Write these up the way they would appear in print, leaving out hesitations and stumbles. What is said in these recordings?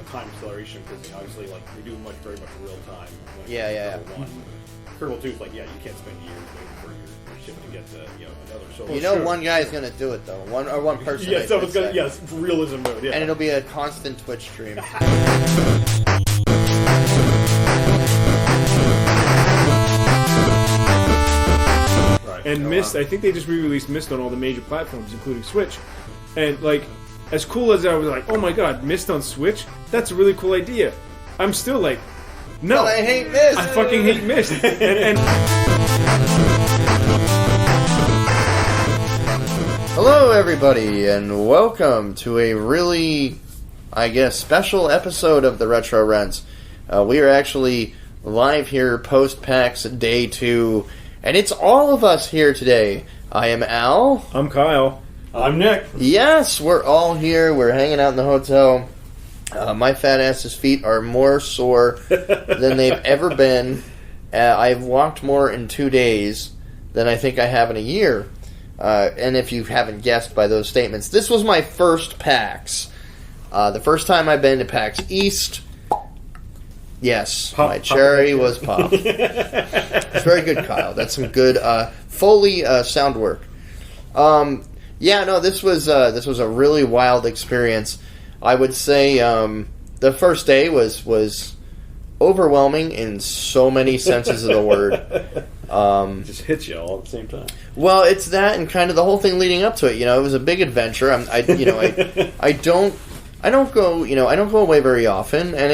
time acceleration because obviously like we do very much real time. Yeah. Kerbal 2 is like, yeah, you can't spend years waiting for your ship to get to another solo. You know, one guy is going to do it though. One person. Yeah, someone's going to. Yes, it's realism mode. Yeah, and it'll be a constant Twitch stream. And Myst, I think they just re-released Myst on all the major platforms, including Switch. And, like, as cool as I was like, oh my god, Myst on Switch? That's a really cool idea. I'm still like, no. But I hate Myst. I fucking hate Myst. and Hello, everybody, and welcome to a really, I guess, special episode of the Retro Rents. We are actually live here post-PAX Day 2. And it's all of us here today. I am Al. I'm Kyle. I'm Nick. Yes, we're all here. We're hanging out in the hotel. My fat ass's feet are more sore than they've ever been. I've walked more in 2 days than I think I have in a year. And if you haven't guessed by those statements, this was my first PAX. The first time I've been to PAX East. Yes, my cherry was popped. It's very good, Kyle. That's some good Foley sound work. This was a really wild experience. I would say the first day was overwhelming in so many senses of the word. Just hits you all at the same time. Well, it's that and kind of the whole thing leading up to it. You know, it was a big adventure. I don't go away very often, and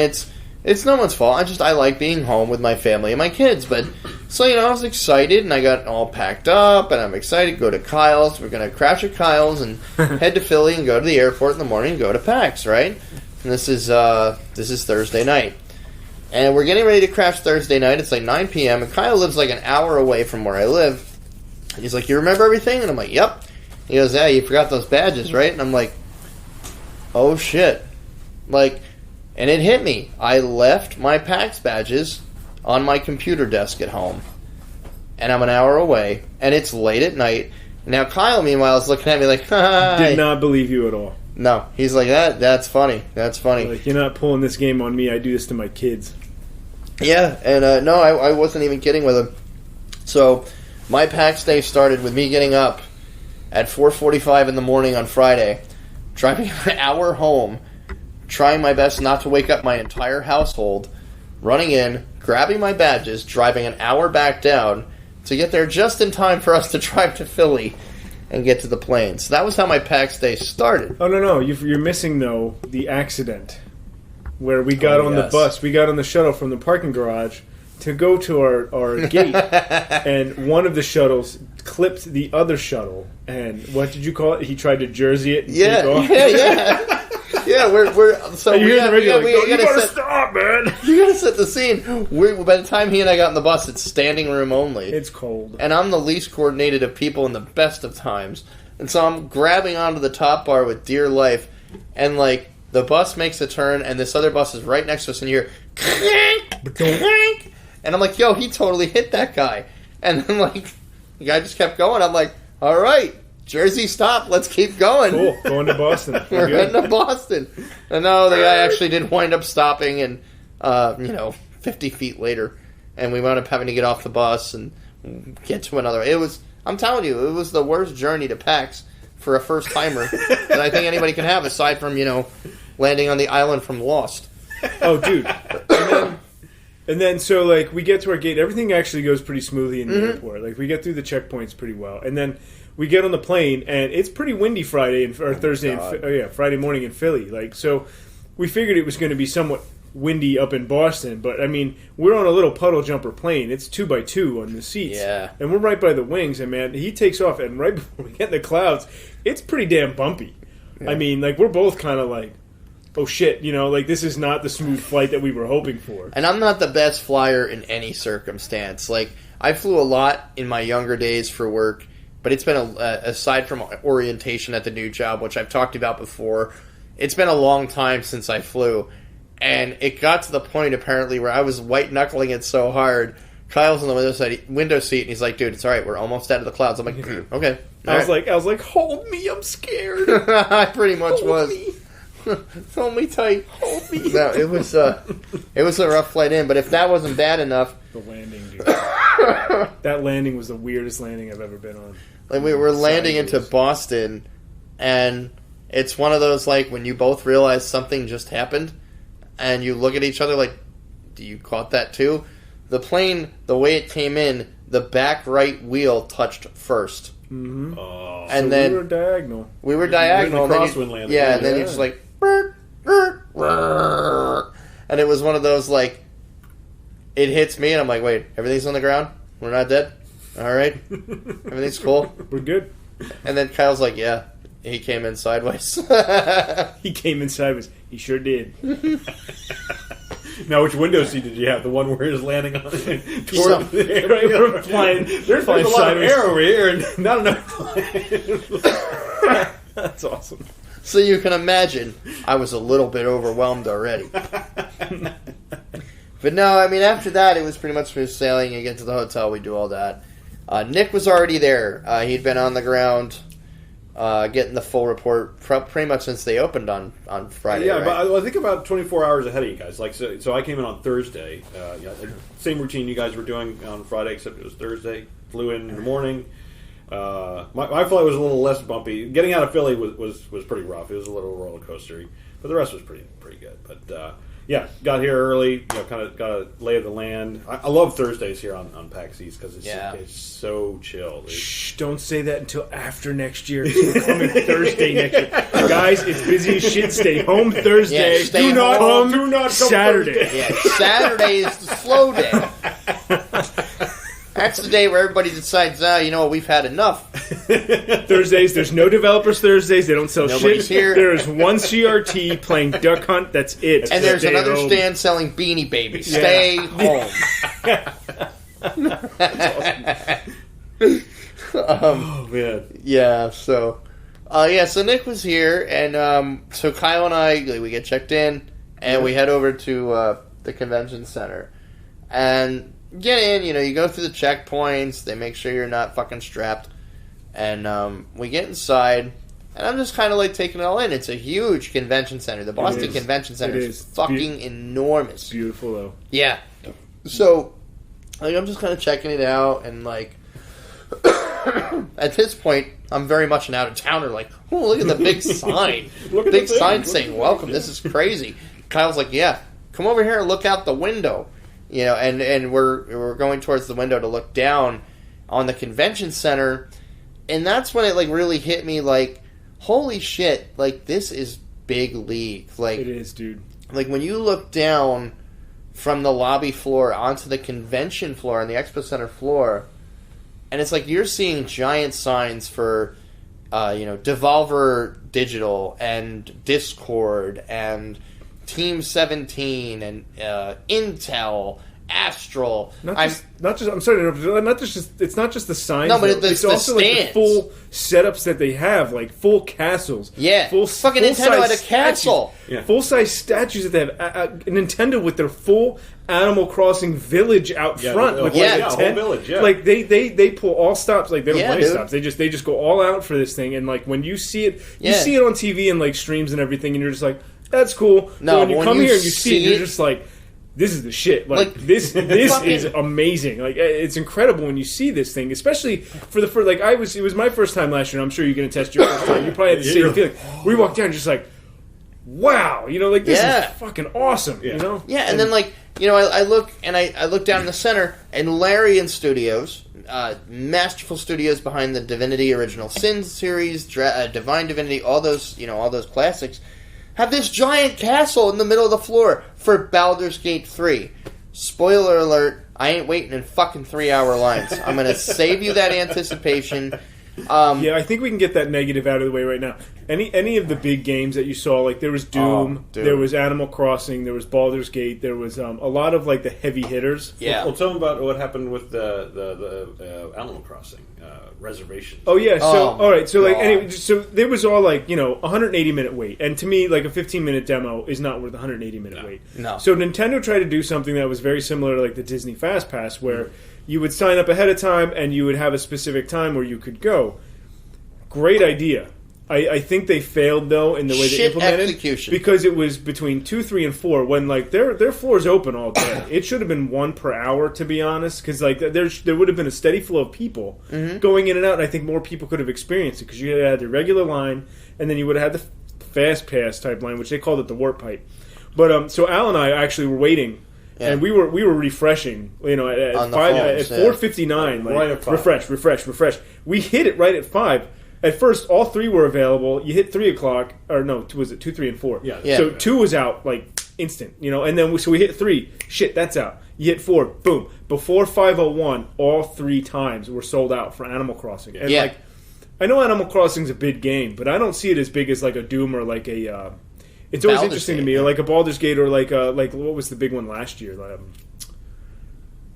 it's no one's fault. I like being home with my family and my kids. But, so, I was excited, and I got all packed up, and I'm excited to go to Kyle's. We're going to crash at Kyle's and head to Philly and go to the airport in the morning and go to PAX, right? And this is Thursday night. And we're getting ready to crash Thursday night. It's like 9 p.m., and Kyle lives like an hour away from where I live. And he's like, you remember everything? And I'm like, yep. He goes, yeah, you forgot those badges, right? And I'm like, oh, shit. And it hit me. I left my PAX badges on my computer desk at home. And I'm an hour away. And it's late at night. Now Kyle, meanwhile, is looking at me like, hi. Did not believe you at all. No. He's like, that's funny. That's funny. Like, you're not pulling this game on me. I do this to my kids. Yeah. And no, I wasn't even kidding with him. So my PAX day started with me getting up at 4:45 in the morning on Friday, driving an hour home, trying my best not to wake up my entire household, running in, grabbing my badges, driving an hour back down to get there just in time for us to drive to Philly and get to the plane. So that was how my PAX day started. Oh, no. You're missing, though, the accident where we got on the bus. We got on the shuttle from the parking garage to go to our gate, and one of the shuttles clipped the other shuttle. And what did you call it? He tried to jersey it and take off. Yeah. Yeah, we're so you we gotta stop, man. You gotta set the scene. By the time he and I got in the bus, it's standing room only. It's cold, and I'm the least coordinated of people in the best of times, and so I'm grabbing onto the top bar with dear life, and the bus makes a turn, and this other bus is right next to us, and you hear clank, clank, and I'm like, yo, he totally hit that guy, and then the guy just kept going. I'm like, all right. Jersey, stop. Let's keep going. Cool. Going to Boston. We're heading to Boston. And no, the guy actually did wind up stopping and, 50 feet later. And we wound up having to get off the bus and get to another. I'm telling you, it was the worst journey to PAX for a first-timer that I think anybody can have, aside from, landing on the island from Lost. Oh, dude. And then, so, we get to our gate. Everything actually goes pretty smoothly in the airport. We get through the checkpoints pretty well. And then we get on the plane, and it's pretty windy Friday or Thursday, Friday morning in Philly. So we figured it was going to be somewhat windy up in Boston, but I mean, we're on a little puddle jumper plane. It's 2x2 on the seats, and we're right by the wings. And man, he takes off, and right before we get in the clouds, it's pretty damn bumpy. Yeah. I mean, we're both kind of like, oh shit, this is not the smooth flight that we were hoping for. And I'm not the best flyer in any circumstance. I flew a lot in my younger days for work. But it's been, aside from orientation at the new job, which I've talked about before, it's been a long time since I flew. And it got to the point, apparently, where I was white-knuckling it so hard. Kyle's on the window seat, and he's like, dude, it's all right. We're almost out of the clouds. I'm like, okay. I was like, hold me. I'm scared. I pretty much was. Hold me tight. Hold me. No, it was a rough flight in. But if that wasn't bad enough, the landing, dude. That landing was the weirdest landing I've ever been on. Like we were landing into Boston, and it's one of those like when you both realize something just happened, and you look at each other like, "Do you caught that too?" The plane, the way it came in, the back right wheel touched first. Mm-hmm. And so then we were diagonal. We were diagonal. The crosswind landing. Yeah, and then you're just like, and it was one of those like, it hits me, and I'm like, wait, everything's on the ground? We're not dead? All right, everything's cool. We're good. And then Kyle's like, yeah, he came in sideways. He came in sideways. He sure did. Now, which window seat did you have? The one where he was landing on it? So, We're flying. There's a lot sideways. of air over here, and not enough plane. That's awesome. So you can imagine, I was a little bit overwhelmed already. But no, I mean, after that, it was pretty much smooth sailing. You get to the hotel, we do all that. Nick was already there. He'd been on the ground, getting the full report pretty much since they opened on Friday. Yeah, right? but I think about 24 hours ahead of you guys. Like, so I came in on Thursday. Same routine you guys were doing on Friday, except it was Thursday. Flew in the morning. My flight was a little less bumpy. Getting out of Philly was pretty rough. It was a little roller coastery, but the rest was pretty good. But yeah, got here early. Kind of got a lay of the land. I love Thursdays here on PAX East because it's so chill. Shh! Don't say that until after next year. We're coming Thursday next year, guys. It's busy as shit. Stay home Thursday. Yeah, stay home. Do not come Saturday. Yeah, Saturday is the slow day. That's the day where everybody decides, you know what, we've had enough. Thursdays, there's no developers Thursdays. They don't sell Nobody's shit. here. There's one CRT playing Duck Hunt. That's it. And there's Stay another home. stand selling Beanie Babies. Stay home. Oh man, yeah. So Nick was here, and so Kyle and I, we get checked in, and we head over to the convention center, and get in. You know, you go through the checkpoints. They make sure you're not fucking strapped, and we get inside. And I'm just kind of like taking it all in. It's a huge convention center. The Boston Convention Center is fucking enormous. Beautiful though. Yeah. So, like, I'm just kind of checking it out, and like, at this point, I'm very much an out of towner. Like, oh, look at the big sign. Big sign saying "Welcome." This is crazy. Kyle's like, yeah, come over here and look out the window. You know, and we're going towards the window to look down on the convention center, and that's when it like really hit me. Like, holy shit! Like, this is big league. Like, it is, dude. Like, when you look down from the lobby floor onto the convention floor and the expo center floor, and it's like you're seeing giant signs for, Devolver Digital and Discord and Team 17 and Intel, Astral. I'm sorry to interrupt. It's not just the signs. No, but it's also like the full setups that they have, like full castles. Yeah, fucking Nintendo had a castle. Yeah. Full size statues that they have. Nintendo with their full Animal Crossing village out front. The whole village. Yeah, like they pull all stops. Like they don't play dude. stops. They just go all out for this thing. And like when you see it, you see it on TV and like streams and everything, and you're just like, that's cool. No, but when you come here and you see it, you're it, just like, this is the shit. Like this is amazing. Like, it's incredible when you see this thing, especially for the first. Like, it was my first time last year. I'm sure you can attest your first time. You probably had the same feeling. We walked down just like, wow, like this is fucking awesome. Yeah. And then like I look down in the center, and Larian Studios, masterful studios behind the Divinity Original Sin series, Divine Divinity, all those classics, have this giant castle in the middle of the floor for Baldur's Gate 3. Spoiler alert, I ain't waiting in fucking 3-hour lines. I'm going to save you that anticipation. I think we can get that negative out of the way right now. Any of the big games that you saw, like there was Doom, there was Animal Crossing, there was Baldur's Gate, there was a lot of like the heavy hitters. Yeah. Well, tell them about what happened with the Animal Crossing reservations. Oh yeah. So all right. So like anyway, so there was all like 180-minute wait, and to me like a 15-minute demo is not worth a 180-minute wait. No. So Nintendo tried to do something that was very similar to like the Disney Fast Pass, where you would sign up ahead of time and you would have a specific time where you could go. Great idea. I think they failed though in the way they implemented execution. Because it was between 2, 3, and 4 when like their floor's open all day. It should have been 1 per hour to be honest, because like there would have been a steady flow of people going in and out, and I think more people could have experienced it because you had the regular line and then you would have had the fast pass type line, which they called it the warp pipe. But so Al and I actually were waiting. Yeah. And we were refreshing, at 4:59, right at 5. refresh. We hit it right at 5. At first, all 3 were available. You hit 3 o'clock, or no, was it 2, 3, and 4? Yeah. So 2 was out like instant, and then we hit 3. Shit, that's out. You hit 4, boom. Before 5:01, all 3 times were sold out for Animal Crossing. And like, I know Animal Crossing's a big game, but I don't see it as big as like a Doom or like a. It's always interesting to me, or like a Baldur's Gate, or like what was the big one last year?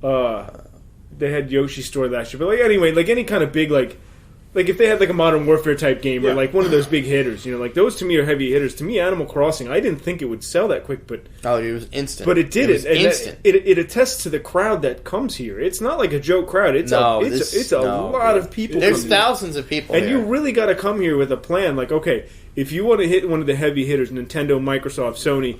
They had Yoshi's Story last year, but like anyway, like any kind of big like if they had like a Modern Warfare type game or like one of those big hitters, like those to me are heavy hitters. To me, Animal Crossing, I didn't think it would sell that quick, but it was instant. But it did. It was instant. It attests to the crowd that comes here. It's not like a joke crowd. It's a lot of people. There's thousands of people, and you really got to come here with a plan. Like, okay, if you want to hit one of the heavy hitters, Nintendo, Microsoft, Sony,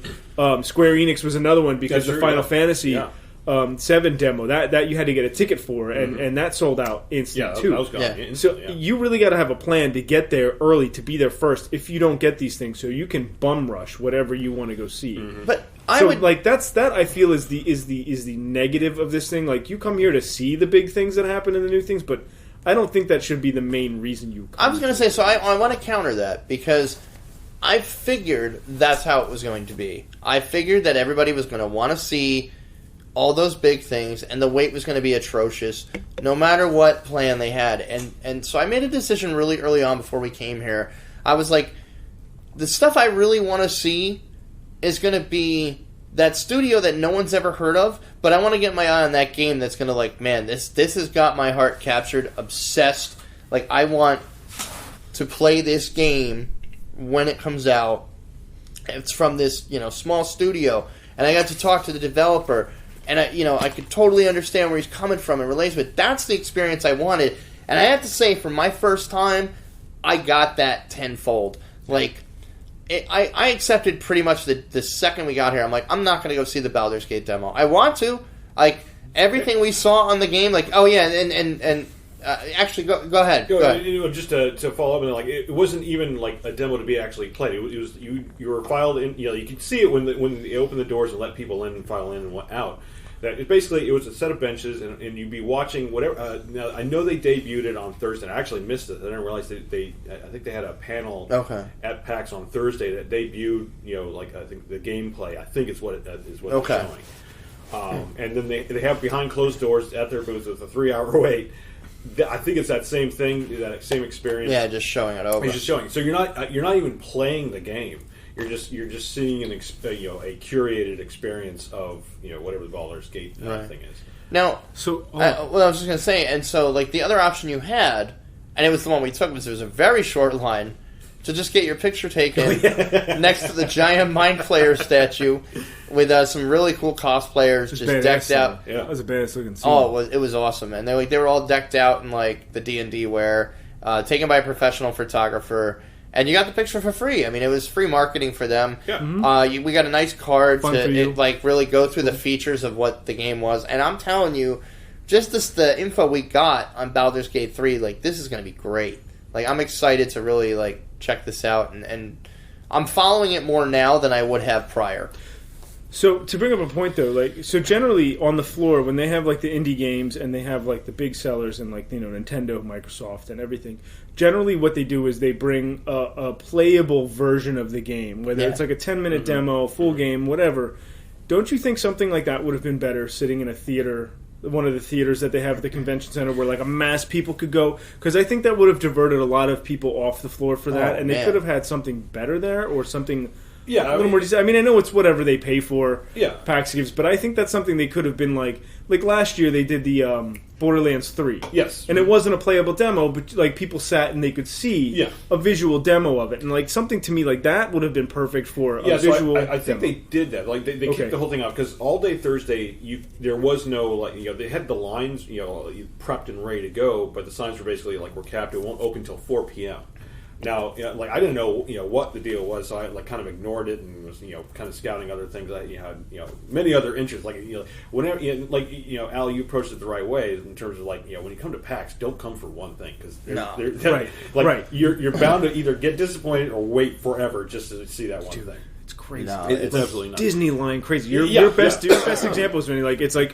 Square Enix was another one because the Final Fantasy 7 demo that you had to get a ticket for, and that sold out instant too. That was gone. So you really got to have a plan to get there early, to be there first. If you don't get these things, so you can bum rush whatever you want to go see. But that I feel is the negative of this thing. Like, you come here to see the big things that happen in the new things, but I don't think that should be the main reason you come. I was going to say, so I want to counter that, because I figured that's how it was going to be. I figured that everybody was going to want to see all those big things, and the wait was going to be atrocious, no matter what plan they had. And so I made a decision really early on before we came here. I was like, the stuff I really want to see is going to be that studio that no one's ever heard of, but I want to get my eye on that game that's going to, like, man, this has got my heart captured, obsessed. Like, I want to play this game when it comes out. It's from this, small studio, and I got to talk to the developer, and I could totally understand where he's coming from and relates with it. That's the experience I wanted, and I have to say, for my first time, I got that tenfold. Like, I accepted pretty much the second we got here. I'm like, I'm not going to go see the Baldur's Gate demo. I want to. Like, everything we saw on the game, like, oh yeah, and actually, go ahead. Go ahead. Just to follow up, and like, it wasn't even like a demo to be actually played. It was you were filed in. You could see it when they opened the doors and let people in and file in and went out. That it was a set of benches, and you'd be watching whatever. Now I know they debuted it on Thursday. I actually missed it. I didn't realize I think they had a panel at PAX on Thursday that debuted. I think the gameplay. I think is what they're showing. And then they have behind closed doors at their booth with a 3-hour wait. I think it's that same thing, that same experience. Yeah, just showing it over. It's just showing. So you're not even playing the game. You're just seeing a curated experience of whatever the Baldur's Gate thing is. Now, I was just gonna say, and so like the other option you had, and it was the one we took, was there was a very short line to just get your picture taken next to the giant Mind Flayer statue with some really cool cosplayers just decked out. Yeah, that was a badass looking scene. Oh, it was awesome, and they were all decked out in like the D&D wear, taken by a professional photographer. And you got the picture for free. I mean, it was free marketing for them. Yeah. We got a nice card to really go through the features of what the game was. And I'm telling you, just the info we got on Baldur's Gate 3, like, this is going to be great. Like, I'm excited to really, like, check this out. And I'm following it more now than I would have prior. So, to bring up a point, though, like, so generally on the floor, when they have, like, the indie games and they have, like, the big sellers and, like, Nintendo, Microsoft, and everything, generally what they do is they bring a playable version of the game, whether it's, like, a 10-minute demo, full game, whatever. Don't you think something like that would have been better sitting in a theater, one of the theaters that they have at the convention center where, like, a mass people could go? Because I think that would have diverted a lot of people off the floor for that, and they could have had something better there or something... Yeah, a little more decent. I mean, I know it's whatever they pay for. Yeah, PAX gives, but I think that's something they could have been like last year they did the Borderlands 3. Yes, and it wasn't a playable demo, but like people sat and they could see a visual demo of it, and like something to me like that would have been perfect for a visual. So I think they did that. Like they kicked the whole thing off because all day Thursday there was no they had the lines prepped and ready to go, but the signs were basically like we're capped. It won't open until 4 p.m. Now, like I didn't know, what the deal was, so I like kind of ignored it and was, kind of scouting other things. I had, many other interests. Like, whenever, Al, you approached it the right way in terms of like, when you come to PAX, don't come for one thing because right. You're bound to either get disappointed or wait forever just to see that one thing. It's crazy. No, it's absolutely not. Disneyland crazy. Your best example is when it's like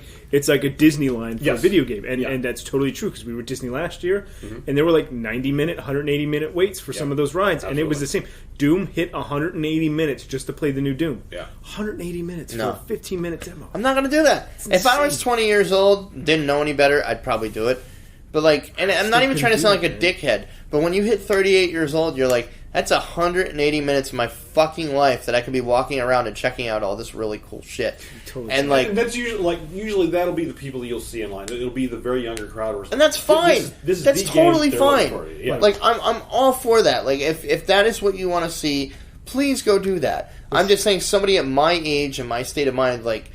a Disneyland for a video game, and that's totally true because we were at Disney last year, and there were like 90-minute, 180-minute waits for some of those rides, and it was the same. Doom hit 180 minutes just to play the new Doom. Yeah, 180 minutes for a 15-minute demo. I'm not going to do that. If I was 20 years old, didn't know any better, I'd probably do it. But like, and I'm not even trying to sound like a dickhead, but when you hit 38 years old, you're like, that's 180 minutes of my fucking life that I could be walking around and checking out all this really cool shit. Totally. And like, and that's usually that'll be the people that you'll see in line. It'll be the very younger crowd, and that's fine. That's totally fine. Yeah. Like, I'm all for that. Like, if that is what you want to see, please go do that. I'm just saying, somebody at my age and my state of mind, like,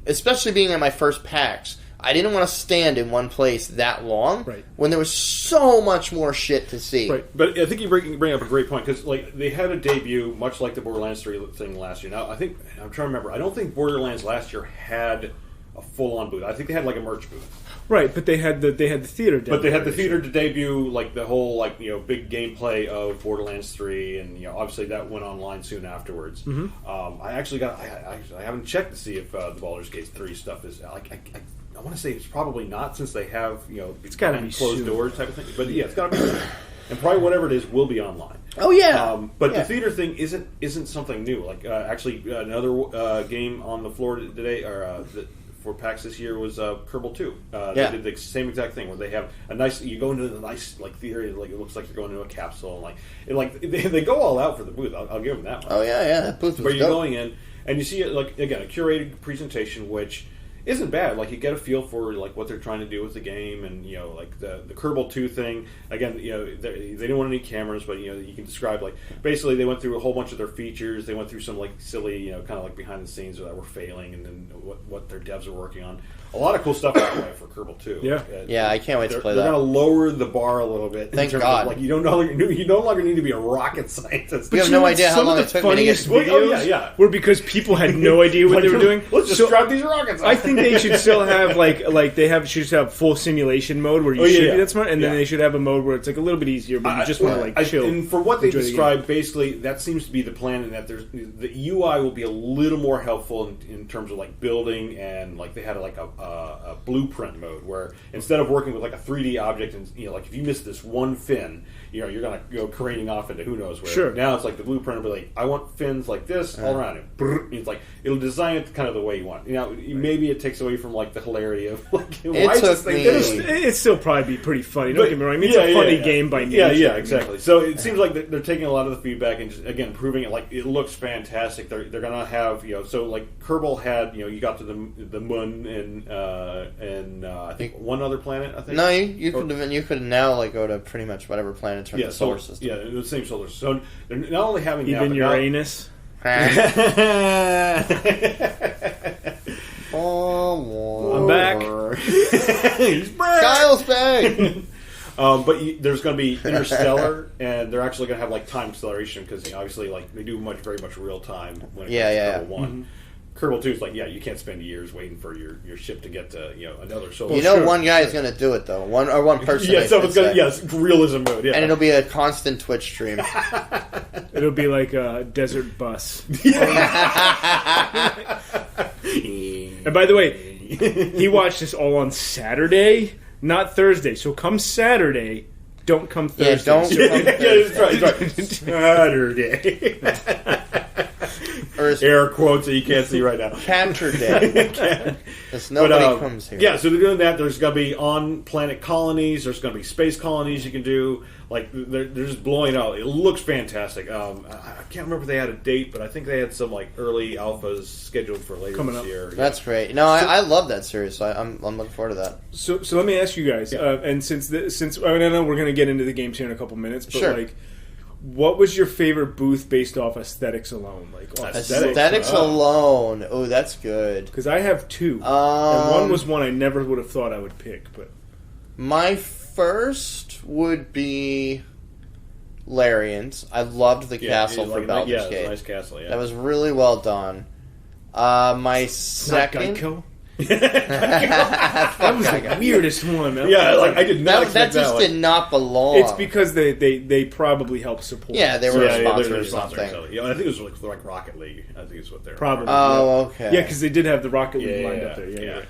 especially being at my first PAX, I didn't want to stand in one place that long when there was so much more shit to see. Right, but I think you bring up a great point because like they had a debut much like the Borderlands 3 thing last year. Now I'm trying to remember. I don't think Borderlands last year had a full-on booth. I think they had like a merch booth. Right, but they had the theater. But they had the theater to debut like the whole big gameplay of Borderlands 3, and obviously that went online soon afterwards. I actually I haven't checked to see if the Baldur's Gate 3 stuff is I want to say it's probably not since they have it's got to be closed soon. Doors type of thing. But yeah, it's got to be soon. And probably whatever it is will be online. Oh yeah, but the theater thing isn't something new. Like actually another game on the floor today for PAX this year was Kerbal 2. They did the same exact thing where they have a nice. You go into the nice like theater, like it looks like you're going into a capsule, and they go all out for the booth. I'll give them that one. Oh yeah, that booth was where you're dope. going in and you see it like again a curated presentation, which isn't bad. Like you get a feel for like what they're trying to do with the game, and like the Kerbal 2 thing. Again, they didn't want any cameras, but you can describe like basically they went through a whole bunch of their features. They went through some like silly, kind of like behind the scenes that were failing, and then what their devs are working on. A lot of cool stuff out there for Kerbal 2. Yeah, I can't wait to play that. They're going to lower the bar a little bit. Thank God. Like you no longer need to be a rocket scientist. You have no idea how long it took me to get. Videos were because people had no idea what they were doing. Let's just strap these rockets. I think they should still have should have full simulation mode where you should be that smart, and then they should have a mode where it's like a little bit easier, but you just want to chill. And for what they described, basically that seems to be the plan, and that the UI will be a little more helpful in terms of like building, and like they had like a blueprint mode where instead of working with like a 3D object, and like if you miss this one fin, you're gonna go careening off into who knows where. Sure. Now it's like the blueprint will be like, I want fins like this all around it. It's like it'll design it kind of the way you want. Maybe it takes away from like the hilarity of like why is this thing it'd still probably be pretty funny. Don't get me wrong. I mean, it's a funny game by nature. Yeah, exactly. So it seems like they're taking a lot of the feedback and just again proving it. Like it looks fantastic. They're gonna have so like Kerbal had you got to the moon and I think one other planet. I think no, you could now like go to pretty much whatever planet in the solar system. Yeah, the same solar system. So they're not only having even Uranus. I'm back. He's back. Kyle's back. But there's going to be Interstellar, and they're actually going to have like time acceleration because obviously like they do very much real time when it comes to Kerbal 1. Kerbal 2 is like, you can't spend years waiting for your ship to get to another solar. One guy is going to do it though. One person. Yeah, someone's going to realism mode. Yeah, and it'll be a constant Twitch stream. It'll be like a desert bus. And by the way, he watched this all on Saturday, not Thursday. So come Saturday, don't come Thursday. Yeah, don't. That's right. Saturday. Air quotes that you can't see right now. Capture day. Because nobody comes here. Yeah, so they're doing that. There's going to be on-planet colonies. There's going to be space colonies you can do. Like, they're just blowing out. It looks fantastic. I can't remember if they had a date, but I think they had some, like, early alphas scheduled for later this year. That's great. No, I love that series, so I'm looking forward to that. So let me ask you guys, and since I know we're going to get into the games here in a couple minutes, but, like, what was your favorite booth based off aesthetics alone? Like aesthetics alone. Oh, that's good. Because I have two, and one was one I never would have thought I would pick. But my first would be Larian's. I loved the castle for Baldur's Gate. It was a nice castle. Yeah, that was really well done. My second. Not Geico? That was the weirdest one. I did not. That just did not belong. It's because they probably help support. Yeah, they were a sponsor or something. Yeah, I think it was like Rocket League. I think it's what they're probably. Oh, okay. Yeah, because they did have the Rocket League lined up there. Yeah.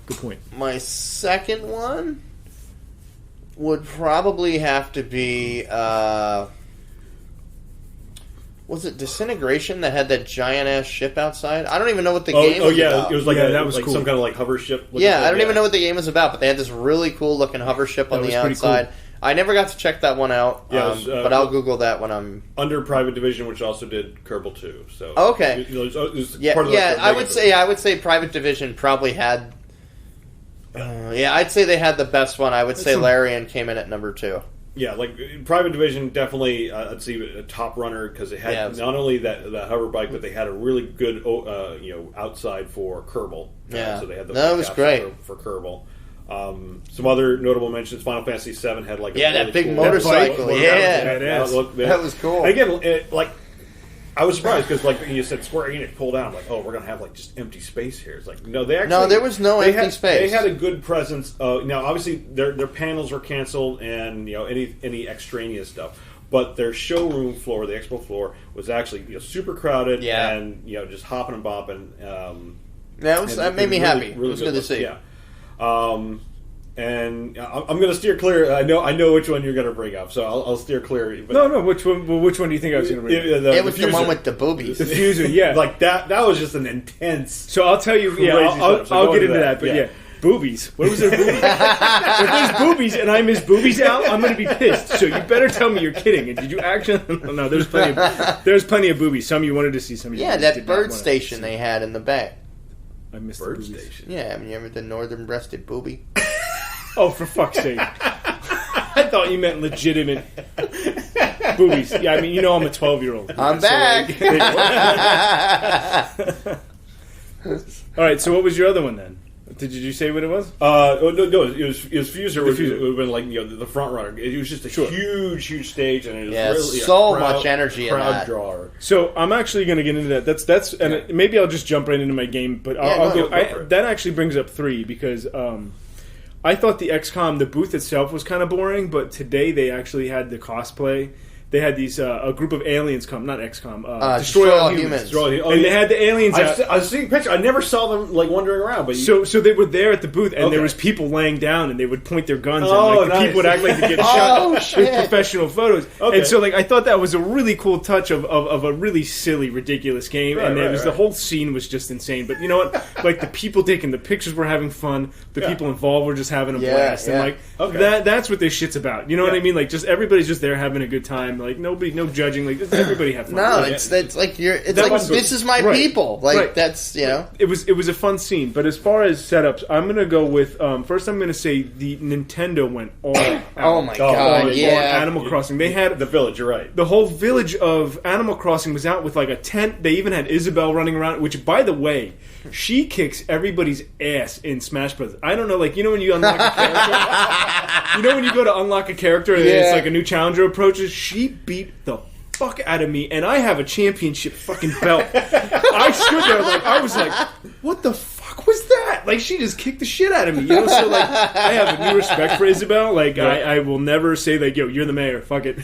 Good point. My second one would probably have to be. Was it Disintegration that had that giant ass ship outside? I don't even know what the game was about. It was like that was cool. Some kind of like hover ship. Yeah, I don't even know what the game was about, but they had this really cool looking hover ship on the outside. Cool. I never got to check that one out, but I'll Google that when I'm under Private Division, which also did Kerbal 2. So okay, I would say Private Division probably had. I'd say they had the best one. I would say Larian came in at number 2. Yeah, like Private Division, definitely I'd say a top runner because it had not only the hover bike, but they had a really good outside for Kerbal. Yeah, so they had that was great for Kerbal. Some other notable mentions: Final Fantasy VII had like that big motorcycle. That was cool. And again, I was surprised because, like you said, Square Enix pulled out. I'm like, we're gonna have like just empty space here. It's like, no, there was no empty space. They had a good presence. Now, obviously, their panels were canceled, and any extraneous stuff. But their showroom floor, the expo floor, was actually super crowded and just hopping and bopping. That made me happy. Really it was good to see. Yeah. And I'm going to steer clear. I know which one you're going to bring up, so I'll steer clear. But no. Which one? Well, which one do you think I was going to bring up? It was the one with the boobies. The fuser, yeah. Like that was just an intense. So I'll tell you. Yeah, I'll get into that. But yeah, boobies. What was there? Boobies? If there's boobies and I miss boobies out, I'm going to be pissed. So you better tell me you're kidding. And did you actually? No, there's plenty of boobies. Some you wanted to see. Some you that bird station they had in the back. I missed bird the boobies. station. Yeah, you ever the northern-breasted booby? Oh, for fuck's sake. I thought you meant legitimate boobies. Yeah, I mean, I'm a 12-year-old. I'm back. All right, so what was your other one then? Did you say what it was? No, it was Fuser. It would have been like the front runner. It was just a huge stage, and it was really much energy in that. Crowd drawer. So I'm actually going to get into that. That's and maybe I'll just jump right into my game, but I'll go. That actually brings up 3 because I thought the XCOM, the booth itself was kind of boring, but today they actually had the cosplay. They had these a group of aliens come, not XCOM, Destroy All Humans. And they had the aliens out. I was seeing pictures. I never saw them like wandering around. But so they were there at the booth, and there was people laying down, and they would point their guns, and the people would act like they get shot with professional photos. Okay. And so I thought that was a really cool touch of a really silly, ridiculous game, the whole scene was just insane. But you know what? Like the people taking the pictures were having fun. The people involved were just having a blast, and that's what this shit's about. You know what I mean? Like just everybody's just there having a good time. Like no judging. Like everybody have fun. No, it's like this is my people. Like that's It was a fun scene. But as far as setups, I'm gonna go with first. I'm gonna say the Nintendo went all out. Oh my god! On Animal Crossing. They had the village. You're right. The whole village of Animal Crossing was out with like a tent. They even had Isabelle running around. Which, by the way, she kicks everybody's ass in Smash Bros. I don't know, like when you unlock a character. When you go to unlock a character and it's like a new challenger approaches, she beat the fuck out of me, and I have a championship fucking belt. I stood there I was like, what the fuck was that? Like she just kicked the shit out of me, So like, I have a new respect for Isabelle. Like I will never say like, yo, you're the mayor. Fuck it.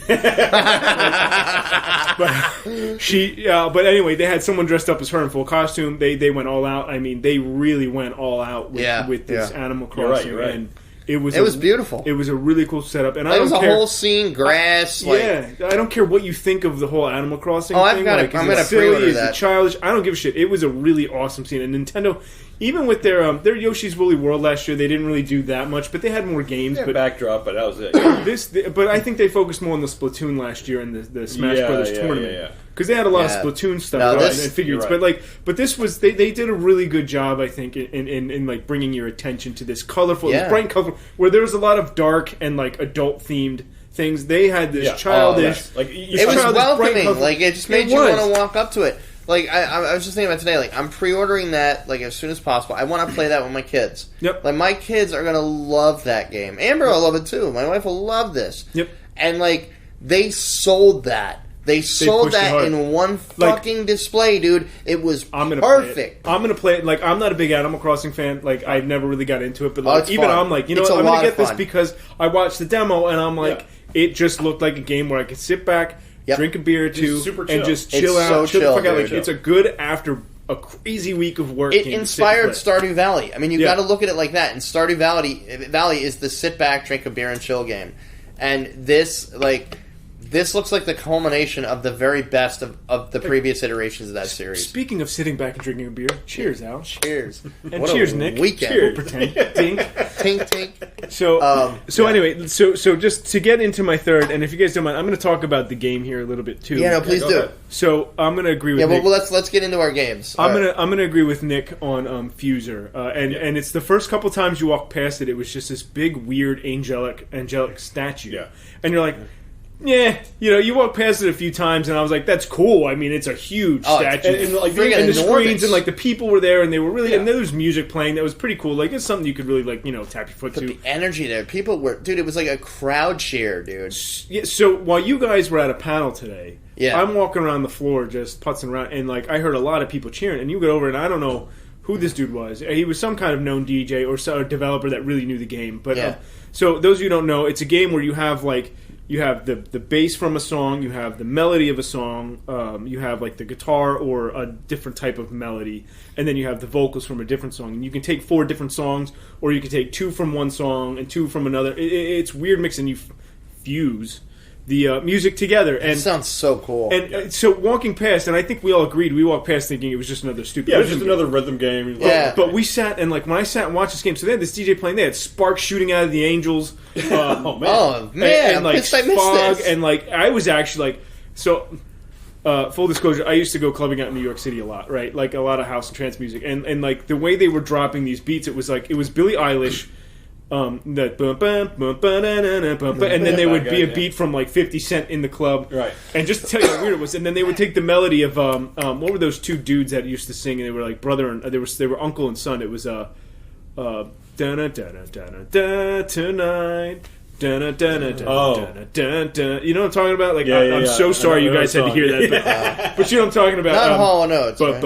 But anyway, they had someone dressed up as her in full costume. They went all out. I mean, they really went all out with this Animal Crossing. You're right. And it was beautiful. It was a really cool setup, and it was a whole scene, grass. I don't care what you think of the whole Animal Crossing. Oh, thing. I'm going to pre-order that. Is it childish? I don't give a shit. It was a really awesome scene, and Nintendo, even with their Yoshi's Woolly World last year, they didn't really do that much, but they had more games. But backdrop, but that was it. But I think they focused more on the Splatoon last year and the Smash Brothers tournament. Yeah. Because they had a lot of Splatoon stuff and figures, right. but this was they did a really good job, I think, in like bringing your attention to this colorful, this bright, colorful, where there was a lot of dark and like adult themed things. They had this childish, it was welcoming, like it just made you want to walk up to it. Like I was just thinking about today, like I'm pre-ordering that like as soon as possible. I want to play that with my kids. Yep, like my kids are gonna love that game. Amber will love it too. My wife will love this. Yep, and like. they sold that. They sold pushed it that hard. in one fucking display, dude. It was perfect. I'm gonna play it. Like, I'm not a big Animal Crossing fan. Like, I never really got into it, but like, even fun. I'm like, you know It's what? I'm a gonna lot get of this fun. because I watched the demo and I'm like, it just looked like a game where I could sit back, drink a beer or two, super and chill. just It's chill out, so chill the chill, fuck out. dude. Like, it's a good after a crazy week of work. It game to inspired sit and play. Stardew Valley. I mean, you Yeah. got to look at it like that. And Stardew Valley is the sit back, drink a beer, and chill game. And this looks like the culmination of the very best of the previous iterations of that series. Speaking of sitting back and drinking a beer, cheers, Al. Cheers. And What a cheers, Nick. weekend. Cheers. We'll pretend. Dink. Tink, tink. So anyway, so just to get into my third, and if you guys don't mind, I'm going to talk about the game here a little bit too. Yeah, no, please go do. ahead. So I'm going to agree with Yeah, Nick. well, let's get into our games. I'm gonna agree with Nick on Fuser, and it's the first couple times you walk past it, it was just this big weird angelic statue, and you're like, yeah, you know, you walk past it a few times, and I was like, that's cool. I mean, it's a huge statue, it's and friggin' the enormous. screens, and like the people were there, and they were really, and there was music playing that was pretty cool. Like, it's something you could really like, you know, tap your foot But to. the energy there, people were, dude. It was like a crowd cheer, dude. Yeah, so while you guys were at a panel today, Yeah. I'm walking around the floor just putzing around, and like I heard a lot of people cheering, and you get over, and I don't know who this dude was. He was some kind of known DJ or a developer that really knew the game. But so those of you who don't know, it's a game where you have like the bass from a song, you have the melody of a song, you have like the guitar or a different type of melody, and then you have the vocals from a different song. And you can take 4 different songs, or you can take 2 from one song and 2 from another. It's weird mixing. You fuse the music together, and It sounds so cool. and so walking past, and I think we all agreed, we walked past thinking it was just another stupid. Yeah, it was rhythm just game. another rhythm game. Yeah. But we sat, and like when I sat and watched this game, so they had this DJ playing. They had sparks shooting out of the angels. Oh man. Oh man, and like I'm pissed I missed fog, this. and like I was actually like so. Full disclosure, I used to go clubbing out in New York City a lot, right? Like a lot of house and trance music, and like the way they were dropping these beats, it was Billie Eilish. That and then there would be a beat from like 50 Cent in the club, Right. And just to tell you how weird it was, and then they would take the melody of what were those 2 dudes that used to sing, and they were like brother and they were uncle and son. It was da da da da da tonight. You know what I'm talking about? Like, I'm so sorry you guys had to hear that, but you know what I'm talking about. Not Hall of Notes. Right? And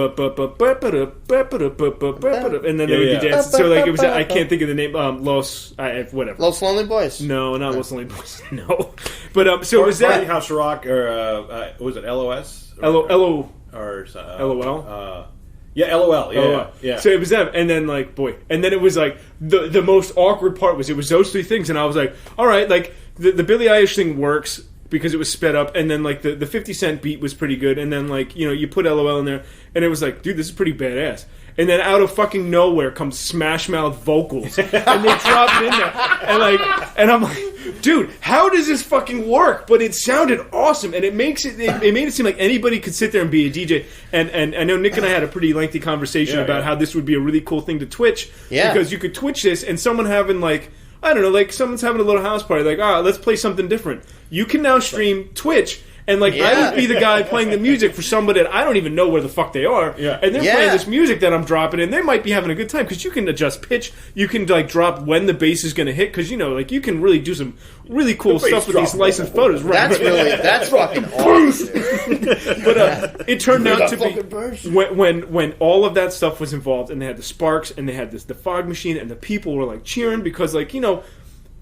then they would be dancing. So like it was, I can't think of the name. Whatever. Los Lonely Boys. No, not Los Lonely Boys. No, but so it was that House Rock or was it LOS? LOL. Or LOL? Yeah, LOL. Yeah, Oh, yeah. So it was them, and then like and then it was like the most awkward part was it was those 3 things, and I was like, all right, like the Billie Eilish thing works because it was sped up, and then like the 50 Cent beat was pretty good, and then like you know you put LOL in there, and it was like, dude, this is pretty badass. And then out of fucking nowhere comes Smash Mouth vocals, and they drop it in there, and I'm like, dude, how does this fucking work? But it sounded awesome, and it made it seem like anybody could sit there and be a DJ. And I know Nick and I had a pretty lengthy conversation about how this would be a really cool thing to Twitch, because you could Twitch this, and someone having like, I don't know, like someone's having a little house party, like, let's play something different. You can now stream Twitch. And like I would be the guy playing the music for somebody that I don't even know where the fuck they are, and they're playing this music that I'm dropping, and they might be having a good time because you can adjust pitch, you can like drop when the bass is going to hit, because you know like you can really do some really cool stuff with these licensed photos. Right? That's fucking awesome. But it turned out to be when all of that stuff was involved, and they had the sparks, and they had the fog machine, and the people were like cheering because like you know.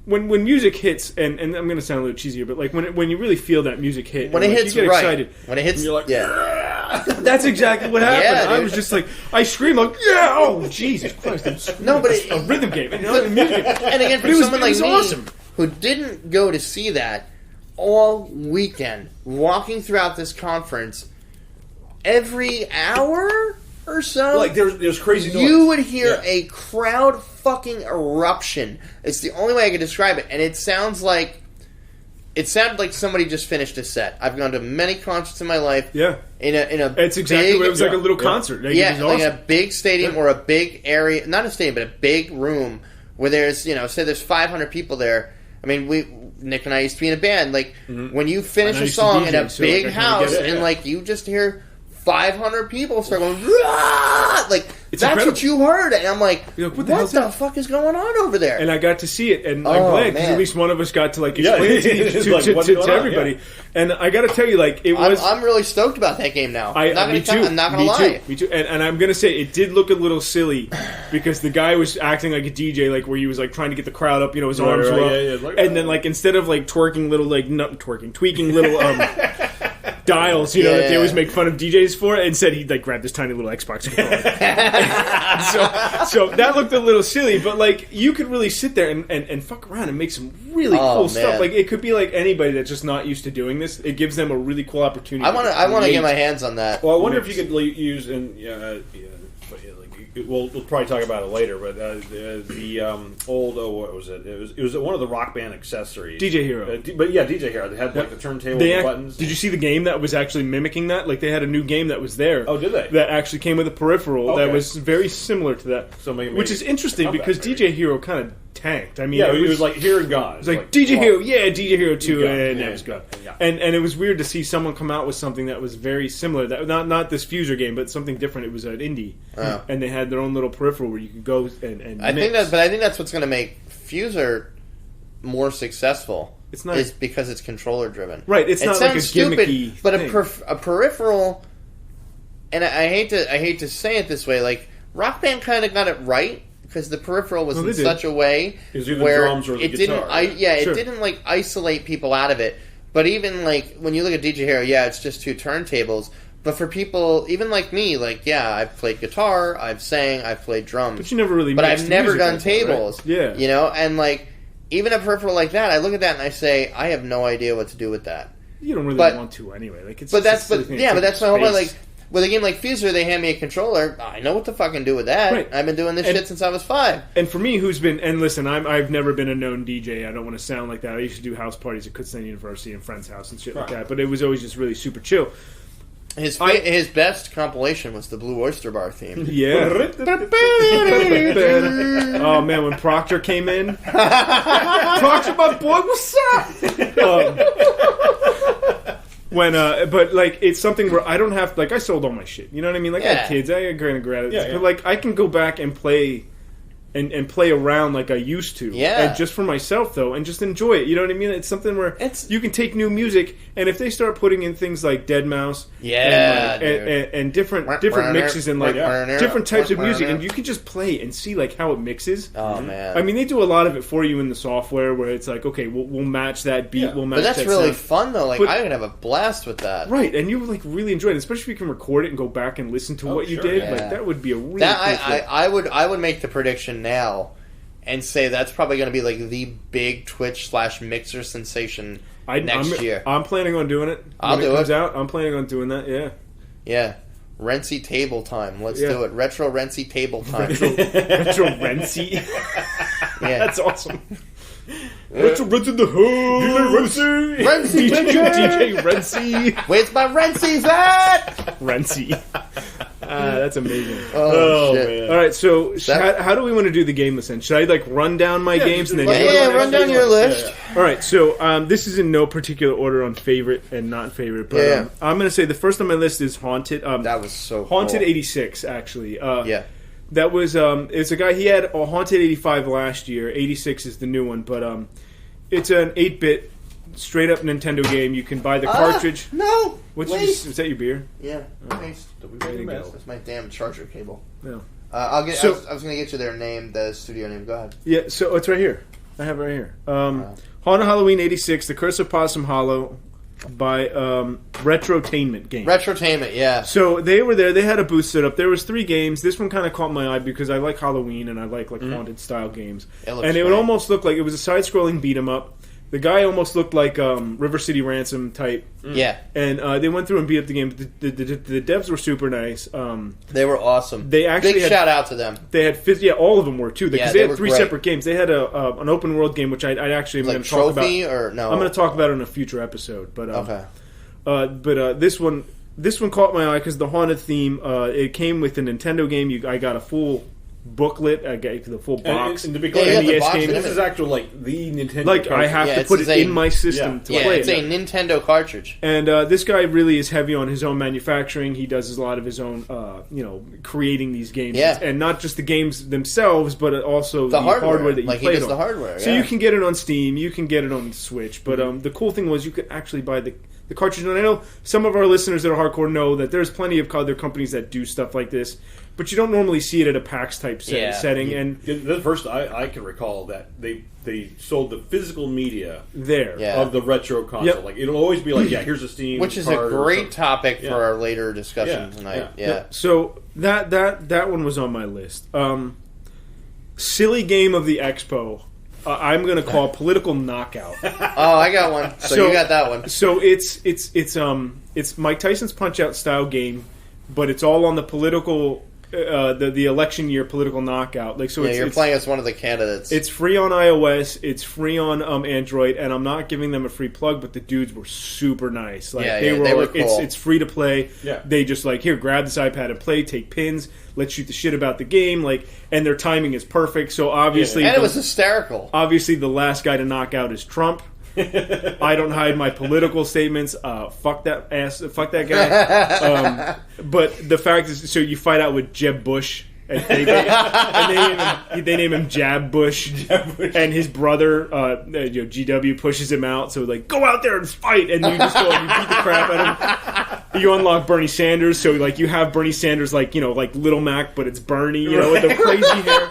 When music hits, and I'm going to sound a little cheesy here, but like when you really feel that music hit, when it hits, you get excited. When it hits, you're like, that's exactly what happened. Yeah, I was just like, I screamed like, yeah, oh Jesus Christ! No, but a rhythm game, you know, music. And again, for someone like me awesome. who didn't go to see that all weekend, walking throughout this conference, every hour or so, like there's crazy noise. You would hear a crowd fucking eruption. It's the only way I can describe it, and it sounded like somebody just finished a set. I've gone to many concerts in my life. Yeah, in a it's exactly what it was like a little concert. Like, yeah, it was awesome. like a big stadium or a big area, not a stadium, but a big room where there's say there's 500 people there. I mean, Nick and I used to be in a band. Like when you finish a song in a big house, and like you just hear 500 people start going, "Rah!" Like, It's that's incredible. what you heard. And I'm like, You're like, what hell's the that? fuck is going on over there? And I got to see it, and I'm Oh, glad because man. at least one of us got to like Yeah, explain it it's to, like, to, what's to, going to on? everybody. Yeah. And I got to tell you, like it was. I'm really stoked about that game now. Me too. I'm not gonna me lie. Too. Me too. And I'm gonna say it did look a little silly because the guy was acting like a DJ, like where he was like trying to get the crowd up. You know, his arms were up, yeah, like, and then like instead of like tweaking little dials, you know, that they always make fun of DJs for. Instead, he like grabbed this tiny little Xbox controller. so that looked a little silly, but like you could really sit there and fuck around and make some really cool stuff. man. Like it could be like anybody that's just not used to doing this. It gives them a really cool opportunity. I want to get my hands on that. Well, I wonder if you could use we'll probably talk about it later, but the old what was it? It was one of the Rock Band accessories, DJ Hero. But yeah, DJ Hero. They had like the turntable with the buttons. Did you see the game that was actually mimicking that? Like they had a new game that was there. Oh, did they? That actually came with a peripheral that Okay. was very similar to that. So maybe which is interesting come because back, maybe. DJ Hero kind of tanked. I mean, Yeah, it was like here and gone. it was like DJ Hero, yeah, DJ Hero 2, Yeah, and yeah, it was gone. yeah. And it was weird to see someone come out with something that was very similar. That not this Fuser game, but something different. It was an indie, and they had their own little peripheral where you could go and I think mix. that's what's going to make Fuser more successful. It's not- is because it's controller driven. Right, it's it not like a sounds stupid, gimmicky but thing. a peripheral. And I hate to say it this way, like Rock Band kind of got it right because the peripheral was Well, in they did. such a way It was either where drums or the it didn't. guitar, Sure. It didn't like isolate people out of it. But even like when you look at DJ Hero, yeah, it's just two turntables. But for people, even like me, like yeah, I've played guitar, I've sang, I've played drums, But you never really. but mixed I've never music done like that, right? tables. Yeah, You know, and like even a peripheral like that, I look at that and I say, I have no idea what to do with that. you don't really but- want to anyway. Like it's. But just that's a silly thing. but that's my whole point. Space. Like with a game like Fuser, they hand me a controller. I know what to fucking do with that. Right. I've been doing this And- shit since I was 5. And for me, who's been and listen, I've never been a known DJ. I don't want to sound like that. I used to do house parties at Kutztown University and friends' house and shit like that. But it was always just really super chill. His best compilation was the Blue Oyster Bar theme. Yeah. Oh man, when Proctor came in, Proctor, my boy, what's up? But like it's something where I don't have like I sold all my shit. You know what I mean? Like I Yeah. had kids, I had granted, Yeah, yeah. but like I can go back and play. And play around like I used to, Yeah. and just for myself though, and just enjoy it. You know what I mean? It's something where you can take new music, and if they start putting in things like Deadmau5, Yeah, and, like, and different mixes and like different types of music, and you can just play and see like how it mixes. Oh man! I mean, they do a lot of it for you in the software, where it's like, okay, we'll match that beat, we'll match. But that's that really sound. fun though. Like But- I could have a blast with that. Right, and you like really enjoy it, especially if you can record it and go back and listen to what you sure, did. yeah. Like that would be a really That cool thing. I would make the prediction now, and say that's probably going to be like the big Twitch / Mixer sensation next year. I'm planning on doing it. I'll when do it comes it. out. I'm planning on doing that. Yeah. Yeah, Rentsy table time. Let's Yeah. do it. Retro Rentsy table time. Retro Rentsy. Yeah. That's awesome. Retro Rentsy in the house. Rentsy DJ Rentsy. Where's my Rentsy's at? Rentsy. That's amazing. Oh, shit. man. All right, so that- how do we want to do the game list then? Should I like run down my games and then? Yeah, run down your list. All right, so this is in no particular order on favorite and not favorite, but Yeah. I'm going to say the first on my list is Haunted. That was so Haunted cool. 86 actually. Yeah. That was it's a guy he had a Haunted 85 last year. 86 is the new one, but it's an 8-bit straight up Nintendo game. You can buy the cartridge. No. What's waste. is that your beer? Yeah. Waste. There you go. That's my damn charger cable. No. I'll get. So- I was going to get you their name, the studio name. Go ahead. Yeah, so it's right here. I have it right here. Haunted Halloween 86, The Curse of Possum Hollow by Retrotainment Games. Retrotainment. Yeah. So they were there. They had a booth set up. There was 3 games. This one kind of caught my eye because I like Halloween and I like haunted style games. It looks And it would great. almost look like it was a side-scrolling beat 'em up. The guy almost looked like River City Ransom type. Yeah. And they went through and beat up the game. The devs were super nice. They were awesome. They actually Big had- shout out to them. They had all of them were too. Because Yeah, they they had were 3 great. separate games. They had an open world game, which I actually am going Like to talk about. trophy or no? I'm going to talk about it in a future episode. But Okay. But this one caught my eye because the haunted theme. It came with a Nintendo game. I got a full booklet. I got the full box. And to be clear, Yeah, the NES box game. and this is actual like the Nintendo. Like I cartridge. have Yeah, to it's put it a- in my system to Yeah, play it's it. a Nintendo cartridge. And this guy really is heavy on his own manufacturing. He does a lot of his own, creating these games. Yeah. And not just the games themselves, but also The hardware. that you Like, he play does on. the hardware, So yeah. you can get it on Steam, you can get it on Switch. But the cool thing was you could actually buy the cartridge. And I know some of our listeners that are hardcore know that there's plenty of other companies that do stuff like this, but you don't normally see it at a PAX type setting. And the first I can recall that they sold the physical media there. of the retro console. Yep. Like it'll always be like, here's a Steam, Which is a card or great something. topic Yeah. for our later discussion Yeah, tonight. yeah. Yeah. So that one was on my list. Silly game of the expo. I'm going to call Political Knockout. Oh, I got one. So you got that one. So it's Mike Tyson's Punch Out style game, but it's all on the political the election year political knockout. Like so, Yeah, you're playing as one of the candidates. It's free on iOS. It's free on Android, and I'm not giving them a free plug, but the dudes were super nice. Like Yeah, they were they like, were cool. it's free to play. Yeah. They just like here, grab this iPad and play. Take pins. Let's shoot the shit about the game. Like, and their timing is perfect. So obviously, and it was hysterical. obviously the last guy to knock out is Trump. I don't hide my political statements. Fuck that ass. Fuck that guy. But the fact is, so you fight out with Jeb Bush, and they name him Jab Bush, and his brother, GW, pushes him out. So like, go out there and fight, and you just go and you beat the crap out of him. You unlock Bernie Sanders, so like you have Bernie Sanders like Little Mac, but it's Bernie, with the crazy hair.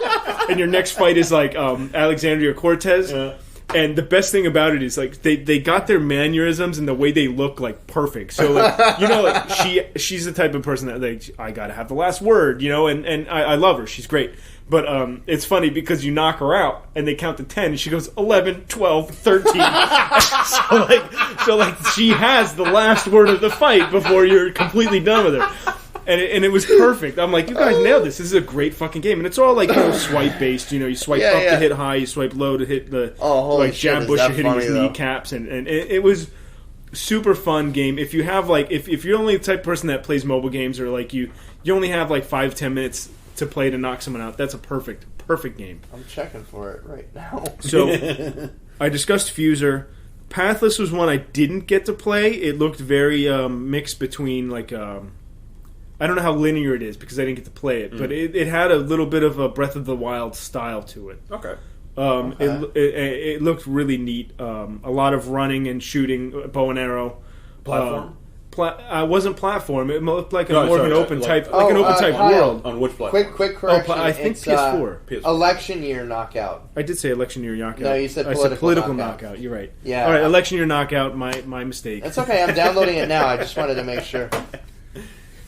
And your next fight is like Alexandria Cortez. Yeah. And the best thing about it is like they got their mannerisms and the way they look like perfect. So like she's the type of person that like I gotta have the last word, and I love her. She's great. But it's funny because you knock her out and they count to 10 and she goes 11, 12, 13. so like she has the last word of the fight before you're completely done with her. And it was perfect. I'm like, you guys nailed this. This is a great fucking game. And it's all like swipe based. You swipe up to hit high, you swipe low to hit the holy shit, Jab is Bush. that You're hitting funny, his though. kneecaps, and it was super fun game. If you have like if you're only the type of person that plays mobile games, or like you only have like 5-10 minutes to play to knock someone out, that's a perfect game. I'm checking for it right now. So I discussed Fuser. Pathless was one I didn't get to play. It looked very mixed between like I don't know how linear it is because I didn't get to play it, but it had a little bit of a Breath of the Wild style to it. Okay. It looked really neat. A lot of running and shooting, bow and arrow. Platform? Wasn't platform. It looked like No, more of sorry, an open like- type, like an open type Kyle. world. On which platform? Quick correction. I think it's, PS4. PS4. Election year knockout. I did say election year knockout. No, you said I political said political knockout. knockout. You're right. Yeah. All right, election year knockout. My mistake. It's okay. I'm downloading it now. I just wanted to make sure.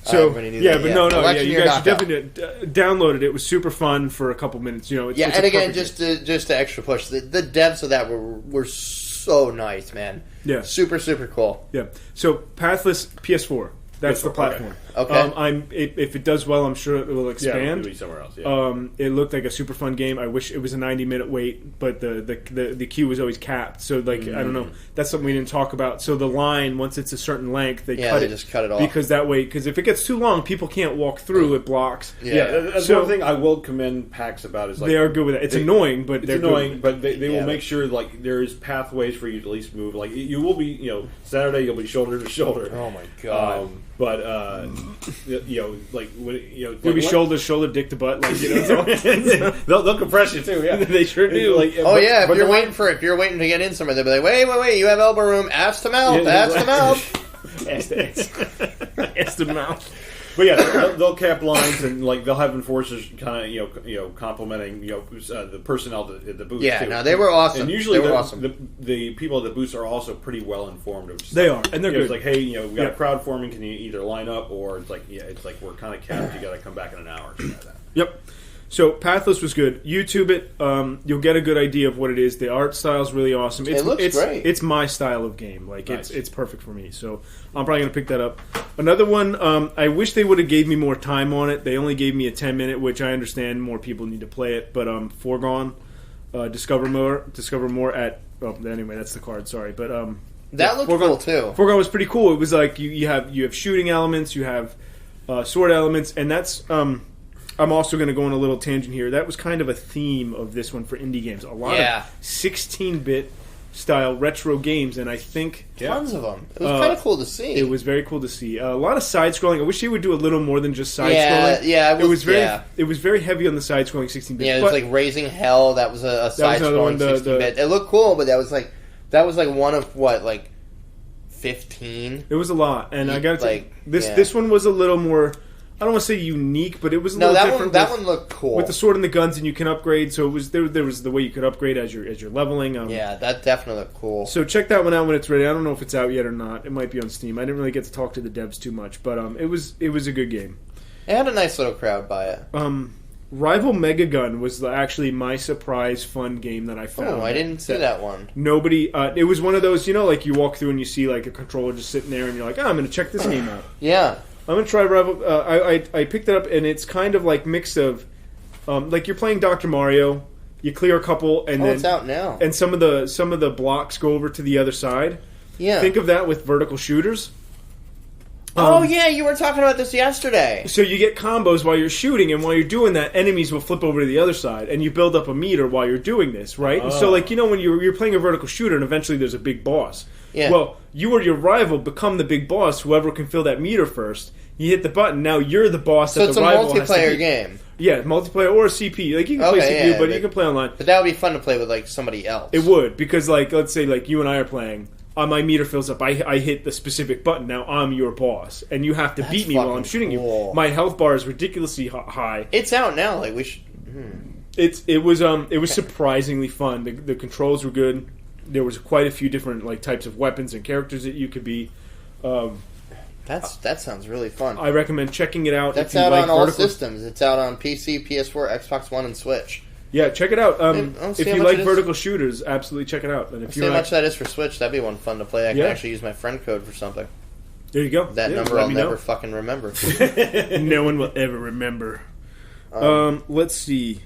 So everybody knew yeah, that, but yeah. no, Election you year guys should knockout. definitely download it. It was super fun for a couple minutes. It's Yeah, a and again, perfect just to extra push, the devs of that were so nice, man. Yeah. Super cool. Yeah. So Pathless PS4. That's the PS4, platform. Okay. If it does well, I'm sure it will Yeah, expand. it'll be somewhere else. Yeah. It looked like a super fun game. I wish it was a 90-minute wait, but the queue was always capped. So like I don't know. That's something we didn't talk about. So the line, once it's a certain length, they just cut it off. because if it gets too long, people can't walk through. It blocks. That's So- one thing I will commend PAX about is like They are good with it. It's annoying, but It's they're annoying, good. but they Yeah, will make sure like there's pathways for you to at least move. Like you will be, Saturday you'll be shoulder to shoulder. Oh my god. But like when You'll be like, shoulder to shoulder, dick to butt. Like they'll compress you too. Yeah, They sure do. Like, Oh yeah, but if you're waiting to get in somewhere, they'll be like, wait, you have elbow room, ass to mouth, ass to mouth. It's the mouth. But yeah, they'll cap lines and like they'll have enforcers kind of complimenting the personnel at the booth. Yeah, too. no, they were awesome. And usually They were awesome. the people at the booths are also pretty well informed of stuff. They are, and they're It's good. like, hey, we got Yeah. a crowd forming. Can you either line up or it's like we're kind of capped. You got to come back in an hour or something like that. Yep. So Pathless was good. YouTube it. You'll get a good idea of what it is. The art style is really awesome. It looks great. It's my style of game. Like Nice. it's perfect for me. So I'm probably gonna pick that up. Another one. I wish they would have gave me more time on it. They only gave me a 10-minute, which I understand more people need to play it. But Foregone, discover more at. Oh, anyway, that's the card. Sorry, but That looked Foregone- cool too. Foregone was pretty cool. It was like you have shooting elements, you have sword elements, and that's I'm also going to go on a little tangent here. That was kind of a theme of this one for indie games. A lot of 16-bit style retro games, and I think tons of them. It was kind of cool to see. It was very cool to see. A lot of side scrolling. I wish they would do a little more than just side scrolling. Yeah, it was very heavy on the side scrolling 16-bit. Yeah, it was like Raising Hell. That was a side scrolling 16-bit. It looked cool, but that was like one of what, like 15. It was a lot, and I got to say this one was a little more. I don't want to say unique, but it was a little different. That one looked cool with the sword and the guns, and you can upgrade. So it was there was the way you could upgrade as you're leveling. Yeah, that definitely looked cool. So check that one out when it's ready. I don't know if it's out yet or not. It might be on Steam. I didn't really get to talk to the devs too much, but it was a good game. It had a nice little crowd by it. Rival Megagun was actually my surprise fun game that I found. Oh, I didn't see that one. Nobody. It was one of those, like you walk through and you see like a controller just sitting there, and you're like, I'm going to check this game out. Yeah. I'm going to try Rival. I picked it up, and it's kind of like mix of, like you're playing Dr. Mario. You clear a couple, and then it's out now. And some of the blocks go over to the other side. Yeah. Think of that with vertical shooters. You were talking about this yesterday. So you get combos while you're shooting, and while you're doing that, enemies will flip over to the other side, and you build up a meter while you're doing this, right? And so, like, when you're playing a vertical shooter, and eventually there's a big boss. Yeah. Well, you or your rival become the big boss. Whoever can fill that meter first, you hit the button. Now you're the boss. So that it's the a rival has to multiplayer beat. game. Yeah, multiplayer or a CP. Like you can play CPU, but you can play online. But that would be fun to play with like somebody else. It would, because like let's say like you and I are playing. My meter fills up. I hit the specific button. Now I'm your boss, and you have to beat me while I'm shooting you. My health bar is ridiculously high. It's out now. Like we should. It was surprisingly fun. The controls were good. There was quite a few different like types of weapons and characters that you could be. That sounds really fun. I recommend checking it out. That's out on all systems. It's out on PC, PS4, Xbox One, and Switch. Yeah, check it out. If you like vertical shooters, absolutly check it out. And if see how much that is for Switch. That'd be one fun to play. I can actually use my friend code for something. There you go. That number I'll never fucking remember. No one will ever remember. Let's see.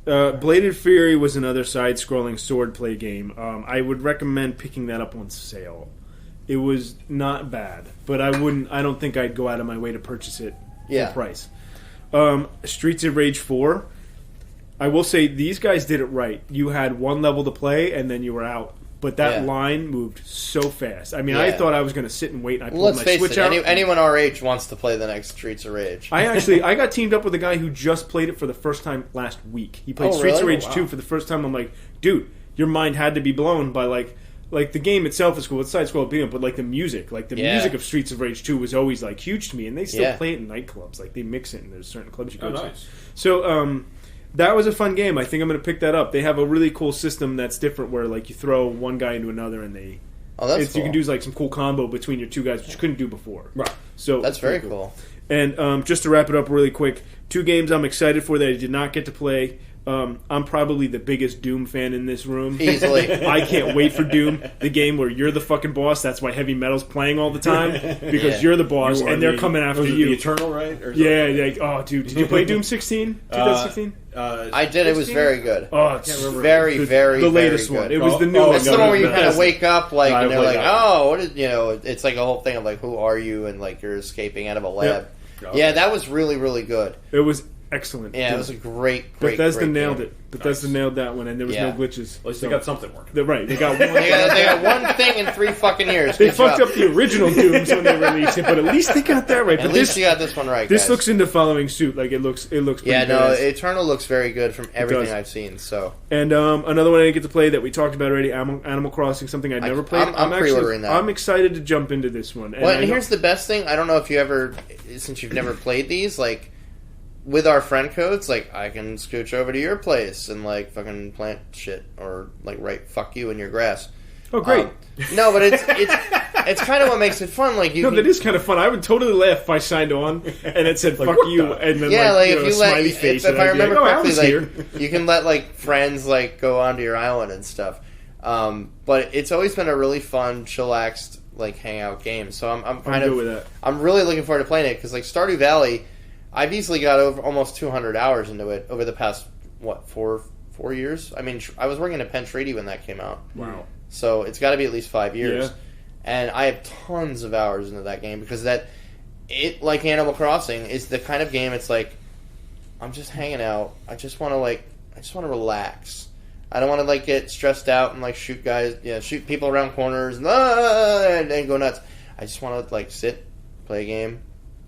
Bladed Fury was another side-scrolling swordplay game. I would recommend picking that up on sale. It was not bad, but I don't think I'd go out of my way to purchase it full price. Streets of Rage 4. I will say these guys did it right. You had one level to play, and then you were out. But that line moved so fast. I mean, I thought I was going to sit and wait, and I pulled my Switch out. Anyone our age wants to play the next Streets of Rage. I got teamed up with a guy who just played it for the first time last week. He played Streets of Rage 2 for the first time. I'm like, dude, your mind had to be blown by like the game itself is cool. It's side-scroll beat 'em, but like the music, music of Streets of Rage 2 was always like huge to me, and they still play it in nightclubs. Like they mix it, and there's certain clubs you go to. So that was a fun game. I think I'm going to pick that up. They have a really cool system that's different, where like you throw one guy into another, and they cool. You can do like some cool combo between your two guys, which you couldn't do before. Right. So that's very cool. And just to wrap it up really quick, 2 games I'm excited for that I did not get to play. I'm probably the biggest Doom fan in this room. Easily. I can't wait for Doom, the game where you're the fucking boss. That's why Heavy Metal's playing all the time, because you're the boss, and they're coming after you. The Eternal, right? Or oh, dude, did you play Doom 16? 2016? I did. It was very good. Oh, it's very the latest one. It was the new one. It's the one where you kind of wake up, like, and they're like, "Oh, what is?" It's like a whole thing of like, "Who are you?" and like you're escaping out of a lab. Yeah, that was really, really good. It was excellent. Yeah, it was a great Bethesda nailed game. it. Bethesda nailed that one, and there was no glitches. At least they got something working. They're right. They got one. they got one thing in 3 fucking years. They fucked up the original Dooms when they released it, but at least they got that right. At least you got this one right. This looks into following suit. Like it looks. Pretty badass. Eternal looks very good from everything I've seen. So, and another one I didn't get to play that we talked about already, Animal Crossing, something I'd never played. I'm pre-ordering that. I'm excited to jump into this one. And here's the best thing. I don't know if you ever, since you've never played these, like. With our friend codes, like, I can scooch over to your place and, like, fucking plant shit or, like, write fuck you in your grass. Oh, great. No, but it's kind of what makes it fun. Like that is kind of fun. I would totally laugh if I signed on and it said "fuck you" and then if you smiley face. If I remember correctly, like you can let like friends like go onto your island and stuff. But it's always been a really fun, chillaxed like hangout game. So I'm good with that. I'm really looking forward to playing it because like Stardew Valley. I've easily got over almost 200 hours into it over the past, 4 years? I mean, I was working at Penn Treaty when that came out. Wow. So it's got to be at least 5 years. Yeah. And I have tons of hours into that game because like Animal Crossing, is the kind of game it's like, I'm just hanging out. I just want to relax. I don't want to like get stressed out and like shoot people around corners and go nuts. I just want to like sit, play a game,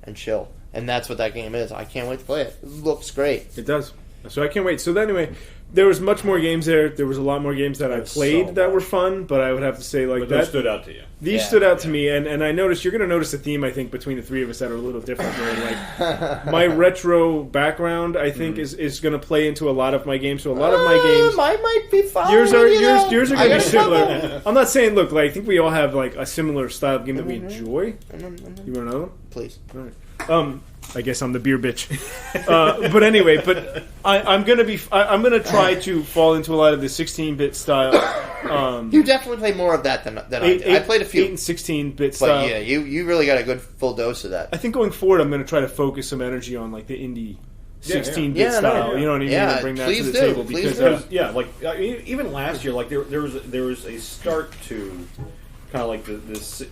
and chill. And that's what that game is. I can't wait to play it. It looks great. It does. So I can't wait. So anyway, there was much more games there. There was a lot more games that I played that were fun, but I would have to say but those stood out to you. These stood out to me, and I noticed you're going to notice a theme, I think, between the three of us that are a little different. Where, like, my retro background, I think, is going to play into a lot of my games. So a lot of my games, mine might be fine. Yours are going to be similar. I'm not saying, look, like, I think we all have like a similar style of game that we enjoy. You want to know them? Please. All right. I guess I'm the beer bitch, but anyway, I'm gonna try to fall into a lot of the 16-bit style. You definitely play more of that than I did. I played a few 8 and 16-bit style. But yeah, you really got a good full dose of that. I think going forward, I'm going to try to focus some energy on like the indie 16-bit style. You know what I mean? Yeah, and bring that please to the do. table Please because do. Like even last year, like there was a start to kind of like this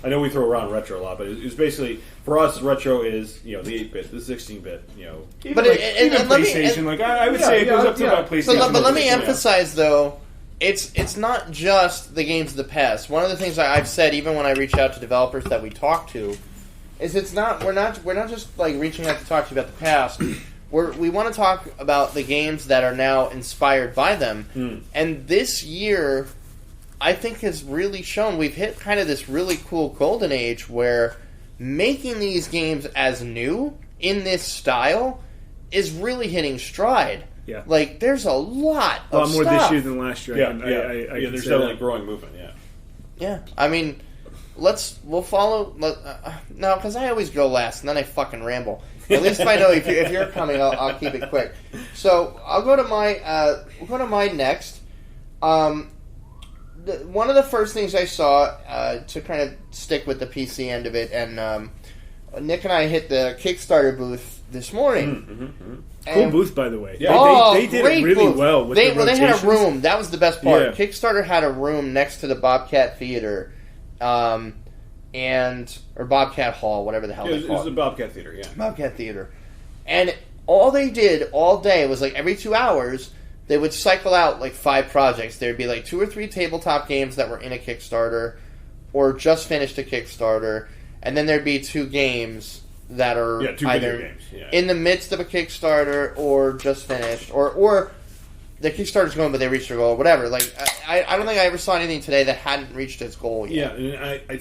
I know we throw around retro a lot, but it was basically for us retro is the 8-bit, the 16-bit, Even PlayStation. I would say it goes up to about PlayStation. But let me emphasize though, it's not just the games of the past. One of the things I've said, even when I reach out to developers that we talk to, is we're not just like reaching out to talk to you about the past. We want to talk about the games that are now inspired by them. And this year, I think has really shown we've hit kind of this really cool golden age where making these games as new in this style is really hitting stride. Yeah. Like, there's a lot of more stuff. this year than last year. There's definitely a growing movement, Yeah. I mean, we'll follow... no, because I always go last, and then I fucking ramble. At least if I know if you're coming, I'll keep it quick. So, I'll go to we'll go to mine next. One of the first things I saw, to kind of stick with the PC end of it, and Nick and I hit the Kickstarter booth this morning. Cool booth, by the way. Yeah. They did it really well with the rotations. They had a room. That was the best part. Yeah. Kickstarter had a room next to the Bobcat Theater, or Bobcat Hall, whatever the hell they call it. It was the Bobcat Theater, yeah. Bobcat Theater. And all they did all day was like every 2 hours... They would cycle out like 5 projects. There'd be like 2 or 3 tabletop games that were in a Kickstarter or just finished a Kickstarter, and then there'd be 2 games that are either in the midst of a Kickstarter or just finished, or the Kickstarter's going but they reached their goal or whatever. Like I don't think I ever saw anything today that hadn't reached its goal yet. Yeah, and I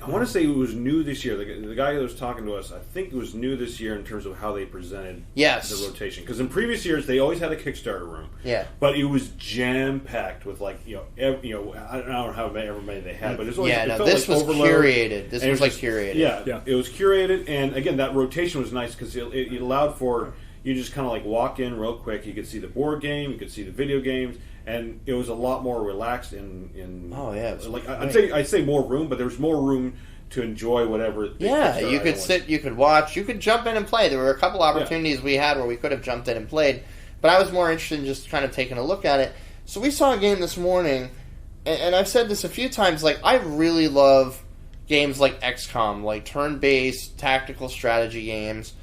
want to say it was new this year. The guy that was talking to us, I think it was new this year in terms of how they presented the rotation. Because in previous years they always had a Kickstarter room. Yeah, but it was jam packed with like I don't know how many they had, but it was always this was curated. This was like curated. Yeah, it was curated, and again that rotation was nice because it allowed for. You just kind of like walk in real quick. You could see the board game, you could see the video games, and it was a lot more relaxed. I'd say more room, but there was more room to enjoy whatever. You could sit, you could watch, you could jump in and play. There were a couple opportunities we had where we could have jumped in and played, but I was more interested in just kind of taking a look at it. So we saw a game this morning, and I've said this a few times. Like I really love games like XCOM, like turn-based tactical strategy games.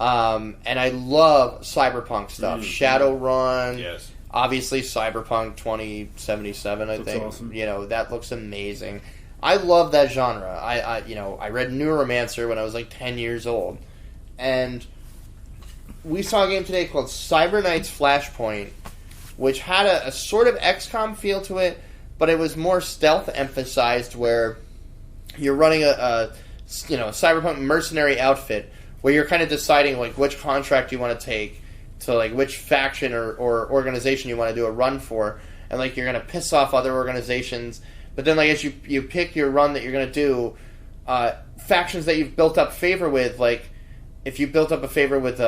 And I love cyberpunk stuff. Shadowrun. Yes. Obviously, Cyberpunk 2077, I think. Awesome. That looks amazing. I love that genre. I read Neuromancer when I was like 10 years old. And we saw a game today called Cyber Knights Flashpoint, which had a sort of XCOM feel to it, but it was more stealth emphasized where you're running a cyberpunk mercenary outfit where you're kind of deciding like which contract you want to take to like which faction or organization you want to do a run for, and like you're going to piss off other organizations, but then like as you pick your run that you're going to do, factions that you've built up favor with, like if you built up a favor with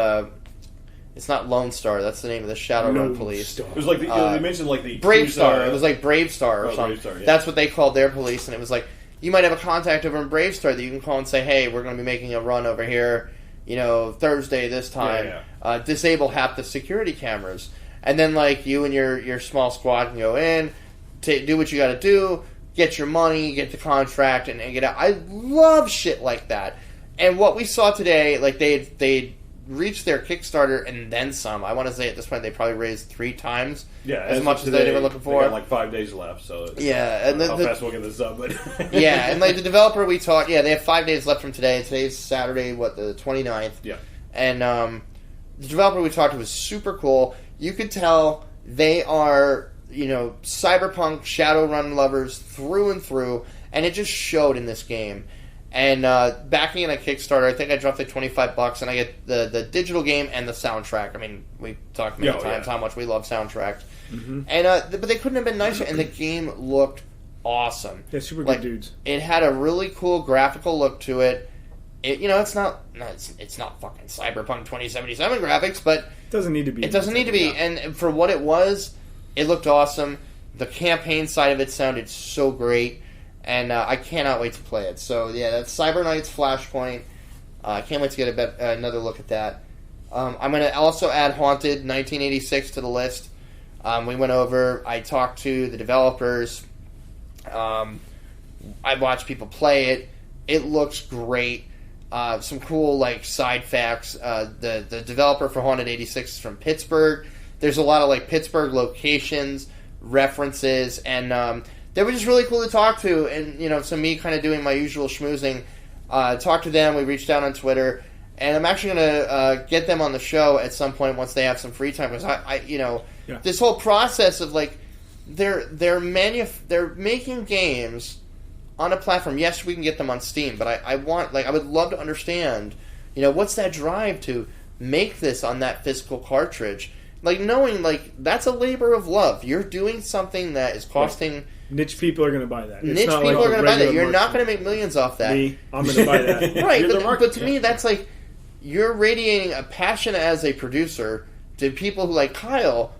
it's not Lone Star, that's the name of the Shadowrun police. Star. It was like they mentioned like the Brave Star. It was like Brave Star or something. Star, yeah. That's what they called their police, and it was like you might have a contact over in Brave Star that you can call and say, hey, we're going to be making a run over here. Thursday this time, disable half the security cameras. And then, like, you and your small squad can go in, do what you got to do, get your money, get the contract, and get out. I love shit like that. And what we saw today, like, they reached their Kickstarter and then some. I want to say at this point they probably raised 3 times as much as today, they were looking for. They got like 5 days left, so and how fast we'll get this up. But yeah, and like the developer we talked, they have 5 days left from today. Today's Saturday, the 29th. Yeah, and the developer we talked to was super cool. You could tell they are, cyberpunk Shadowrun lovers through and through, and it just showed in this game. And backing in a Kickstarter, I think I dropped like $25, and I get the digital game and the soundtrack. I mean, we talked many times how much we love soundtracks. Mm-hmm. And but they couldn't have been nicer, and the game looked awesome. They're super good dudes. It had a really cool graphical look to it. It's not fucking Cyberpunk 2077 graphics, but it doesn't need to be. It doesn't need to be, and for what it was, it looked awesome. The campaign side of it sounded so great. And I cannot wait to play it. So, yeah, that's Cyber Knights Flashpoint. I can't wait to get another look at that. I'm going to also add Haunted 1986 to the list. We went over, I talked to the developers. I watched people play it. It looks great. Some cool, side facts. The developer for Haunted 86 is from Pittsburgh. There's a lot of, Pittsburgh locations, references, and... they were just really cool to talk to, and, so me kind of doing my usual schmoozing, talked to them, we reached out on Twitter, and I'm actually going to get them on the show at some point once they have some free time, because this whole process of, they're making games on a platform. Yes, we can get them on Steam, but I would love to understand, what's that drive to make this on that physical cartridge? Knowing, that's a labor of love. You're doing something that is costing... Niche people are going to buy that. Niche people are going to buy that. You're not going to make millions off that. Me, I'm going to buy that. Right, but to me, that's you're radiating a passion as a producer to people who, like Kyle,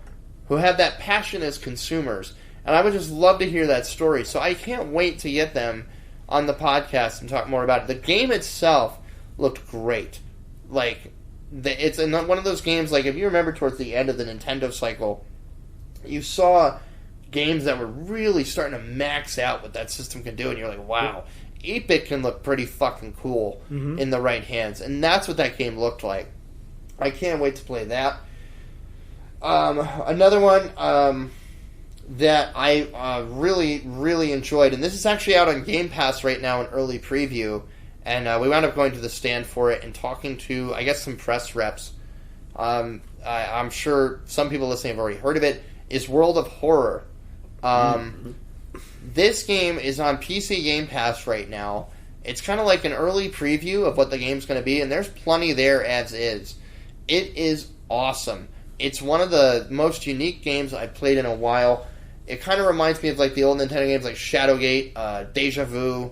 who have that passion as consumers. And I would just love to hear that story. So I can't wait to get them on the podcast and talk more about it. The game itself looked great. It's one of those games, if you remember towards the end of the Nintendo cycle, you saw games that were really starting to max out what that system can do, and you're like, wow, 8-bit can look pretty fucking cool in the right hands, and that's what that game looked like. I can't wait to play that. Another one that I really, really enjoyed, and this is actually out on Game Pass right now in early preview, and we wound up going to the stand for it and talking to, I guess, some press reps. I'm sure some people listening have already heard of it, is World of Horror. This game is on PC Game Pass right now. It's kind of like an early preview of what the game's going to be, and there's plenty there as is. It is awesome. It's one of the most unique games I've played in a while. It kind of reminds me of the old Nintendo games like Shadowgate, Deja Vu,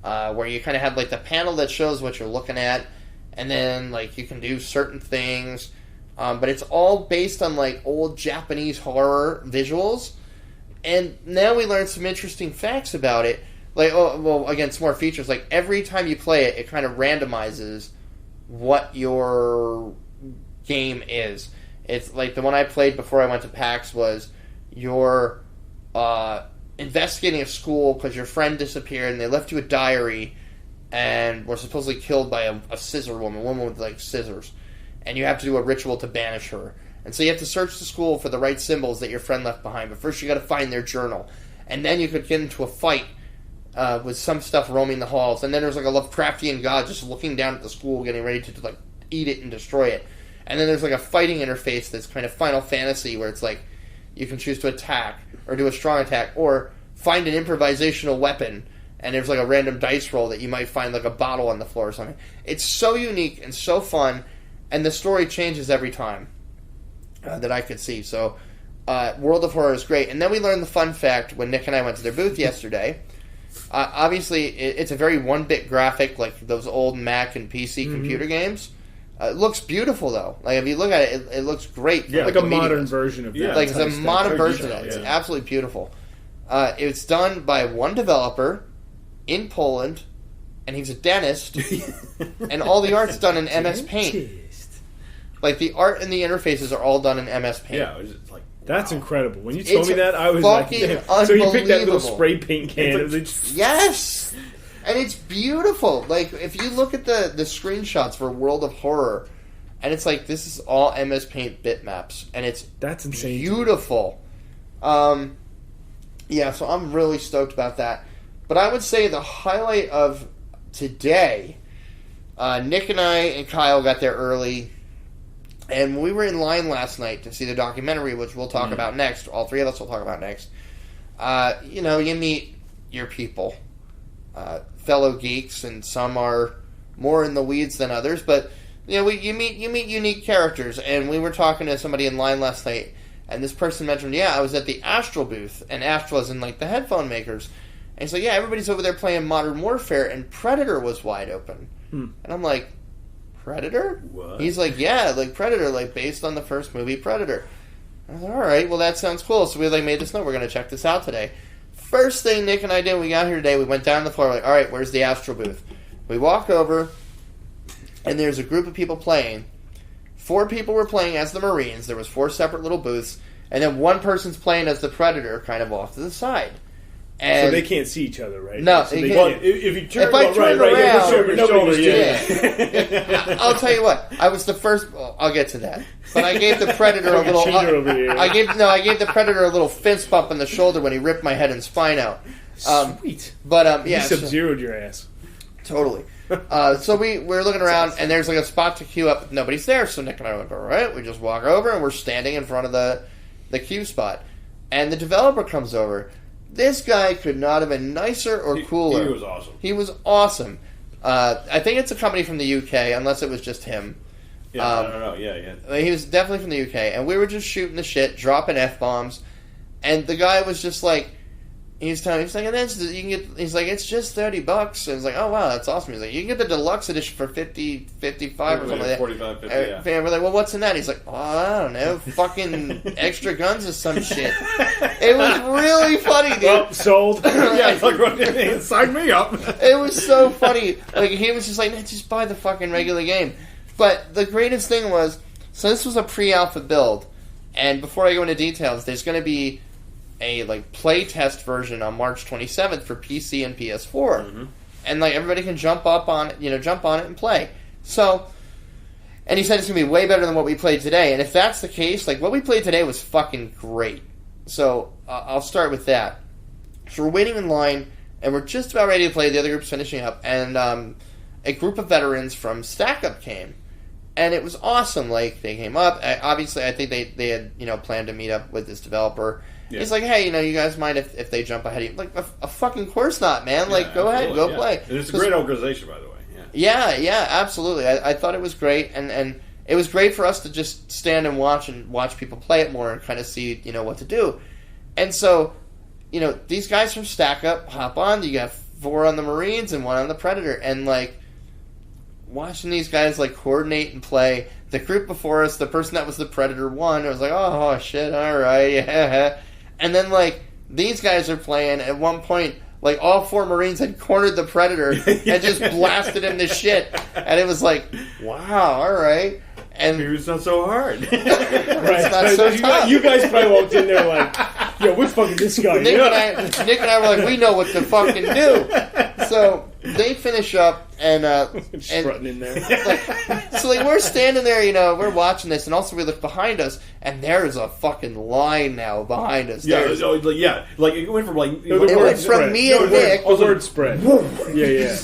where you kind of have the panel that shows what you're looking at, and then you can do certain things. But it's all based on old Japanese horror visuals. And now we learned some interesting facts about it. Again, some more features. Every time you play it, it kind of randomizes what your game is. It's the one I played before I went to PAX was you're investigating a school because your friend disappeared and they left you a diary and were supposedly killed by a scissor woman, a woman with scissors. And you have to do a ritual to banish her. And so you have to search the school for the right symbols that your friend left behind. But first you got to find their journal. And then you could get into a fight with some stuff roaming the halls. And then there's a Lovecraftian god just looking down at the school getting ready to eat it and destroy it. And then there's a fighting interface that's kind of Final Fantasy where it's you can choose to attack or do a strong attack or find an improvisational weapon. And there's a random dice roll that you might find a bottle on the floor or something. It's so unique and so fun. And the story changes every time. That I could see. So, World of Horror is great. And then we learned the fun fact when Nick and I went to their booth yesterday. Obviously, it's a very 1-bit graphic, like those old Mac and PC computer games. It looks beautiful, though. If you look at it, it looks great. Yeah, a modern version of that. Yeah, it's a modern version of it. It's absolutely beautiful. It's done by one developer in Poland, and he's a dentist, and all the art's done in MS Paint. The art and the interfaces are all done in MS Paint. Yeah, it's that's incredible. When you told me that, I was so you picked that little spray paint can. Yes! And it's beautiful. If you look at the screenshots for World of Horror, and it's like this is all MS Paint bitmaps, and That's insane. beautiful. Yeah, so I'm really stoked about that. But I would say the highlight of today, Nick and I and Kyle got there early, and we were in line last night to see the documentary, which we'll talk about next. All three of us will talk about next. You know, you meet your people, fellow geeks, and some are more in the weeds than others, but you know, you meet unique characters. And we were talking to somebody in line last night, and this person mentioned, yeah, I was at the Astral booth, and Astral is in like the headphone makers. And he's like, yeah, everybody's over there playing Modern Warfare, and Predator was wide open. And I'm like, Predator? What? He's like, yeah, like Predator, like based on the first movie Predator. I was like, all right, well that sounds cool. So we like made this note, we're going to check this out today. First thing Nick and I did when we got here today, we went down the floor, like, all right, where's the Astral booth? We walk over, and there's a group of people playing. 4 people were playing as the Marines. There was 4 separate little booths, and then one person's playing as the Predator, kind of off to the side. And so they can't see each other, right? No, so they they can't. can't. If you turn, If I turn around, over your shoulder, yeah. I'll tell you what. I was the first. Well, I'll get to that. But I gave the Predator a little. Cheater over here. I gave the Predator a little fist bump in the shoulder when he ripped my head and spine out. Sweet. But He yeah, sub-zeroed your ass. totally. So we're looking around, and there's like a spot to queue up. Nobody's there, so Nick and I went, all right, we just walk over, and we're standing in front of the queue spot. And the developer comes over. This guy could not have been nicer or cooler. He was awesome. He was awesome. I think it's a company from the UK, unless it was just him. Yeah, I don't know. Yeah. He was definitely from the UK, and we were just shooting the shit, dropping F-bombs, and the guy was just like, he's like, and then you can get, he's like, it's just $30. And it's like, oh wow, that's awesome. He's like, you can get the deluxe edition for 50, 55 or something like that. 45, 50, yeah. And we're like, well, what's in that? He's like, oh, I don't know, fucking extra guns or some shit. It was really funny, dude. Well, sold. Yeah, like, sign me up. It was so funny. Like, he was just like, nah, just buy the fucking regular game. But the greatest thing was, so this was a pre-alpha build, and before I go into details, there's going to be a like play test version on March 27th for PC and PS4, and like everybody can jump on it and play. So, and he said it's gonna be way better than what we played today. And if that's the case, like what we played today was fucking great. So I'll start with that. So we're waiting in line, and we're just about ready to play. The other group's finishing up, and a group of veterans from Stack Up came. And it was awesome. Like, they came up. Obviously, I think they had, planned to meet up with this developer. Yeah. He's like, hey, you guys mind if they jump ahead of you? Like, a fucking course not, man. Yeah, like, go ahead, go play. And it's a great organization, by the way. Yeah, absolutely. I thought it was great. And it was great for us to just stand and watch people play it more and kind of see, what to do. And so, these guys from Stack Up hop on. You got 4 on the Marines and 1 on the Predator. And, like, watching these guys like coordinate and play. The group before us, the person that was the Predator won. It was like, oh shit, all right, yeah. And then like these guys are playing. At one point, like all 4 Marines had cornered the Predator and just blasted him to shit. And it was like, wow, all right. And maybe it's not so hard. It's not so tough. You guys probably walked in there like, yo, we're fucking this guy. Nick and I were like, we know what to fucking do. So they finish up and strutting in there. So we're standing there, we're watching this, and also we look behind us, and there's a fucking line now behind us. Yeah, like it went from like it went from me and Nick. The word spread. Yeah.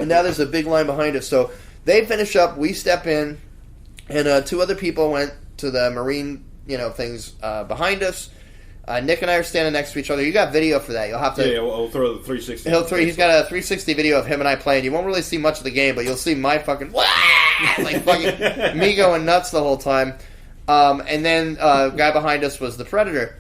And now there's a big line behind us. So they finish up, we step in, and 2 other people went to the Marine, things behind us. Nick and I are standing next to each other. You got video for that. You'll have to. Yeah, we'll throw the 360. He's got a 360 video of him and I playing. You won't really see much of the game, but you'll see my fucking like fucking me going nuts the whole time. And then guy behind us was the Predator,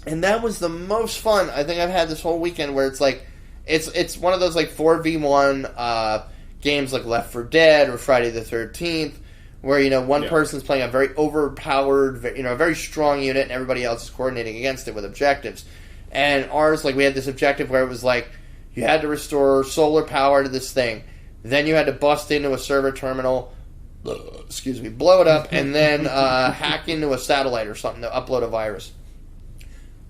and that was the most fun I think I've had this whole weekend. Where it's like it's one of those like 4v1 games like Left 4 Dead or Friday the 13th. Where, one person's playing a very overpowered, a very strong unit, and everybody else is coordinating against it with objectives. And ours, like, we had this objective where it was like, you had to restore solar power to this thing. Then you had to bust into a server terminal, blow it up, and then hack into a satellite or something to upload a virus.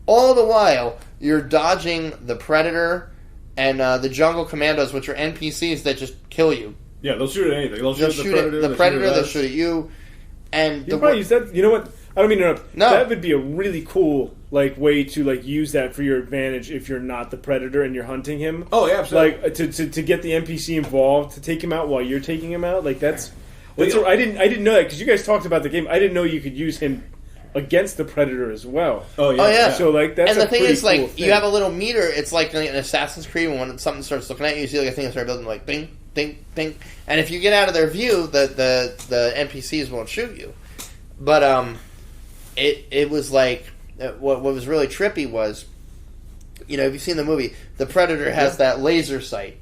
All the while, you're dodging the Predator and the Jungle Commandos, which are NPCs that just kill you. Yeah, they'll shoot at anything. They'll They'll shoot shoot at at the predator. They'll shoot at you. And you probably use that. You know what? I don't mean to interrupt. No. That would be a really cool way to use that for your advantage if you're not the predator and you're hunting him. Oh yeah, absolutely. To get the NPC involved to take him out while you're taking him out. That's Well, I didn't know that because you guys talked about the game. I didn't know you could use him against the predator as well. Oh yeah. Oh, yeah. So that's and the thing is, cool thing. you have a little meter. It's like an Assassin's Creed when something starts looking at you. You see a thing that starts building like ding, ding, ding. And if you get out of their view, the NPCs won't shoot you. But it was like what was really trippy was, if you've seen the movie, the predator has that laser sight,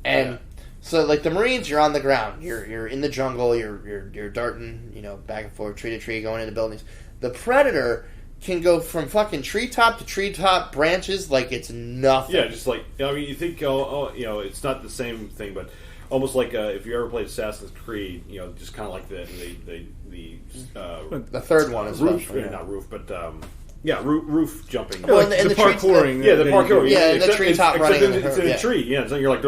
and so like the Marines, you're on the ground, you're in the jungle, you're darting, back and forth, tree to tree, going into buildings. The predator can go from fucking treetop to treetop branches like it's nothing. Yeah, just like you think, it's not the same thing, but almost like if you ever played Assassin's Creed, just kind of like the third one is roof, special, not roof, but roof jumping. Well, and the the parkouring. Yeah, the parkour. Yeah, the treetop running. It's in a tree. Yeah, so you're like,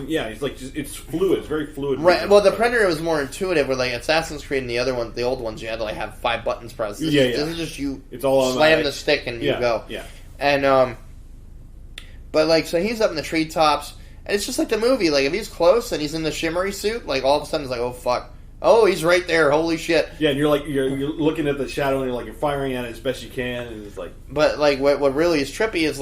yeah, it's like it's fluid. It's very fluid. Right. Well, the Predator was more intuitive. Where like Assassin's Creed and the other one, the old ones, you had to have 5 buttons pressed. This is just you. It's all on slam the stick and you go. Yeah. And but so he's up in the treetops, and it's just like the movie. Like if he's close and he's in the shimmery suit, like all of a sudden it's like, oh fuck. Oh, he's right there! Holy shit! Yeah, and you're looking at the shadow, and you're firing at it as best you can, and it's like. But what really is trippy is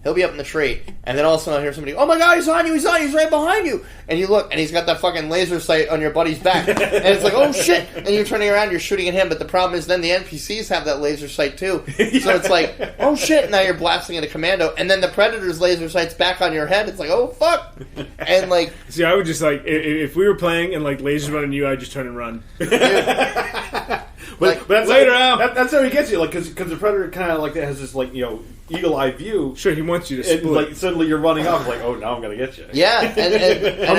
he'll be up in the tree, and then all of a sudden I hear somebody, "Oh my god, he's on you! He's right behind you!" And you look, and he's got that fucking laser sight on your buddy's back, and it's like, "Oh shit!" And you're turning around, you're shooting at him, but the problem is then the NPCs have that laser sight too, so it's like, "Oh shit!" Now you're blasting at a commando, and then the Predator's laser sight's back on your head. It's like, "Oh fuck!" And see, I would just if we were playing and lasers running you, I'd just turn and run. But that's later out. That's how he gets you, because the Predator kind of has this eagle eye view. Sure, he wants you to split. And suddenly you're running off, oh, now I'm gonna get you. Yeah, and I'm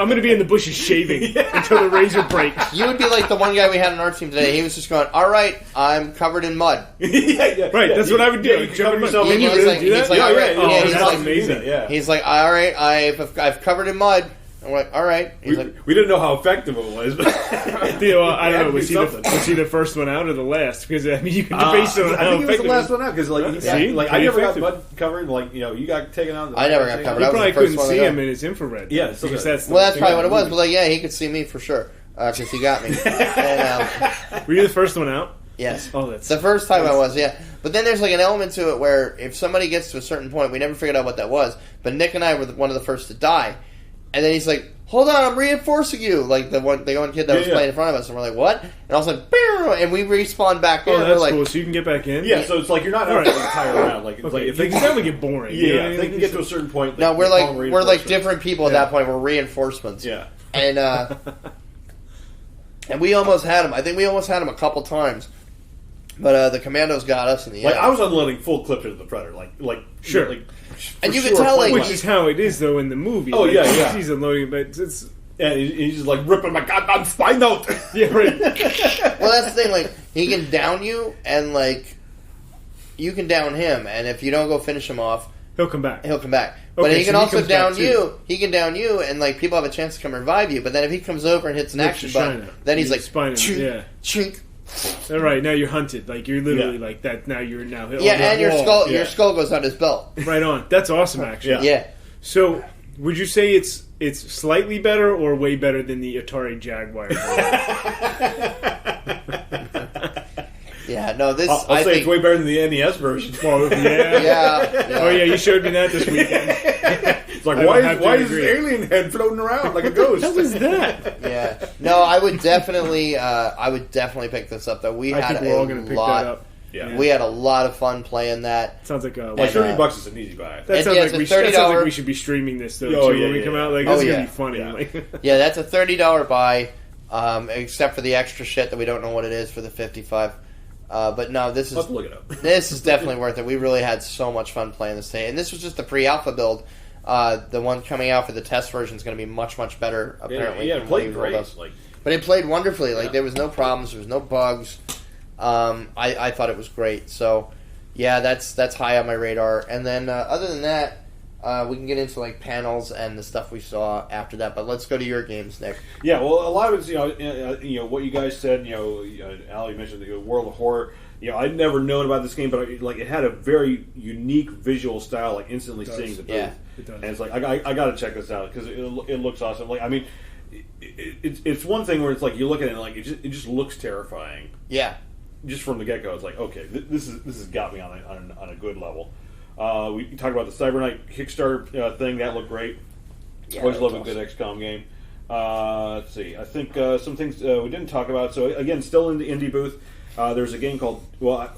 gonna be in the bushes shaving until the razor breaks. You would be like the one guy we had on our team today. He was just going, "All right, I'm covered in mud." Right. That's what I would do. You cover yourself in He's mud. like, "All right." Oh, He's that's like, amazing. Yeah. He's like, "All right, I've covered in mud." I'm like, "All right." He's We didn't know how effective it was, but I don't know. Was he the first one out or the last? Because you can debate on how I think he was the effective last one out because I never got mud covered. You got taken out. I never got covered. You I was probably the first couldn't one see to him go. in his infrared. Yeah, because that's that's probably what it was. But he could see me for sure because he got me. And, were you the first one out? Yes. Oh, that's the first time I was. Yeah, but then there's an element to it where if somebody gets to a certain point, we never figured out what that was. But Nick and I were one of the first to die, and then he's like, "Hold on, I'm reinforcing you." Like the one kid that was playing in front of us, and we're like, "What?" And all of a sudden, "Bam!" And we respawn back in. Oh, that's we're cool. So you can get back in. Yeah, so it's you're not out for the entire round. If that would get boring. Yeah, if they can get to a certain point. No, we're different people at that point. We're reinforcements. Yeah, and and we almost had him. I think we almost had him a couple times. But the commandos got us in the end. I was unloading full clips into the Predator, sure. And you can tell, which is how it is though in the movie. Oh yeah. He's unloading, but it's he's just ripping my goddamn spine out. Yeah, right. Well, that's the thing. He can down you, and you can down him, and if you don't go finish him off, he'll come back. But he can also down you. He can down you, and people have a chance to come revive you. But then if he comes over and hits an action button, then he's like, chink. All right, now you're hunted. You're literally like that. Now you're hit. Yeah, and your skull goes on his belt. Right on. That's awesome, actually. Yeah. So, would you say it's slightly better or way better than the Atari Jaguar? Yeah, no, this... I'll say it's way better than the NES version. Well, yeah. Oh, yeah, you showed me that this weekend. It's why is this alien head floating around like a ghost? What was that? Yeah. No, I would definitely pick this up, though. I think we're all going to pick that up. Yeah. We had a lot of fun playing that. Sounds like $30 is an easy buy. That sounds like we should be streaming this though too when we come out. This is gonna be funny. Yeah, that's a $30 buy, except for the extra shit that we don't know what it is for the 55. But no, this is let's look it up. This is definitely worth it. We really had so much fun playing this thing, and this was just the pre-alpha build. The one coming out for the test version is going to be much better. Apparently, it played great. But it played wonderfully. There was no problems. There was no bugs. I thought it was great. So, yeah, that's high on my radar. And then other than that, We can get into like panels and the stuff we saw after that, but let's go to your games, Nick. Yeah, well, a lot of it's what you guys said. Al, you mentioned the World of Horror. I'd never known about this game, but it had a very unique visual style. Like instantly seeing the booth, it does. And it's like I got to check this out because it looks awesome. Like I mean, it's one thing where it's like you look at it and like it just looks terrifying. Yeah, just from the get go, it's like okay, this has got me on a good level. We talked about the Cyber Knight Kickstarter thing. That looked great. Yeah, Always love a awesome. good XCOM game. Let's see. I think some things we didn't talk about. So again, still in the indie booth. There's a game called. Well,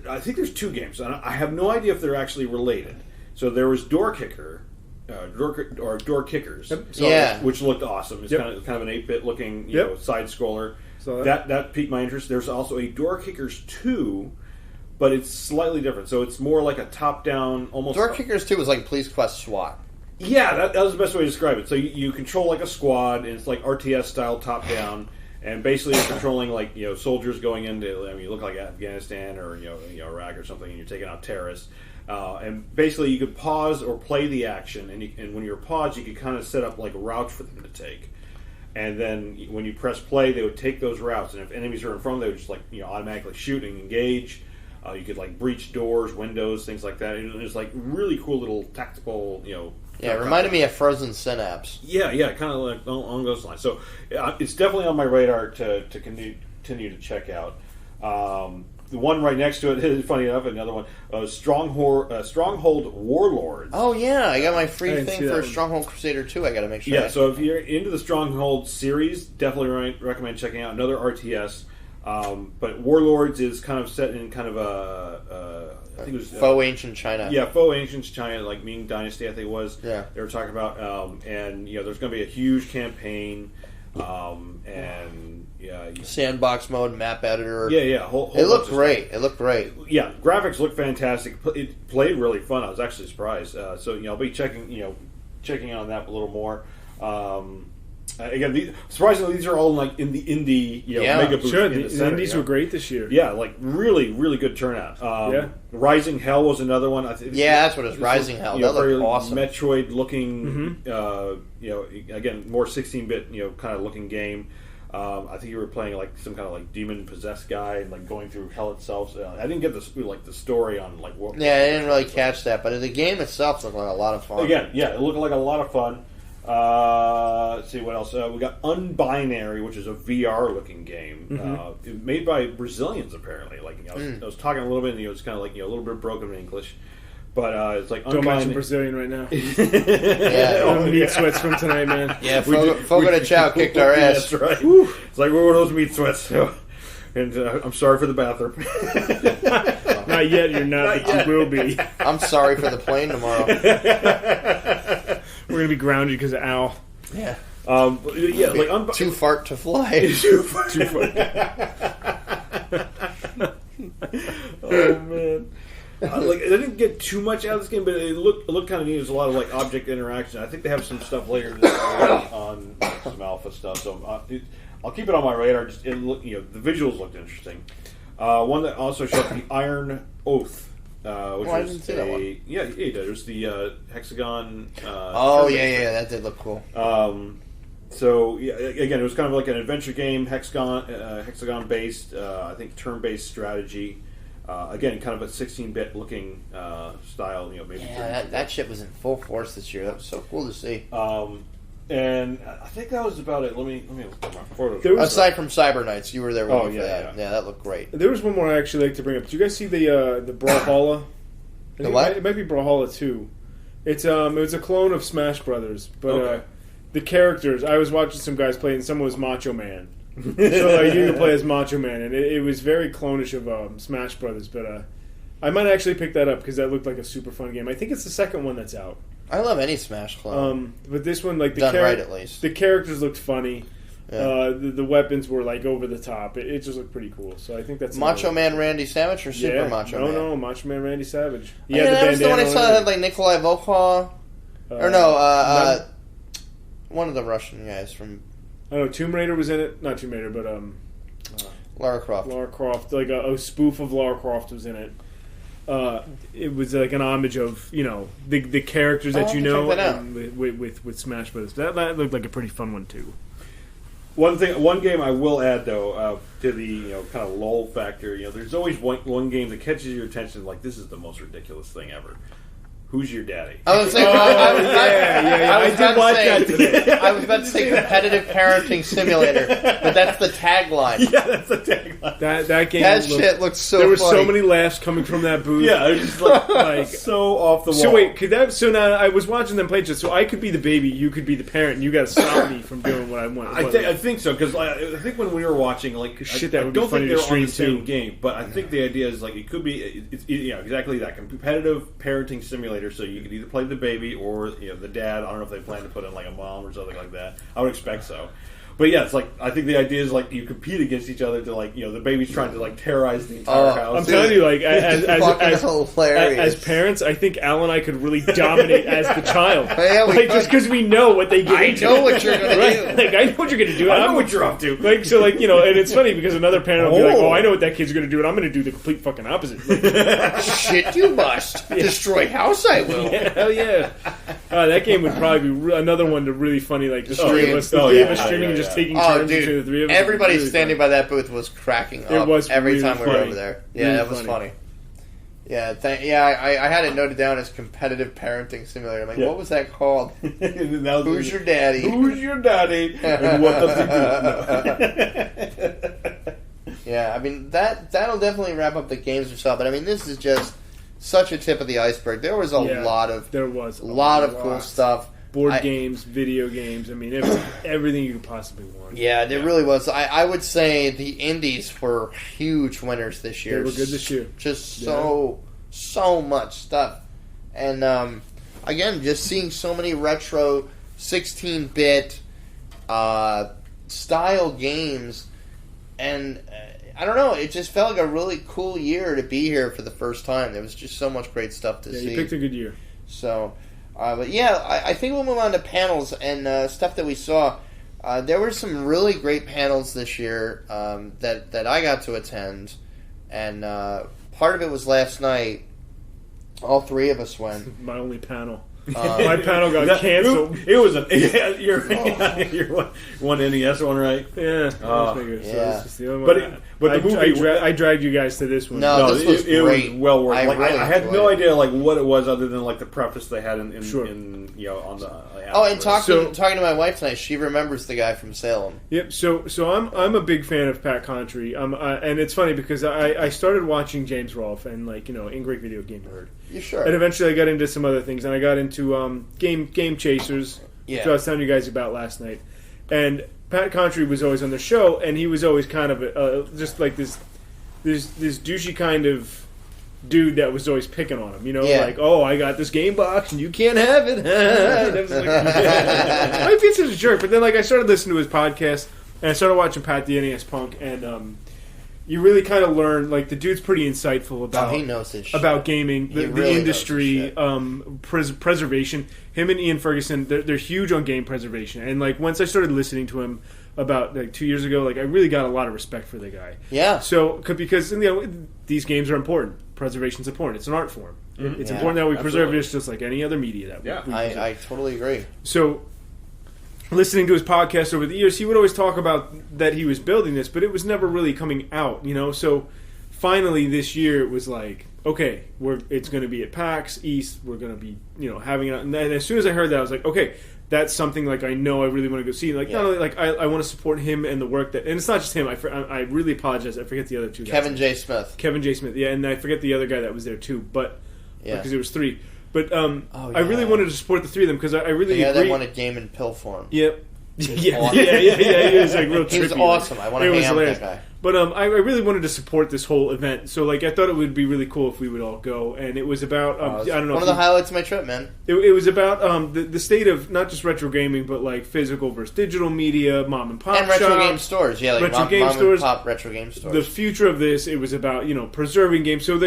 I think there's two games, and I have no idea if they're actually related. So there was Door Kicker, Door Kickers. Yep. Which looked awesome. It's kind of an 8-bit looking side scroller. So that piqued my interest. There's also a Door Kickers 2. But it's slightly different, so it's more like a top-down, almost. Door Kickers 2 was like Police Quest SWAT. Yeah, that was the best way to describe it. So you control like a squad, and it's like RTS style top-down, and basically you're controlling like soldiers going into. I mean, you look like Afghanistan or Iraq or something, and you're taking out terrorists. And basically, you could pause or play the action, and when you're paused, you could kind of set up like routes for them to take. And then when you press play, they would take those routes, and if enemies are in front of them, they would just like automatically shoot and engage. You could like breach doors, windows, things like that. It was like really cool little tactical, Yeah, it reminded me of Frozen Synapse. Yeah, kind of like along those lines. So it's definitely on my radar to continue to check out. The one right next to it is funny enough. Another one, Stronghold Warlords. Oh yeah, I got my free didn't thing see that for one. Stronghold Crusader 2. I got to make sure. Yeah, so if you're into the Stronghold series, definitely recommend checking out another RTS. But Warlords is kind of set in kind of I think it was faux ancient China. Yeah, faux ancient China, like Ming Dynasty, I think it was. Yeah, they were talking about, and there's going to be a huge campaign, and sandbox mode, map editor. Yeah. It looked great. It looked great. Yeah, graphics looked fantastic. It played really fun. I was actually surprised. So I'll be checking on that a little more. Again, surprisingly, these are all like in the indie, mega booth. Sure, in the center, indies were great this year. Yeah, like really, really good turnout. Rising Hell was another one. I think. Yeah, that's what it was. Rising Hell. That looked awesome. Metroid-looking, again, more 16-bit, kind of looking game. I think you were playing like some kind of like demon-possessed guy and like going through hell itself. I didn't get the story on like what. Yeah, I didn't really catch that, but the game itself looked like a lot of fun. Again, it looked like a lot of fun. Let's see what else. We got Unbinary, which is a VR-looking game made by Brazilians. Apparently, like I was talking a little bit, and it's kind of like a little bit broken in English, but it's like don't mention Brazilian right now. Yeah, meat sweats from tonight, man. Yeah, Fogo de Chao kicked our ass. That's right. It's like we're those meat sweats. So. And I'm sorry for the bathroom. Not yet, you're not, but you will be. I'm sorry for the plane tomorrow. We're going to be grounded because of Al. Yeah. Like too fart to fly. Too fart. Oh man. I didn't get too much out of this game, but it looked kind of neat. There's a lot of like object interaction. I think they have some stuff later this year on some alpha stuff. So I'll keep it on my radar. The visuals looked interesting. One that also showed the Iron Oath. Which I didn't see that one. Yeah, there's the hexagon. That did look cool. So again, it was kind of like an adventure game, hexagon based. I think turn-based strategy. Again, kind of a 16-bit looking style. Maybe. Yeah, that shit was in full force this year. That was so cool to see. And I think that was about it. Let me look at my photos. Aside from Cyber Knights, you were there with me for that. Yeah, that looked great. There was one more I actually like to bring up. Did you guys see the Brawlhalla? The what? It might be Brawlhalla 2. It was a clone of Smash Brothers, but the characters. I was watching some guys play, and someone was Macho Man. So you could play as Macho Man, and it was very clonish of Smash Brothers. But I might actually pick that up because that looked like a super fun game. I think it's the second one that's out. I love any Smash clone. But this one, like done right at least. The characters looked funny. Yeah. The weapons were like over the top. It just looked pretty cool. So I think that's Macho Man Randy Savage or Super Macho Man? No, Macho Man Randy Savage. Yeah, that was the one I saw that had like Nikolai Volkov. One of the Russian guys from. I don't know. Tomb Raider was in it. Not Tomb Raider, but Lara Croft. Lara Croft, like a spoof of Lara Croft was in it. it was like an homage of the characters that you know with Smash Bros. That looked like a pretty fun one too. One game I will add though to the kind of lull factor. There's always one game that catches your attention. Like, this is the most ridiculous thing ever. Who's your daddy? I was saying, I did watch that today. I was about to say competitive parenting simulator, but that's the tagline. Yeah, that's the tagline. That game. Shit looks so. There were funny. so many laughs coming from that booth. Yeah, it was just like so off the wall. So wait, so now I was watching them play just so I could be the baby, you could be the parent, and you got to stop me from doing what I want. I think so, because I think when we were watching, like, shit, that I would be don't funny think to they're on the stream same too. game, but I think the idea is like it could be exactly that competitive parenting simulator. So you could either play the baby or the dad. I don't know if they plan to put in like a mom or something like that. I would expect so. But yeah, it's like I think the idea is like you compete against each other to like the baby's trying to like terrorize the entire house. I'm telling you, like as parents, I think Al and I could really dominate as the child. Yeah, like just because we know what they get into. I know what you're going to do. Like I know what you're going to do. I know what you're up to. Like so, like and it's funny because another parent will be like, "Oh, I know what that kid's going to do, and I'm going to do the complete fucking opposite." Like, shit, you must destroy house. I will. Yeah, hell yeah. That game would probably be another one to really funny. Like the three of us, streaming and just taking turns between the three of us. Everybody really standing by that booth was cracking up. It was every really time we were funny. over there. Yeah, that was funny. Yeah, I had it noted down as competitive parenting simulator. I'm like, what was that called? Who's your daddy? Who's your daddy? And what does he do? Yeah, I mean that'll definitely wrap up the games themselves. But I mean, this is just such a tip of the iceberg. There was a lot of cool stuff. Board games, video games. I mean, everything you could possibly want. Yeah, there really was. I would say the indies were huge winners this year. They were good this year. Just so much stuff. And, again, just seeing so many retro 16-bit style games. And, I don't know, it just felt like a really cool year to be here for the first time. There was just so much great stuff to see. Yeah, you picked a good year. So... but yeah, I think we'll move on to panels and stuff that we saw. There were some really great panels this year that I got to attend, and part of it was last night. All three of us went. My only panel. My panel got canceled. It was your one NES one, right? Yeah. Yeah. So the only one. But the movie, I dragged you guys to this one. No, this was great. It was well worth. I had no idea like what it was other than like the preface they had in on the. And talking to my wife tonight, she remembers the guy from Salem. Yep. So I'm a big fan of Pat Contry. And it's funny because I started watching James Rolfe and in Great Video Game Nerd. You sure? And eventually I got into some other things, and I got into Game Chasers, which I was telling you guys about last night. And Pat Contry was always on the show, and he was always kind of just like this douchey kind of dude that was always picking on him. Like, oh, I got this game box, and you can't have it. I'd be such a jerk. But then, I started listening to his podcast, and I started watching Pat the NES Punk, and you really kind of learn, the dude's pretty insightful about he knows his shit. About gaming, the really industry, preservation. Him and Ian Ferguson, they're huge on game preservation. And, once I started listening to him about, 2 years ago, I really got a lot of respect for the guy. Yeah. So, because, these games are important. Preservation's important. It's an art form. Mm-hmm. It's important that we preserve it just like any other media. I totally agree. So... listening to his podcast over the years, he would always talk about that he was building this, but it was never really coming out, So finally this year it was like, okay, it's going to be at PAX East. We're going to be, having it. And then as soon as I heard that, I was like, okay, that's something I know I really want to go see. Not only I want to support him and the work that, and it's not just him. I really apologize. I forget the other two guys. Kevin J. Smith, yeah, and I forget the other guy that was there too. But because there was three. But I really wanted to support the three of them because I really agree. They wanted game in pill form. Yep. Yeah. He was real trippy. He was awesome. I want to ham that guy. But I really wanted to support this whole event, so I thought it would be really cool if we would all go. And it was about I don't know. One of the highlights of my trip, man. It was about the state of not just retro gaming, but physical versus digital media, mom and pop and retro game stores. Yeah, retro mom and pop retro game stores. The future of this, it was about preserving games. So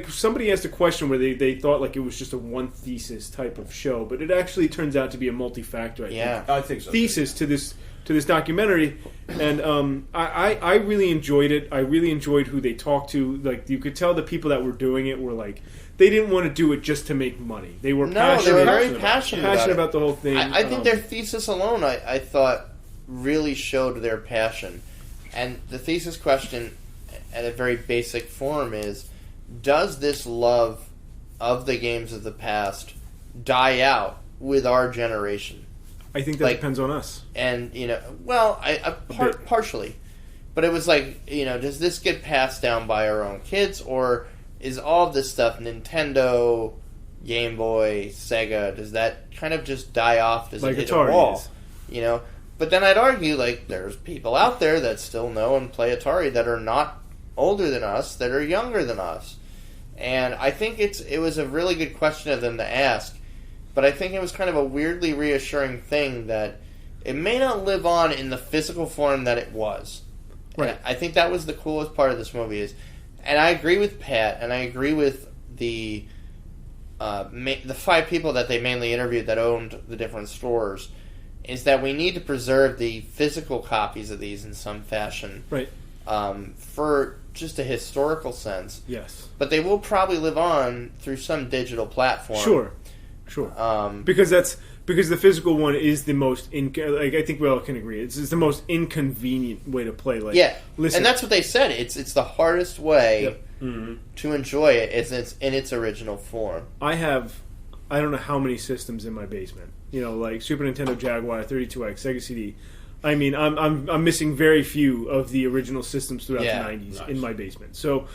somebody asked a question where they thought it was just a one thesis type of show, but it actually turns out to be a multi-factor. I think so. Thesis to this to this documentary, and I really enjoyed it. I really enjoyed who they talked to. Like, you could tell the people that were doing it were like, they didn't want to do it just to make money. They were passionate. They were very passionate about the whole thing. I think their thesis alone, I thought, really showed their passion. And the thesis question, at a very basic form, is: does this love of the games of the past die out with our generation? I think that depends on us. And, partially. But it was like, does this get passed down by our own kids, or is all of this stuff, Nintendo, Game Boy, Sega, does that kind of just die off? Does it hit a wall? But then I'd argue, there's people out there that still know and play Atari that are not older than us, that are younger than us. And I think it was a really good question of them to ask. But I think it was kind of a weirdly reassuring thing that it may not live on in the physical form that it was. Right. And I think that was the coolest part of this movie and I agree with Pat, and I agree with the 5 people that they mainly interviewed that owned the different stores, is that we need to preserve the physical copies of these in some fashion. Right. For just a historical sense. Yes. But they will probably live on through some digital platform. Sure. Because the physical one is the most I think we all can agree it's the most inconvenient way to play. Listen. And that's what they said. It's the hardest way to enjoy it. It's in its original form. I don't know how many systems in my basement. Like Super Nintendo, Jaguar, 32X, Sega CD. I mean, I'm missing very few of the original systems throughout the 90s in my basement. So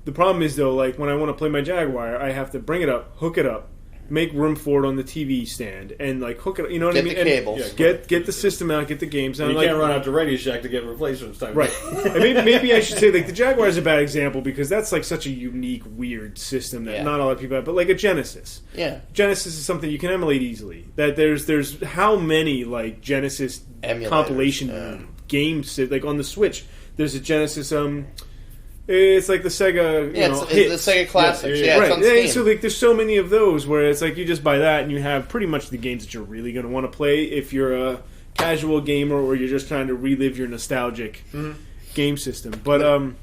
the problem is though, when I want to play my Jaguar, I have to bring it up, hook it up, make room for it on the TV stand, and hook it. You know what I mean? Get the cables. Get the system out. Get the games out. You can't run out to Radio Shack to get replacements. Right. And maybe I should say the Jaguar is a bad example because that's such a unique, weird system that not a lot of people have. But a Genesis. Yeah. Genesis is something you can emulate easily. That there's how many Genesis emulators, compilation games on the Switch. There's a Genesis. It's like the Sega, it's hits. the Sega Classics. Right. It's on Steam. So there's so many of those where it's you just buy that and you have pretty much the games that you're really going to want to play if you're a casual gamer or you're just trying to relive your nostalgic game system. But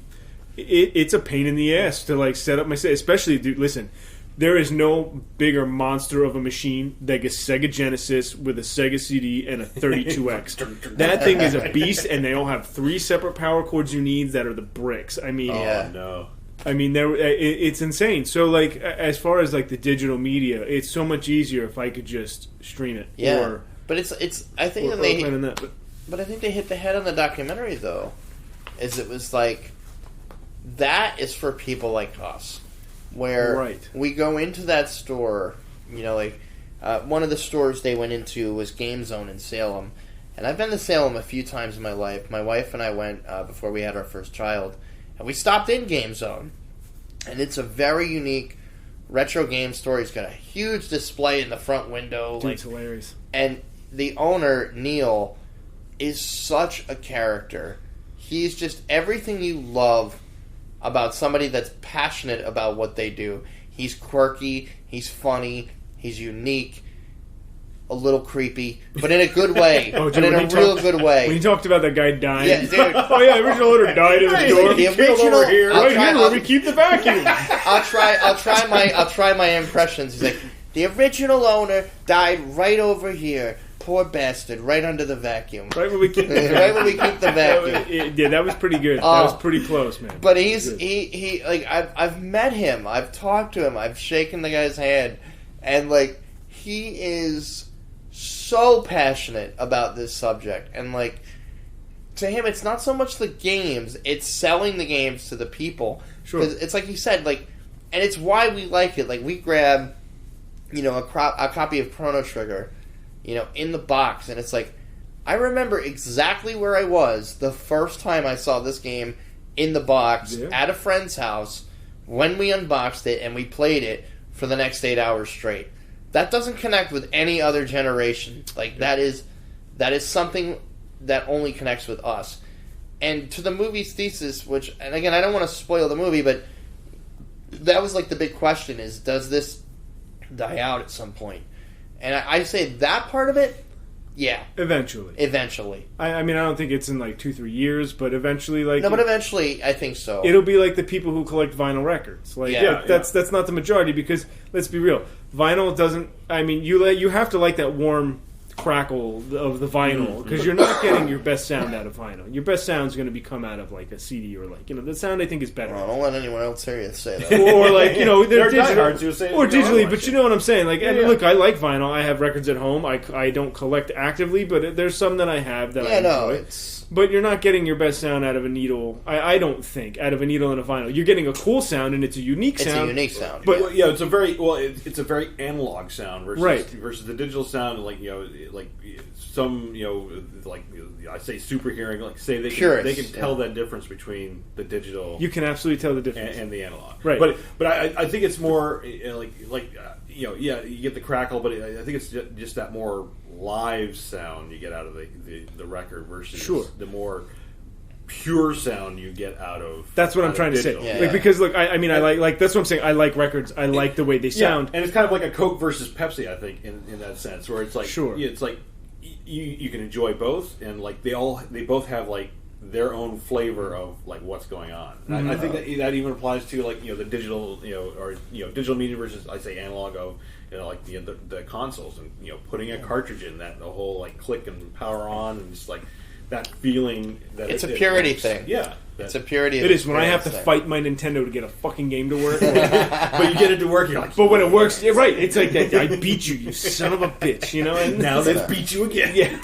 it's a pain in the ass to set up my set, especially dude. Listen. There is no bigger monster of a machine than a Sega Genesis with a Sega CD and a 32X. That thing is a beast, and they all have 3 separate power cords you need that are the bricks. I mean, no. I mean, it's insane. So, as far as the digital media, it's so much easier if I could just stream it. Yeah, but it's. I think but I think they hit the head on the documentary though, is it was that is for people like us. Where we go into that store, one of the stores they went into was Game Zone in Salem. And I've been to Salem a few times in my life. My wife and I went before we had our first child. And we stopped in Game Zone. And it's a very unique retro game store. He's got a huge display in the front window. Dude, it's hilarious. And the owner, Neil, is such a character. He's just everything you love about somebody that's passionate about what they do. He's quirky, he's funny, he's unique, a little creepy, but in a good way. But in a real good way. When you talked about that guy dying. Yeah, dude. Original owner died in the store. The original over here. Where we keep the vacuum. I'll try my impressions. He's like, the original owner died right over here. Poor bastard, right under the vacuum. Right where we keep the vacuum. Right where we keep the vacuum. That was pretty good. That was pretty close, man. But I've met him. I've talked to him. I've shaken the guy's hand. And, he is so passionate about this subject. And, to him, it's not so much the games. It's selling the games to the people. Sure. Because it's like you said, and it's why we like it. We grab, a copy of Chrono Trigger, in the box, and it's I remember exactly where I was the first time I saw this game in the box at a friend's house when we unboxed it and we played it for the next 8 hours straight. That doesn't connect with any other generation. That is something that only connects with us. And to the movie's thesis, which, and again, I don't want to spoil the movie, but that was the big question is, does this die out at some point? And I say that part of it, Yeah. Eventually. I mean, I don't think it's in like 2-3 years, but eventually, like... No, but eventually, I think so. It'll be like the people who collect vinyl records. Like, that's not the majority, because, let's be real, vinyl doesn't... I mean, you have to like that warm crackle of the vinyl, because you're not getting your best sound out of vinyl. Your best sound's going to come out of like a CD, or like, the sound I think is better. Well, don't let anyone else hear you say that. Or like, they're digital, or digitally, but shit. you know what I'm saying. Like, and look, I like vinyl. I have records at home. I don't collect actively, but there's some that I have that I enjoy. But you're not getting your best sound out of a needle. I don't think out of a needle and a vinyl. You're getting a cool sound, and it's a unique sound. It's a unique sound. But it's a very analog sound versus the digital sound. Like some I say super hearing. Like say they can tell that difference between the digital. You can absolutely tell the difference and the analog. Right. But I think it's more you get the crackle, but I think it's just that more live sound you get out of the record versus the more pure sound you get out of. That's what I'm trying to say. Because look, I mean, I like that's what I'm saying. I like records. I like the way they sound, and it's kind of like a Coke versus Pepsi. I think in that sense, where it's like it's like you can enjoy both, and like they both have like their own flavor of like what's going on. And I think that even applies to like the digital or digital media versus I say analog of like the consoles, and putting a cartridge in that, the whole like click and power on, and just like that feeling that it's a purity thing. Yeah. It's a purity. It is when I have to fight my Nintendo to get a fucking game to work. But you get it to work, you're like... But when it works, you're right. It's like that. I beat you, you son of a bitch. And now let's beat you again. Yeah.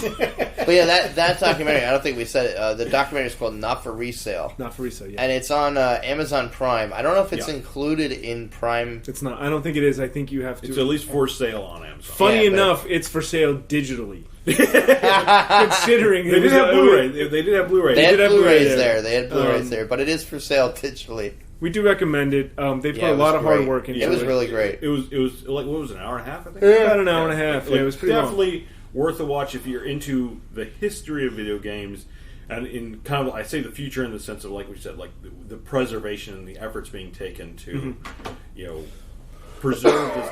But yeah, that documentary, I don't think we said it. The documentary is called Not for Resale. Not for Resale, yeah. And it's on Amazon Prime. I don't know if it's included in Prime. It's not. I don't think it is. I think you have to... It's at least for sale on Amazon. Funny enough, it's for sale digitally. Considering they did have Blu-ray. They did have Blu-ray. They had Blu-rays there. They had Blu-rays there, but it is for sale digitally. We do recommend it. They put a lot of hard work into it. It was really great. It was like, what was it, an hour and a half, I think? About an hour and a half. Yeah, it was pretty definitely long. Worth a watch if you're into the history of video games, and in kind of, I say the future in the sense of, like we said, like the preservation and the efforts being taken to, preserve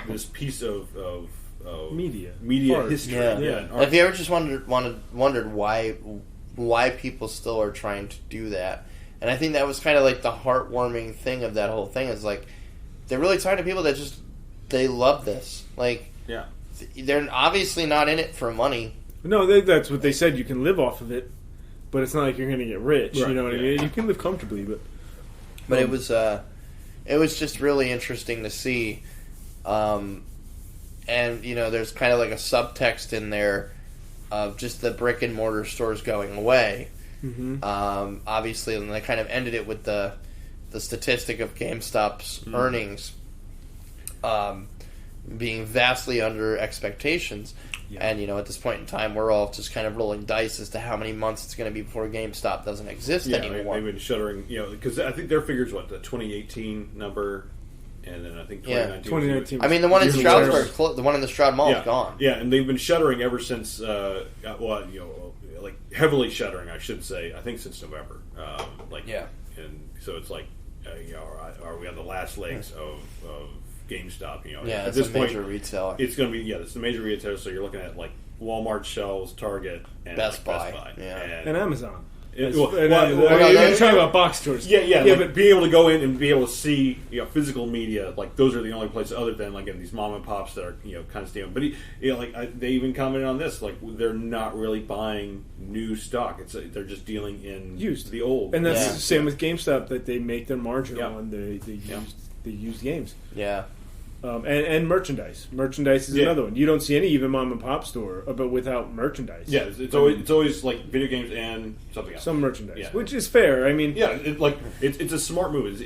this piece of media history. Have you ever just wondered why people still are trying to do that? And I think that was kind of like the heartwarming thing of that whole thing, is like they're really talking to people that just they love this. Like, they're obviously not in it for money. No, that's what they said. You can live off of it, but it's not like you're going to get rich. Right. You know what I mean? You can live comfortably, but it was just really interesting to see. And there's kind of like a subtext in there of just the brick and mortar stores going away. Mm-hmm. Obviously, and they kind of ended it with the statistic of GameStop's earnings being vastly under expectations. Yeah. And at this point in time, we're all just kind of rolling dice as to how many months it's going to be before GameStop doesn't exist anymore. They've been shuttering, because I think their figures the 2018 number. And then I think 2019. I mean, the one in Stroudsburg, the one in the Stroud Mall is gone. Yeah, and they've been shuttering ever since. Like heavily shuttering, I should say. I think since November. And so it's like, are we on the last legs of GameStop? At this point, major retailer. It's going to be it's the major retailer. So you're looking at like Walmart shelves, Target, and Best Buy. And Amazon. You're talking about box stores. But being able to go in and be able to see physical media, like those are the only places other than like in these mom and pops that are kind of stealing. But they even commented on this, like they're not really buying new stock. They're just dealing in the old. And that's the same with GameStop, that they make their margin on the used games. Yeah. And merchandise. Merchandise is another one. You don't see any even mom and pop store, but without merchandise. Yeah, it's always like video games and something else. Some merchandise, which is fair. I mean, it's a smart move.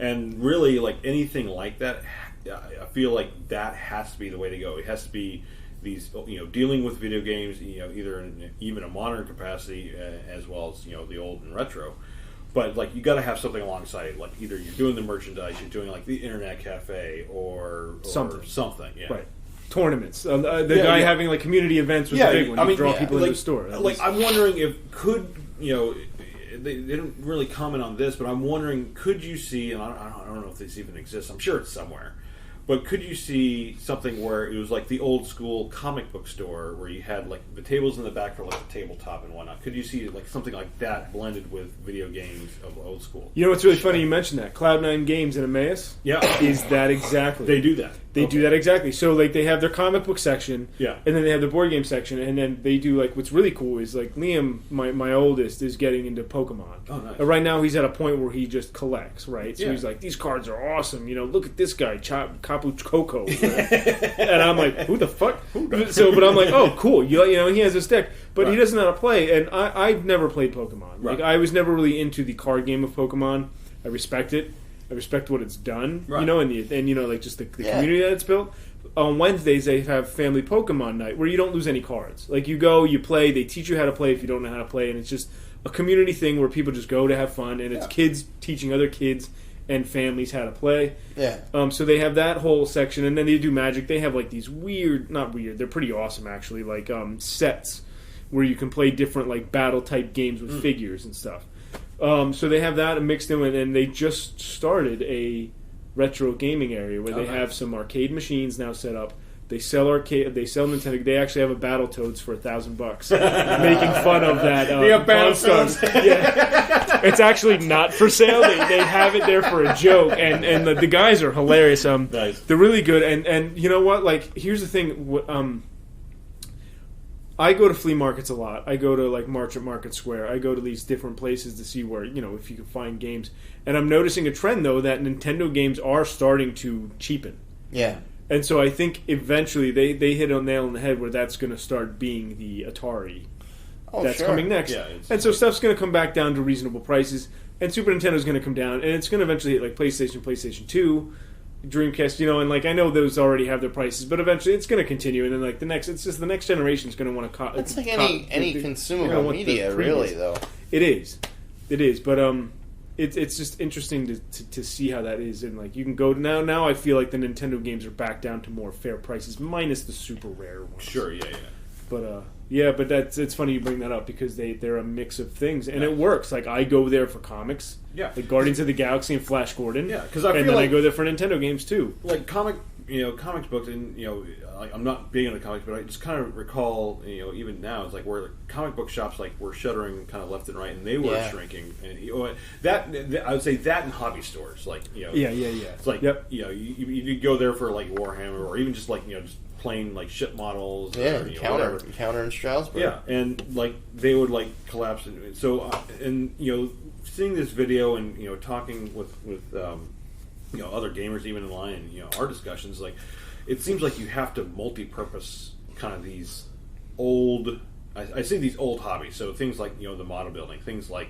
And really like anything like that, I feel like that has to be the way to go. It has to be these dealing with video games, either in even a modern capacity as well as the old and retro. But like you got to have something alongside it. Like either you're doing the merchandise, you're doing like the internet cafe or something. Yeah. Right. Tournaments. The guy having like community events was a big one. I mean, draw people into the store. I'm wondering if they didn't really comment on this, but I'm wondering, could you see? And I don't know if this even exists. I'm sure it's somewhere. But could you see something where it was like the old school comic book store where you had like the tables in the back for like the tabletop and whatnot? Could you see like something like that blended with video games of old school? You know what's really funny? You mentioned that Cloud9 Games in Emmaus. Yeah, is that exactly? They do that. They do that exactly. So like they have their comic book section, Yeah. and then they have the board game section, and then they do like what's really cool is like Liam, my oldest, is getting into Pokemon. Oh, nice. Right now he's at a point where he just collects, right? So Yeah. he's like, these cards are awesome. You know, look at this guy, Kapu Koko, and I'm like, who the fuck? So, but I'm like, oh, cool. You know, he has this deck, but he doesn't know how to play, and I've never played Pokemon. Right. Like I was never really into the card game of Pokemon. I respect it. I respect what it's done, Right. you know, and you know, like just the community that it's built. On Wednesdays, they have family Pokemon night where you don't lose any cards. Like you go, you play, they teach you how to play if you don't know how to play, and it's just a community thing where people just go to have fun, and it's kids teaching other kids and families how to play. Yeah. So they have that whole section, and then they do Magic. They have like these not weird, they're pretty awesome actually, like sets where you can play different like battle type games with figures and stuff. So they have that mixed in with, and they just started a retro gaming area where they have some arcade machines now set up. They sell Nintendo. They actually have a Battletoads for $1,000, making fun of that. Battletoads. Yeah, it's actually not for sale. They have it there for a joke, and the guys are hilarious. Nice. They're really good, and you know what? Like, here's the thing. I go to flea markets a lot. I go to like March at Market Square. I go to these different places to see where, you know, if you can find games. And I'm noticing a trend though that Nintendo games are starting to cheapen. Yeah. And so I think eventually they hit a nail on the head where that's going to start being the Atari that's sure. coming next. Yeah, and so stuff's going to come back down to reasonable prices. And Super Nintendo's going to come down, and it's going to eventually hit like PlayStation 2. Dreamcast, you know, and like I know those already have their prices, but eventually it's going to continue, and then like the next generation is going to want to. It's like any consumable media, really, though. It is, but it's just interesting to see how that is, and like you can go now. I feel like the Nintendo games are back down to more fair prices, minus the super rare ones. Sure, yeah. But it's funny you bring that up because they're a mix of things, and it works. Like I go there for comics, like Guardians of the Galaxy and Flash Gordon, because I go there for Nintendo games too. Like comics books, and like, I'm not big into comics, but I just kind of recall, even now, it's like where the comic book shops like were shuttering kind of left and right, and they were shrinking, and that I would say that in hobby stores, like it's like you go there for like Warhammer or even just like just plain like ship models, Counter in Stroudsburg, and like they would like collapse. So seeing this video and talking with other gamers even in line, and our discussions, like it seems like you have to multi-purpose kind of these old. I say these old hobbies, so things like the model building, things like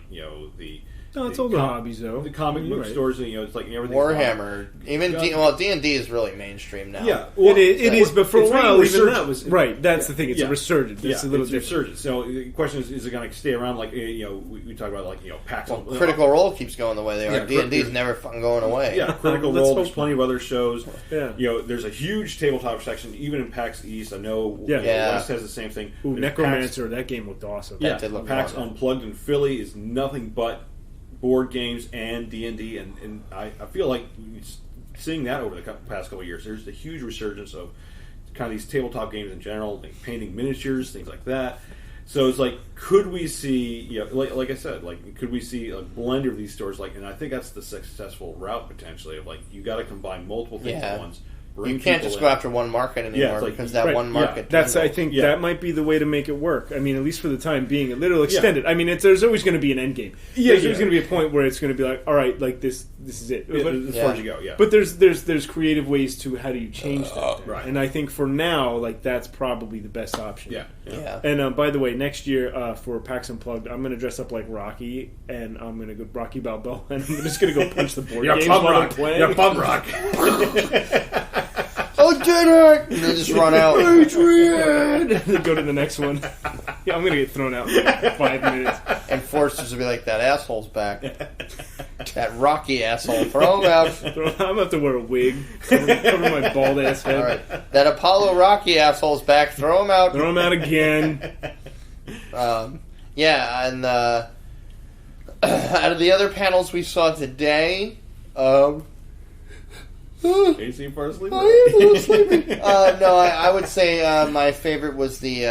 it's older hobbies though. The comic book stores, it's like everything. Warhammer, even D&D is really mainstream now. Yeah, well, it is, but for a while, even that was right. That's the thing; it's a resurgence. It's a little different. Resurgence. So the question is it going to stay around? Like we talk about, like PAX. Well, Critical Role keeps going the way they are. D&D is never fucking going away. Yeah, Critical Role. There's plenty of other shows. Yeah, there's a huge tabletop section, even in PAX East. I know. West has the same thing. Ooh, Necromancer, that game looked awesome. Yeah, PAX Unplugged in Philly is nothing but board games and D&D, and I feel like seeing that over the past couple of years, there's a huge resurgence of kind of these tabletop games in general, like painting miniatures, things like that. So it's like, could we see, like I said, like could we see a blend of these stores? Like, and I think that's the successful route potentially of like you got to combine multiple things at once. You can't just go after one market anymore because that one market. That's I think that might be the way to make it work. I mean, at least for the time being, a little extended. I mean, there's always going to be an end game. There's always going to be a point where it's going to be like, all right, like this is it. As far as you go, But there's creative ways to how do you change that. Right. And I think for now, like that's probably the best option. Yeah. And by the way, next year for PAX Unplugged, I'm going to dress up like Rocky, and I'm going to go Rocky Balboa, and I'm just going to go punch the board games while I'm playing. You're Bum Rock. Oh, did it! And they just run out. Adrian! And then go to the next one. Yeah, I'm going to get thrown out in like 5 minutes. And Forster's will be like, that asshole's back. That Rocky asshole. Throw him out. I'm going to have to wear a wig. Cover my bald ass head. All right. That Apollo Rocky asshole's back. Throw him out. Throw him out again. And out of the other panels we saw today, AC for a sleeper. I am a little sleepy. No, I would say my favorite was the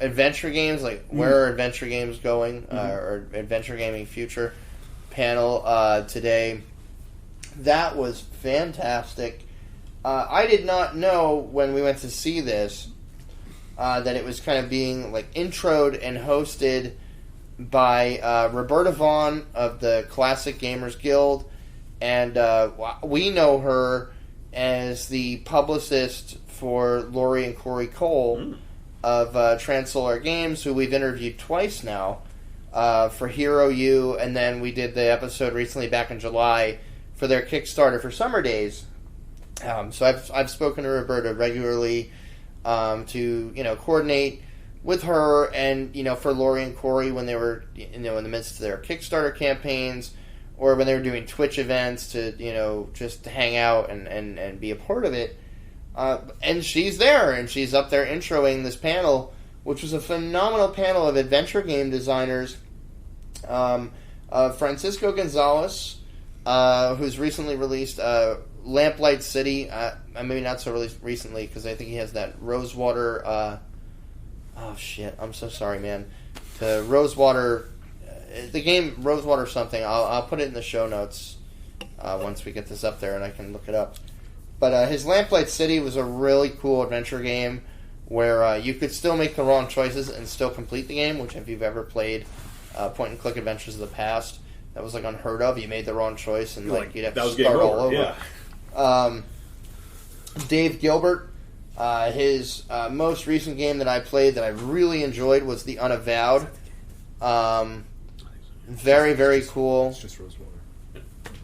adventure games, like where are adventure games going, or adventure gaming future panel today. That was fantastic. I did not know when we went to see this that it was kind of being like introed and hosted by Roberta Vaughn of the Classic Gamers Guild. And we know her as the publicist for Lori and Corey Cole of Transolar Games, who we've interviewed twice now for Hero U, and then we did the episode recently back in July for their Kickstarter for Summer Days. So I've spoken to Roberta regularly to coordinate with her and for Lori and Corey when they were in the midst of their Kickstarter campaigns. Or when they were doing Twitch events to, just to hang out and be a part of it. And she's there, and she's up there introing this panel, which was a phenomenal panel of adventure game designers. Francisco Gonzalez, who's recently released Lamplight City. Maybe not so recently, because I think he has that Rosewater... oh, shit. I'm so sorry, man. The Rosewater... The game Rosewater something. I'll put it in the show notes once we get this up there and I can look it up. But his Lamplight City was a really cool adventure game where you could still make the wrong choices and still complete the game, which if you've ever played point-and-click adventures of the past, that was like unheard of. You made the wrong choice and you'd have to start all over. Yeah. Dave Gilbert, his most recent game that I played that I really enjoyed was The Unavowed. Very, very cool. It's just Rosewater.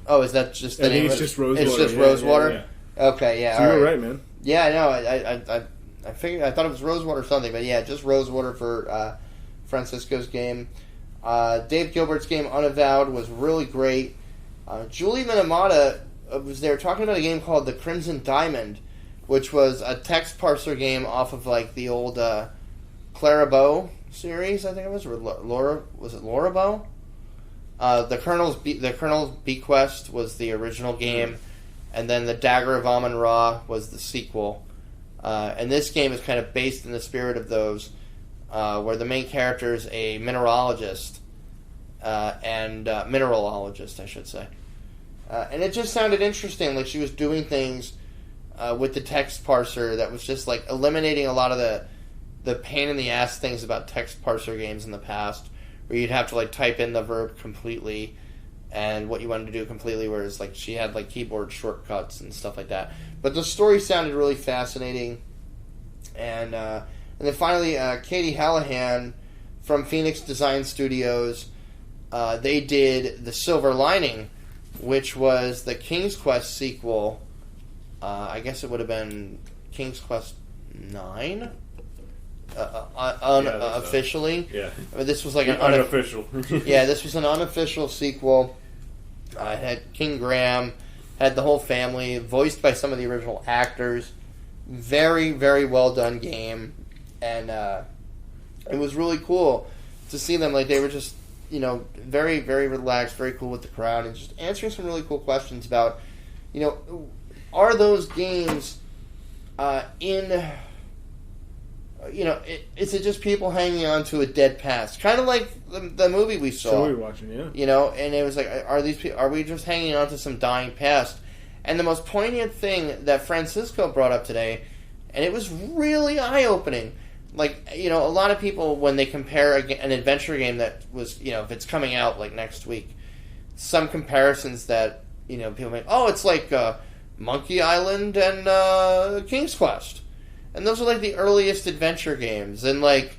Oh, is that just the name? It's just Rosewater. It's just Rosewater? Yeah. Okay, yeah. So you were right, man. Yeah, no, I figured, I thought it was Rosewater or something, but yeah, just Rosewater for Francisco's game. Dave Gilbert's game, Unavowed, was really great. Julie Minamata was there talking about a game called The Crimson Diamond, which was a text parser game off of like the old Clarabow series, I think it was, or Laura, was it Laurabow? The Colonel's Bequest was the original game, and then the Dagger of Amon-Ra was the sequel. And this game is kind of based in the spirit of those, where the main character is a mineralogist, mineralologist, I should say. And it just sounded interesting, like she was doing things with the text parser that was just like eliminating a lot of the pain in the ass things about text parser games in the past, where you'd have to like type in the verb completely and what you wanted to do completely, whereas like she had like keyboard shortcuts and stuff like that. But the story sounded really fascinating. And then finally, Katie Hallahan from Phoenix Design Studios, they did The Silver Lining, which was the King's Quest sequel. I guess it would have been King's Quest 9? Officially. Yeah. I mean, this was like an unofficial. Yeah, this was an unofficial sequel. It had King Graham, had the whole family, voiced by some of the original actors. Very, very well done game, and it was really cool to see them. Like they were just, very, very relaxed, very cool with the crowd, and just answering some really cool questions about, are those games is it just people hanging on to a dead past? Kind of like the movie we saw. So we were watching, yeah. And it was like, are we just hanging on to some dying past? And the most poignant thing that Francisco brought up today, and it was really eye-opening. Like, a lot of people, when they compare an adventure game that was, if it's coming out like next week, some comparisons that, people make, it's like Monkey Island and King's Quest. And those are like the earliest adventure games, and like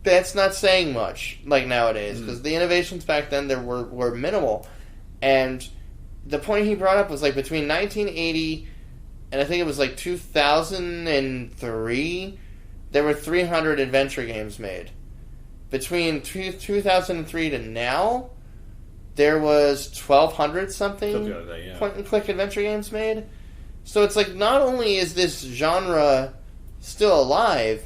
that's not saying much like nowadays because the innovations back then were minimal. And the point he brought up was like between 1980 and I think it was like 2003, there were 300 adventure games made. Between 2003 to now, there was 1,200 something like that, yeah. Point and click adventure games made. So it's like, not only is this genre still alive,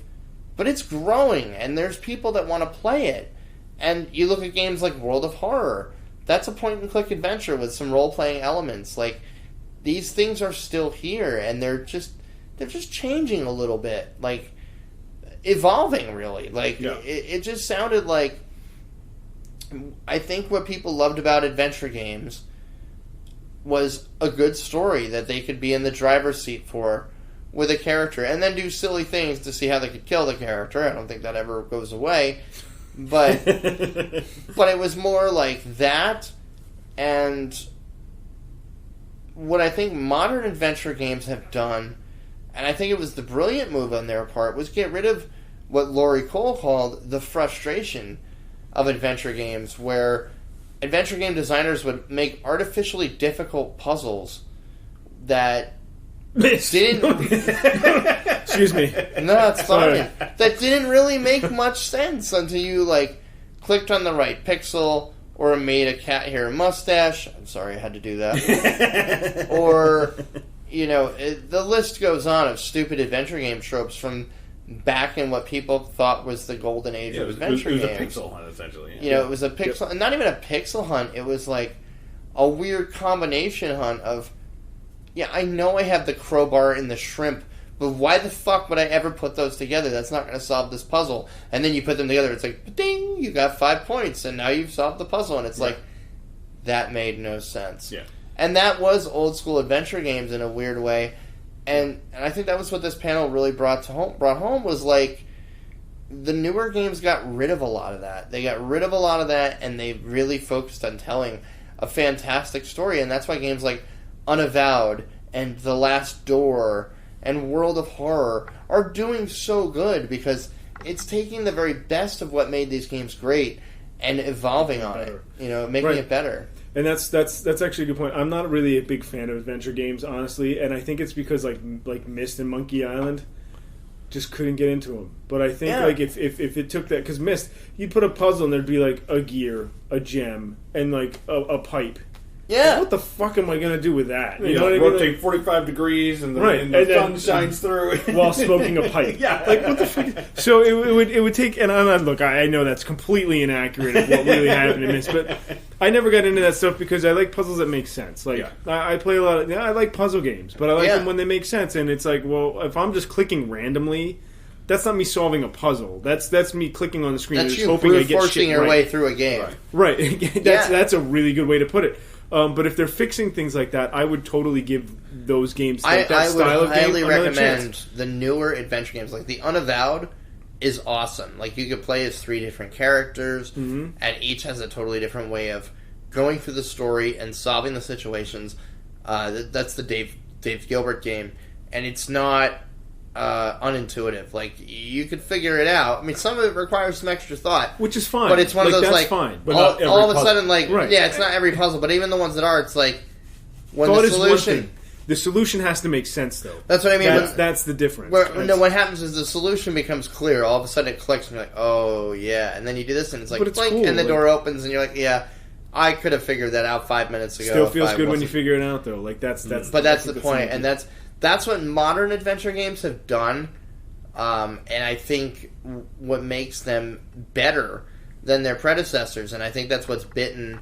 but it's growing, and there's people that want to play it. And you look at games like World of Horror, that's a point-and-click adventure with some role-playing elements. Like, these things are still here, and they're just changing a little bit. Like, evolving, really. Like, it just sounded like... I think what people loved about adventure games was a good story that they could be in the driver's seat for with a character, and then do silly things to see how they could kill the character. I don't think that ever goes away. But but it was more like that, and what I think modern adventure games have done, and I think it was the brilliant move on their part, was get rid of what Laurie Cole called the frustration of adventure games, where adventure game designers would make artificially difficult puzzles that didn't... Excuse me. No, it's fine. That didn't really make much sense until you, like, clicked on the right pixel, or made a cat hair mustache. I'm sorry I had to do that. Or, you know, the list goes on of stupid adventure game tropes from back in what people thought was the golden age of adventure games. It was a pixel hunt, essentially. You know, it was a pixel... Not even a pixel hunt. It was, like, a weird combination hunt of... Yeah, I know I have the crowbar and the shrimp, but why the fuck would I ever put those together? That's not going to solve this puzzle. And then you put them together, it's like, ding, you got 5 points, and now you've solved the puzzle. And it's like, that made no sense. Yeah. And that was old school adventure games in a weird way. And I think that was what this panel really brought home was like, the newer games got rid of a lot of that. They got rid of a lot of that, and they really focused on telling a fantastic story. And that's why games like Unavowed and The Last Door and World of Horror are doing so good, because it's taking the very best of what made these games great and evolving on it. You know, making it better. And that's actually a good point. I'm not really a big fan of adventure games, honestly, and I think it's because like Myst and Monkey Island just couldn't get into them. But I think like if it took that, because Myst, you'd put a puzzle and there'd be like a gear, a gem, and like a pipe. Yeah. Like, what the fuck am I going to do with that? You know what I mean? Rotate 45 degrees and the sun shines through. While smoking a pipe. Like, what the fuck? So it would take... And look, I know that's completely inaccurate of what really happened in this, but I never got into that stuff because I like puzzles that make sense. Like, I play a lot of... I like puzzle games, but I like them when they make sense. And it's like, well, if I'm just clicking randomly... That's not me solving a puzzle. That's me clicking on the screen and just hoping I get shit forcing your way through a game. Right. That's a really good way to put it. But if they're fixing things like that, I would totally give those games that style of game. I would highly recommend the newer adventure games. Like the Unavowed is awesome. Like you could play as 3 different characters, and each has a totally different way of going through the story and solving the situations. That's the Dave Gilbert game, and it's not unintuitive. Like you could figure it out. I mean, some of it requires some extra thought, which is fine. But it's one of those that's like fine. But all of a sudden, like it's not every puzzle, but even the ones that are, it's like when the solution. The solution has to make sense, though. That's what I mean. That's the difference. What happens is the solution becomes clear. All of a sudden, it clicks, and you're like, "Oh yeah!" And then you do this, and it's like, cool. And the door opens, and you're like, "Yeah, I could have figured that out 5 minutes ago." Still feels good when you figure it out, though. Like that's. But that's the point, and that's what modern adventure games have done, and I think what makes them better than their predecessors, and I think that's what's bitten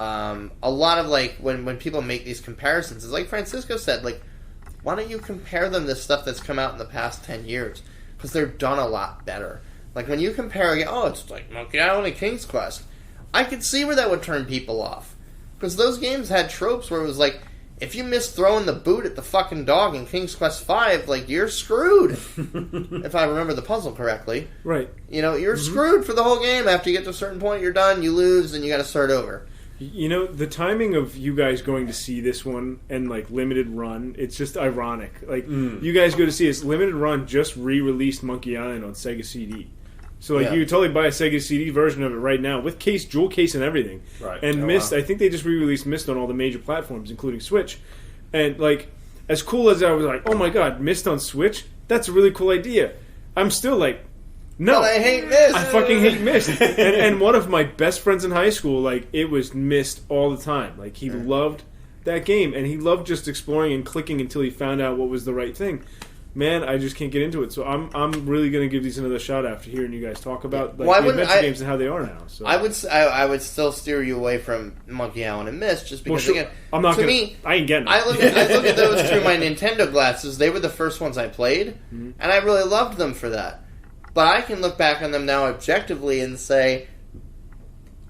a lot of, like, when people make these comparisons, it's like Francisco said, like, why don't you compare them to stuff that's come out in the past 10 years? Because they're done a lot better. Like, when you compare, it's like Monkey Island and King's Quest, I could see where that would turn people off. Because those games had tropes where it was like, if you miss throwing the boot at the fucking dog in King's Quest V, like, you're screwed. If I remember the puzzle correctly. Right. You know, you're screwed for the whole game. After you get to a certain point, you're done, you lose, and you gotta start over. You know, the timing of you guys going to see this one and, like, limited run, it's just ironic. Like, you guys go to see this. Limited run just re-released Monkey Island on Sega CD. So, like, you could totally buy a Sega CD version of it right now with case, jewel case and everything. Right. And Myst, I think they just re-released Myst on all the major platforms, including Switch. And, like, as cool as I was like, oh my god, Myst on Switch? That's a really cool idea. I'm still like, no. But I hate Myst. I fucking hate Myst. and one of my best friends in high school, like, it was Myst all the time. Like, he loved that game, and he loved just exploring and clicking until he found out what was the right thing. man, I just can't get into it. So I'm really going to give these another shot after hearing you guys talk about the adventure games and how they are now. So I would still steer you away from Monkey Island and Myst just because again, I'm not me. I ain't getting it. I look at those through my Nintendo glasses. They were the first ones I played, and I really loved them for that. But I can look back on them now objectively and say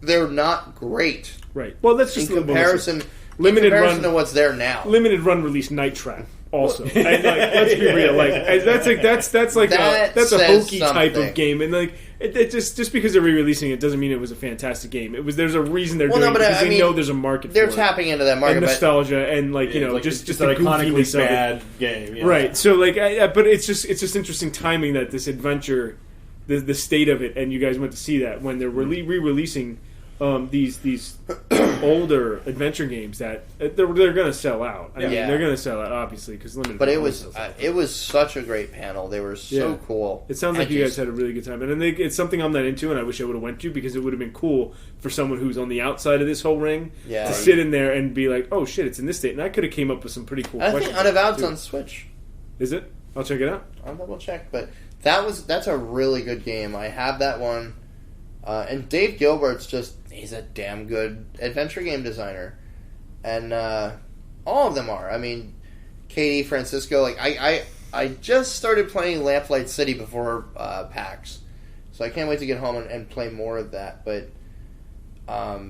they're not great. Right. Well, that's just in comparison to what's there now. Limited run release Night Trap. Also, and let's be real. That's a hokey type of game, and it just because they're re-releasing it doesn't mean it was a fantastic game. There's a reason they're doing it because they know there's a market. They're tapping into that market, and nostalgia, and just the iconically bad game, yeah. Right? So but it's just interesting timing that this adventure, the state of it, and you guys went to see that when they're re-releasing. These older adventure games that they're going to sell out. I mean, they're going to sell out obviously because limited. But it was such a great panel. They were so cool. It sounds like you guys had a really good time, and it's something I'm not into, and I wish I would have went to because it would have been cool for someone who's on the outside of this whole ring to sit in there and be like, "Oh shit, it's in this state," and I could have came up with some pretty cool. I think Unavowed's on Switch. Is it? I'll check it out. I'll double check, but that's a really good game. I have that one. And Dave Gilbert's he's a damn good adventure game designer. And all of them are. I mean, Katie, Francisco, I just started playing Lamplight City before PAX. So I can't wait to get home and play more of that. But, but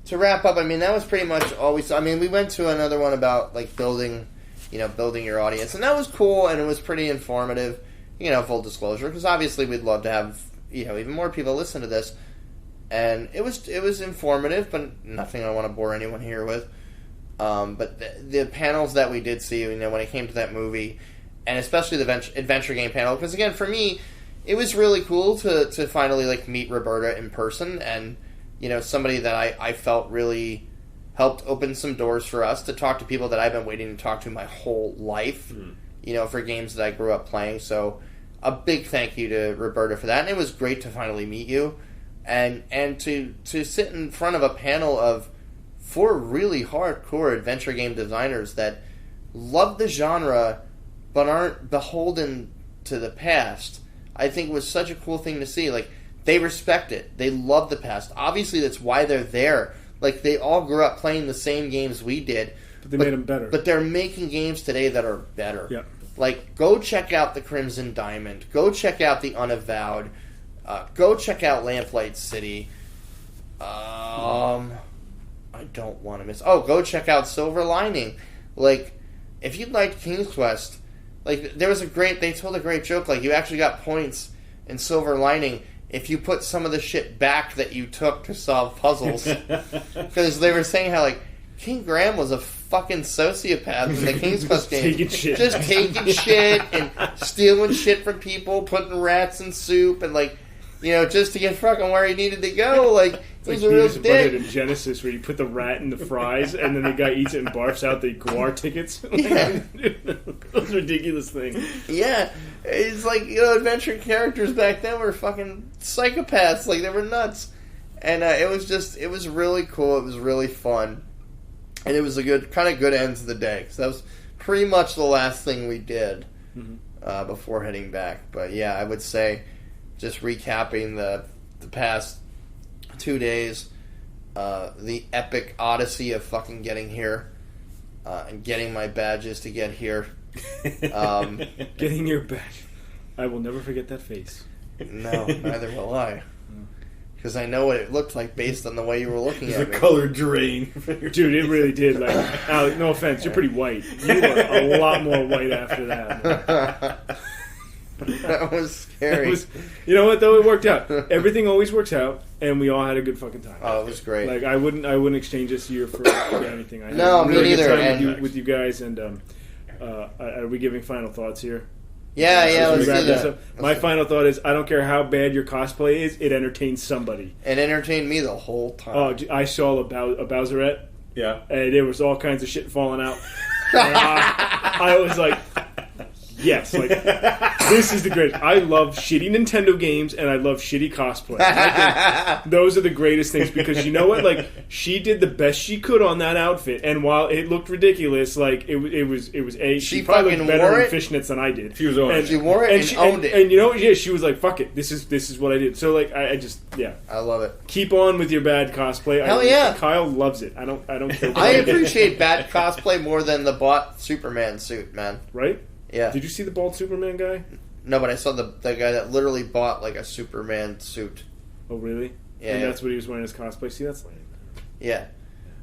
to wrap up, I mean, that was pretty much all we saw. I mean, we went to another one about, building your audience. And that was cool, and it was pretty informative. Full disclosure, because obviously we'd love to have even more people listen to this, and it was informative, but nothing I want to bore anyone here with. But the panels that we did see, when it came to that movie, and especially the adventure game panel, because again for me, it was really cool to finally meet Roberta in person, and somebody that I felt really helped open some doors for us to talk to people that I've been waiting to talk to my whole life. For games that I grew up playing. So a big thank you to Roberta for that. And it was great to finally meet you. And to sit in front of a panel of 4 really hardcore adventure game designers that love the genre but aren't beholden to the past, I think was such a cool thing to see. They respect it. They love the past. Obviously, that's why they're there. They all grew up playing the same games we did. But they made them better. But they're making games today that are better. Yeah. Go check out the Crimson Diamond. Go check out the Unavowed. Go check out Lamplight City. I don't want to miss. Oh, go check out Silver Lining. If you liked King's Quest, they told a great joke. You actually got points in Silver Lining if you put some of the shit back that you took to solve puzzles. Because they were saying how King Graham was a fucking sociopath in the King's Quest game. Taking shit. Just taking shit and stealing shit from people, putting rats in soup, and just to get fucking where he needed to go. He was a real dick. In Genesis, where you put the rat in the fries, and then the guy eats it and barfs out the guar tickets. Those ridiculous things. Yeah, it's adventure characters back then were fucking psychopaths. They were nuts, and it was really cool. It was really fun. And it was a good end to the day, because that was pretty much the last thing we did before heading back. But yeah, I would say, just recapping the past 2 days, the epic odyssey of fucking getting here, and getting my badges to get here. Getting your badge. I will never forget that face. No, neither will I. Because I know what it looked like based on the way you were looking at me. The color drain. Dude, it really did. Alec, no offense, you're pretty white. You were a lot more white after that. That was scary. You know what, though? It worked out. Everything always works out, and we all had a good fucking time. Oh, it was great. I wouldn't exchange this year for anything. I had no, me neither. Time with you guys, and are we giving final thoughts here? Yeah, let's do that. My final thought is, I don't care how bad your cosplay is, it entertains somebody. It entertained me the whole time. Oh, I saw a Bowserette. Yeah. And there was all kinds of shit falling out. I was like, yes, like this is the greatest. I love shitty Nintendo games and I love shitty cosplay. I think those are the greatest things because you know what? Like she did the best she could on that outfit, and while it looked ridiculous, like it was she probably looked better in fishnets than I did. She was on it. She wore it and she owned it. And you know what? Yeah, she was like, "Fuck it, this is what I did." So like, I just I love it. Keep on with your bad cosplay. Hell yeah, Kyle loves it. I don't care. I appreciate bad cosplay more than the bought Superman suit, man. Right? Yeah. Did you see the bald Superman guy? No, but I saw the guy that literally bought like a Superman suit. Oh, really? Yeah. And that's what he was wearing as cosplay. See, that's lame. Yeah.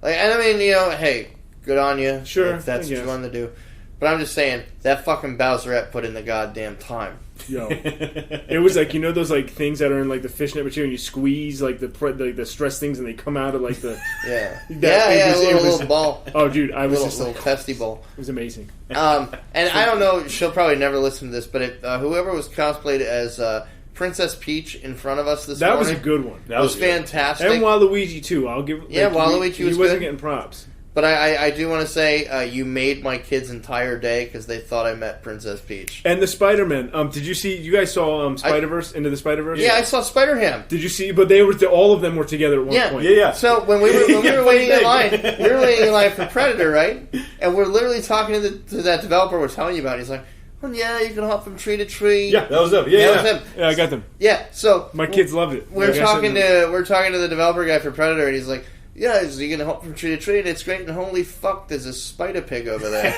Like, and I mean, hey, good on you. Sure. If that's what you wanted to do. But I'm just saying, that fucking Bowserette put in the goddamn time. Yo. It was like, those like things that are in like the fishnet material and you squeeze like the stress things and they come out of like the... Yeah. It was little ball. Oh, dude, I was little, just little like... testy ball. It was amazing. And I don't know, she'll probably never listen to this, but whoever was cosplayed as Princess Peach in front of us this morning... That was a good one. That was fantastic. And Waluigi, too. I'll give... Yeah, Waluigi was He wasn't good. getting props. But I do want to say you made my kids' entire day because they thought I met Princess Peach. And the Spider-Man. Did you see? You guys saw Spider-Verse? Into the Spider-Verse? Yeah, I saw Spider-Ham. Did you see? But they were all of them were together at one point. Yeah. So when we were waiting in line, for Predator, right? And we're literally talking to that developer we're telling you about. He's like, "Oh yeah, you can hop from tree to tree." Yeah, that was them. Yeah, Yeah, I got them. Yeah. So my kids loved it. We're talking to the developer guy for Predator, and he's like, "Yeah, is he gonna hop from tree to tree? And it's great." And holy fuck, there's a spider pig over there.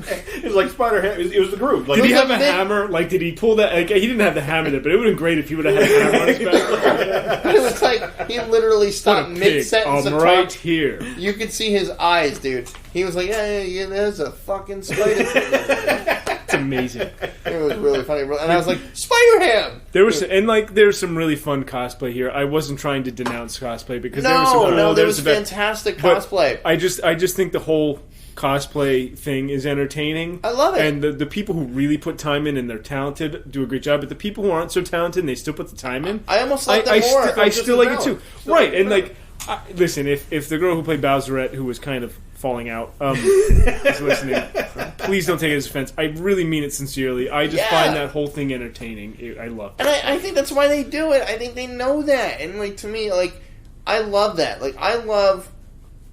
It was like Spider-Ham. It was the group. Like, did he have a hammer? Like, did he pull that? Like, he didn't have the hammer there, but it would have been great if he would have had a hammer on his back. It was like he literally stopped mid-sentence of right talk. Here. You could see his eyes, dude. He was like, yeah, there's a fucking spider pig over there. It's amazing. It was really funny, bro. And I was like, Spider-Ham! There's some really fun cosplay here. I wasn't trying to denounce cosplay because there was fantastic cosplay. I just think the whole cosplay thing is entertaining. I love it. And the people who really put time in and they're talented do a great job. But the people who aren't so talented and they still put the time in, I almost like them more. I still like it too. Right. And like, listen, if the girl who played Bowserette, who was kind of falling out, is listening, please don't take it as offense. I really mean it sincerely. I just find that whole thing entertaining. I love it. And I think that's why they do it. I think they know that. And like, to me, like, I love that. Like, I love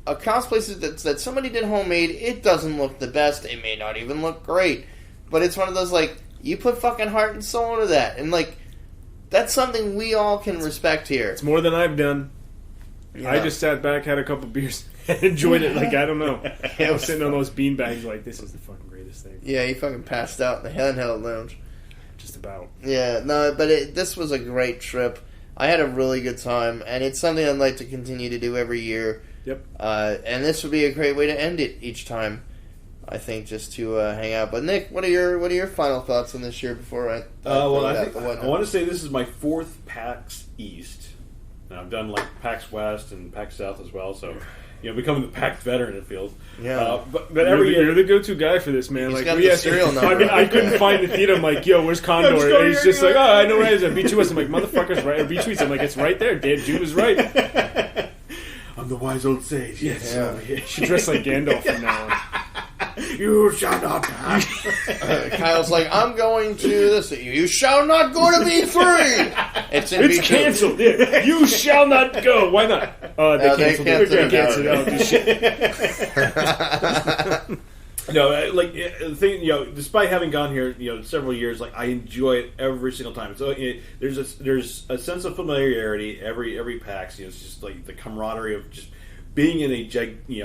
a cosplay that somebody did homemade. It doesn't look the best. It may not even look great. But it's one of those, like, you put fucking heart and soul into that. And, like, that's something we all can respect here. It's more than I've done. Yeah. I just sat back, had a couple beers, and enjoyed it. Like, I don't know. I was sitting on those beanbags like, this is the fucking greatest thing. Yeah, you fucking passed out in the handheld lounge. Just about. Yeah, no, but this was a great trip. I had a really good time, and it's something I'd like to continue to do every year. Yep. And this would be a great way to end it each time, I think, just to hang out. But Nick, what are your final thoughts on this year before I? I want to say this is my 4th PAX East. And I've done like PAX West and PAX South as well, so becoming the PAX veteran, it feels. Yeah. But every year you're the go-to guy for this, man. He's like got the serial number. I couldn't find the theater. I'm like, yo, where's Condor? And he's just like, oh, I know where it is. Beach West. I'm like, motherfucker's right. Or Beach West. I'm like, it's right there. Dan Jew was right. I'm the wise old sage. Yes. Yeah. She dressed like Gandalf from now on. You shall not pass. Kyle's like, I'm going to this. You shall not go to B3. It's canceled. Yeah. You shall not go. Why not? They canceled it. No, like the thing, despite having gone here, several years, like I enjoy it every single time. So there's a sense of familiarity every PAX. It's just like the camaraderie of just being in a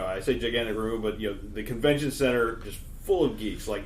I say gigantic room, but the convention center just full of geeks. Like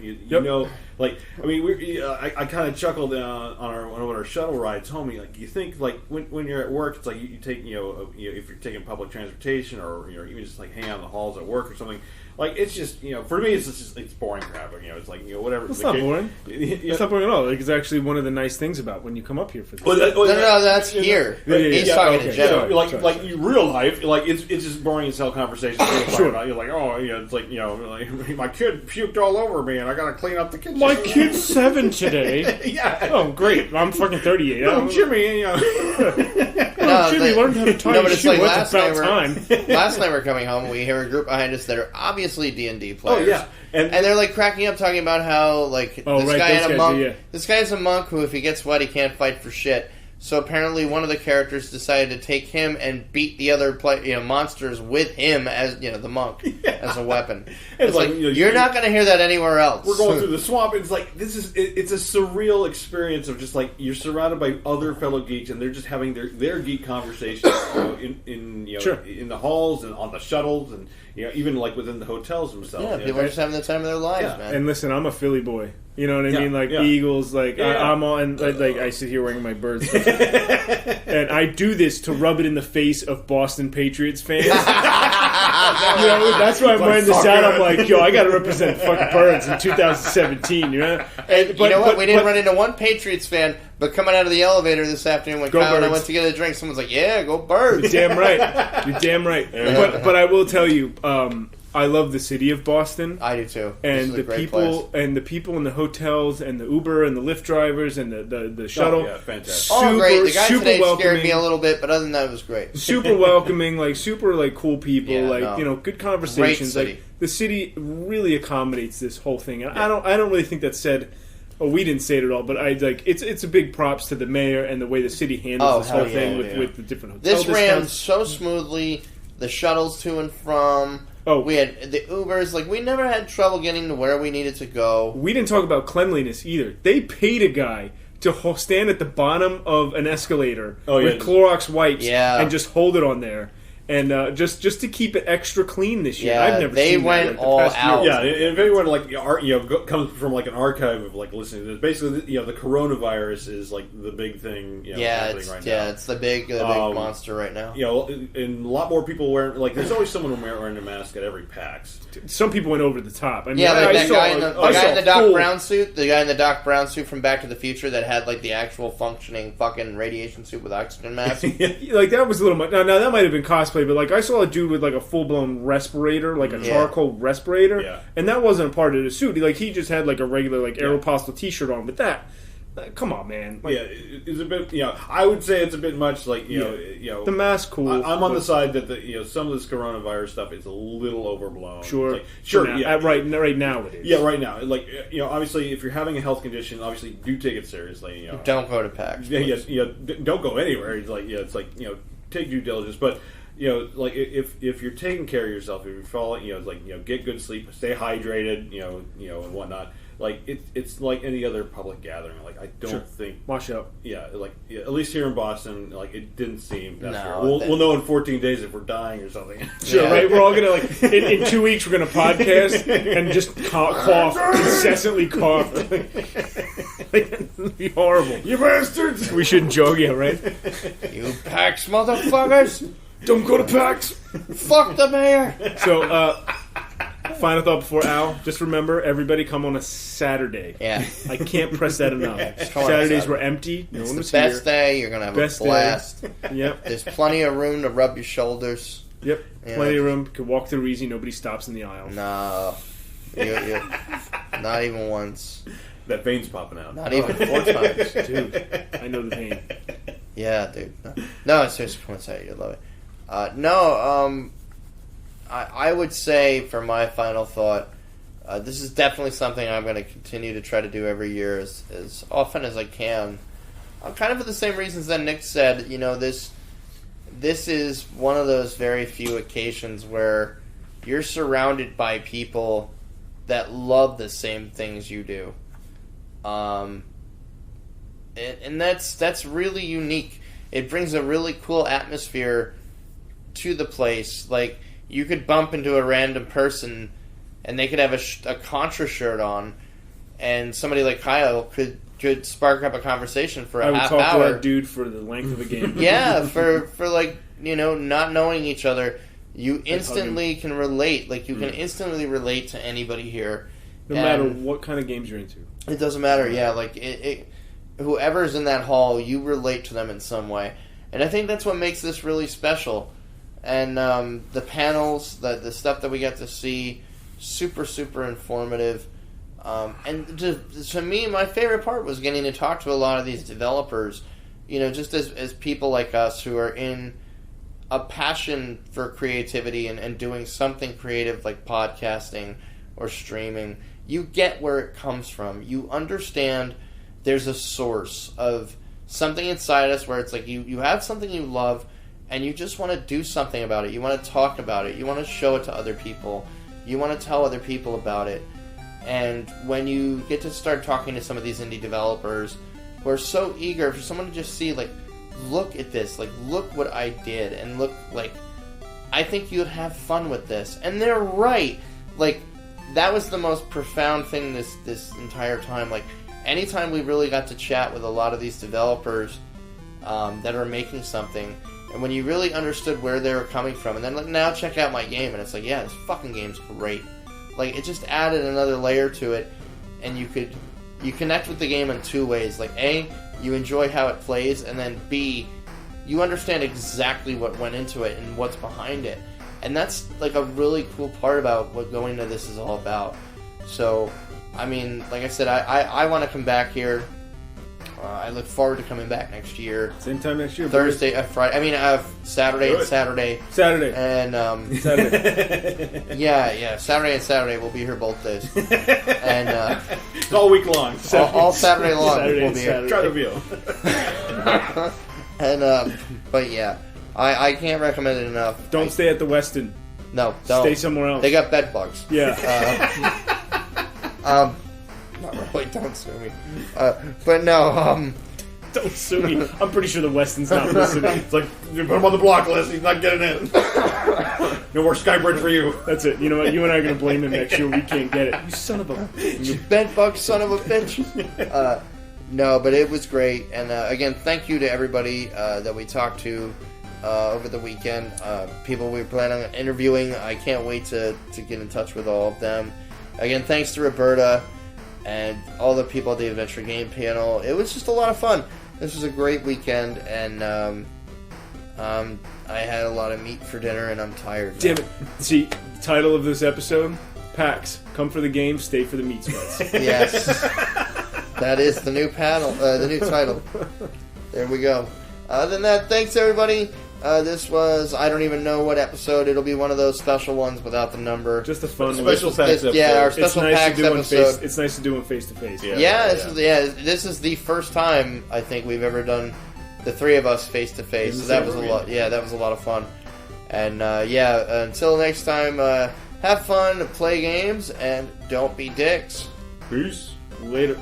I kind of chuckled on one of our shuttle rides home. Like you think like when you're at work, it's like you take if you're taking public transportation or even just like hang out in the halls at work or something. Like it's just for me it's boring crap. It's like whatever. It's not boring. It's not boring at all. Like it's actually one of the nice things about when you come up here for this. No, that's here. He's talking in general. Like real life, like it's just boring as hell conversation. Sure. You're like, oh yeah, it's like like my kid puked all over me and I gotta clean up the kitchen. My kid's 7 today. Yeah. Oh great. I'm fucking 38. Oh Jimmy. No, Jimmy learned how to tie but a it's shoe. like It's about time. last night we're coming home. We hear a group behind us that are obviously D&D Oh players. yeah, And they're like cracking up, talking about how like Oh, this right, guy those had a guys monk. do, yeah. This guy's a monk who, if he gets wet, he can't fight for shit. So apparently, one of the characters decided to take him and beat the other monsters with him as the monk as a weapon. It's like you're not going to hear that anywhere else. we're going through the swamp. And it's like it's a surreal experience of just like you're surrounded by other fellow geeks, and they're just having their geek conversations in the halls and on the shuttles, and even like within the hotels themselves. Yeah, people are just having the time of their lives, man. And listen, I'm a Philly boy. You know what I Yeah, mean? Like yeah. Eagles, like Yeah. I'm on. Like I sit here wearing my birds, and I do this to rub it in the face of Boston Patriots fans. That's why I'm wearing this out. I'm like, yo, I got to represent fucking birds in 2017. You know? And you know what? We didn't run into one Patriots fan, but coming out of the elevator this afternoon when Go Kyle and I Birds. went to get a drink, someone's like, "Yeah, go Birds." You're damn right. You're damn right. But I will tell you, I love the city of Boston. I do too. And This is a the great people place. and the people in the hotels and the Uber and the Lyft drivers and the shuttle. Oh, yeah, fantastic. Oh, great! The guy super today scared welcoming. me a little bit, but other than that, it was great. Super welcoming, like super like cool people, Yeah, good conversations. Great city. Like the city really accommodates this whole thing, and I don't really think that's said. Oh, we didn't say it at all, but I like it's a big props to the mayor and the way the city handles this hell whole yeah, thing yeah. with the different hotel This ran discounts. so smoothly. The shuttles to and from. Oh. We had the Ubers. Like, we never had trouble getting to where we needed to go. We didn't talk about cleanliness either. They paid a guy to stand at the bottom of an escalator with Clorox wipes and just hold it on there. And just to keep it extra clean this year. Yeah, I've never they seen went that, like, the all past year. out. Yeah, and if anyone comes from like an archive of like listening to this, basically the coronavirus is like the big thing. Happening right now. It's the big monster right now. And a lot more people wearing there's always someone wearing a mask at every PAX. Some people went over the top. I mean, Yeah, like I that saw, guy in the I guy saw in the Doc full- Brown suit, the guy in the Doc Brown suit from Back to the Future that had like the actual functioning fucking radiation suit with oxygen mask. Like that was a little much. Now that might have been cosplay, but like I saw a dude with like a full blown respirator, like a charcoal respirator, and that wasn't a part of the suit. Like he just had like a regular like Aeropostale T-shirt on. But that, come on, man. Like, it's a bit. I would say it's a bit much. Like the mask cool. I'm on the side that some of this coronavirus stuff is a little overblown. Sure, sure. Right now it is. Yeah, right now. Like obviously, if you're having a health condition, obviously do take it seriously. Don't go to PAX. Don't go anywhere. It's like take due diligence, but. Like if you're taking care of yourself, if you're falling, get good sleep, stay hydrated, and whatnot. Like it's like any other public gathering. Like I don't think wash up. Yeah, at least here in Boston, like it didn't seem. That fair. No, We'll know in 14 days if we're dying or something. Sure, right? We're all gonna like in 2 weeks we're gonna podcast and just cough, incessantly cough. It'd be horrible. You bastards! We shouldn't joke yet, right? You PAX motherfuckers! Don't go to PAX. Fuck the mayor! So, final thought before Al. Just remember, everybody come on a Saturday. Yeah. I can't press that enough. come on Saturdays Saturday. were empty. No It's one the was best here. day. You're gonna have Best a blast. Yep. There's plenty of room to rub your shoulders. Yep. Yeah. Plenty of room. Could walk through easy. Nobody stops in the aisle. No, you not even once. That vein's popping out. Not even 4 times. Dude, I know the pain. Yeah, dude. No, seriously, come on, say you'd love it. I would say for my final thought, this is definitely something I'm going to continue to try to do every year as often as I can. Kind of for the same reasons that Nick said. This is one of those very few occasions where you're surrounded by people that love the same things you do. And that's really unique. It brings a really cool atmosphere to the place. Like, you could bump into a random person and they could have a Contra shirt on, and somebody like Kyle could spark up a conversation for a half I would talk hour. to that dude for the length of a game. Yeah, for like, not knowing each other, you instantly can relate. Like, you can instantly relate to anybody here. No matter what kind of games you're into. It doesn't matter, yeah. Like, whoever's in that hall, you relate to them in some way. And I think that's what makes this really special. And the panels, the stuff that we got to see, super, super informative. And to me, my favorite part was getting to talk to a lot of these developers just as people like us who are in a passion for creativity and doing something creative like podcasting or streaming, you get where it comes from. You understand there's a source of something inside us where it's like you have something you love and you just want to do something about it. You want to talk about it. You want to show it to other people. You want to tell other people about it. And when you get to start talking to some of these indie developers who are so eager for someone to just see, like, look at this, like, look what I did, and look, like, I think you'd have fun with this. And they're right. Like, that was the most profound thing this entire time. Like, anytime we really got to chat with a lot of these developers that are making something, and when you really understood where they were coming from, and then, like, now check out my game, and it's like, yeah, this fucking game's great. Like, it just added another layer to it, and you connect with the game in two ways. Like, A, you enjoy how it plays, and then B, you understand exactly what went into it and what's behind it. And that's, like, a really cool part about what going to this is all about. So, I mean, like I said, I want to come back here. I look forward to coming back next year. Same time next year. Thursday, Friday. I mean, Saturday and Saturday. Saturday. And, Saturday. yeah, Saturday and Saturday. We'll be here both days. And, it's all week long. All Saturday long. Saturday we'll be here. Try the view. And, but yeah, I can't recommend it enough. Don't stay at the Westin. No, don't. Stay somewhere else. They got bed bugs. Yeah. Not really, don't sue me. But no, Don't sue me. I'm pretty sure the Westin's not listening. It's like, you put him on the block list, he's not getting in. No more Skybridge for you. That's it. You know what? You and I are going to blame him next year. We can't get it. You son of a... you bed bug son of a bitch. No, but it was great. And again, thank you to everybody that we talked to over the weekend. People we were planning on interviewing. I can't wait to get in touch with all of them. Again, thanks to Roberta and all the people at the Adventure Game Panel. It was just a lot of fun. This was a great weekend, and I had a lot of meat for dinner, and I'm tired now. Damn it. See, the title of this episode, PAX. Come for the game, stay for the meat sweats. Yes. That is the new panel, the new title. There we go. Other than that, thanks everybody. This was, I don't even know what episode. It'll be one of those special ones without the number. Just a fun special PAX episode. Yeah, our special PAX episode. It's nice to do one face to face. This is the first time I think we've ever done the three of us face to face. So that was a lot. Yeah, that was a lot of fun. And until next time, have fun, play games, and don't be dicks. Peace. Later.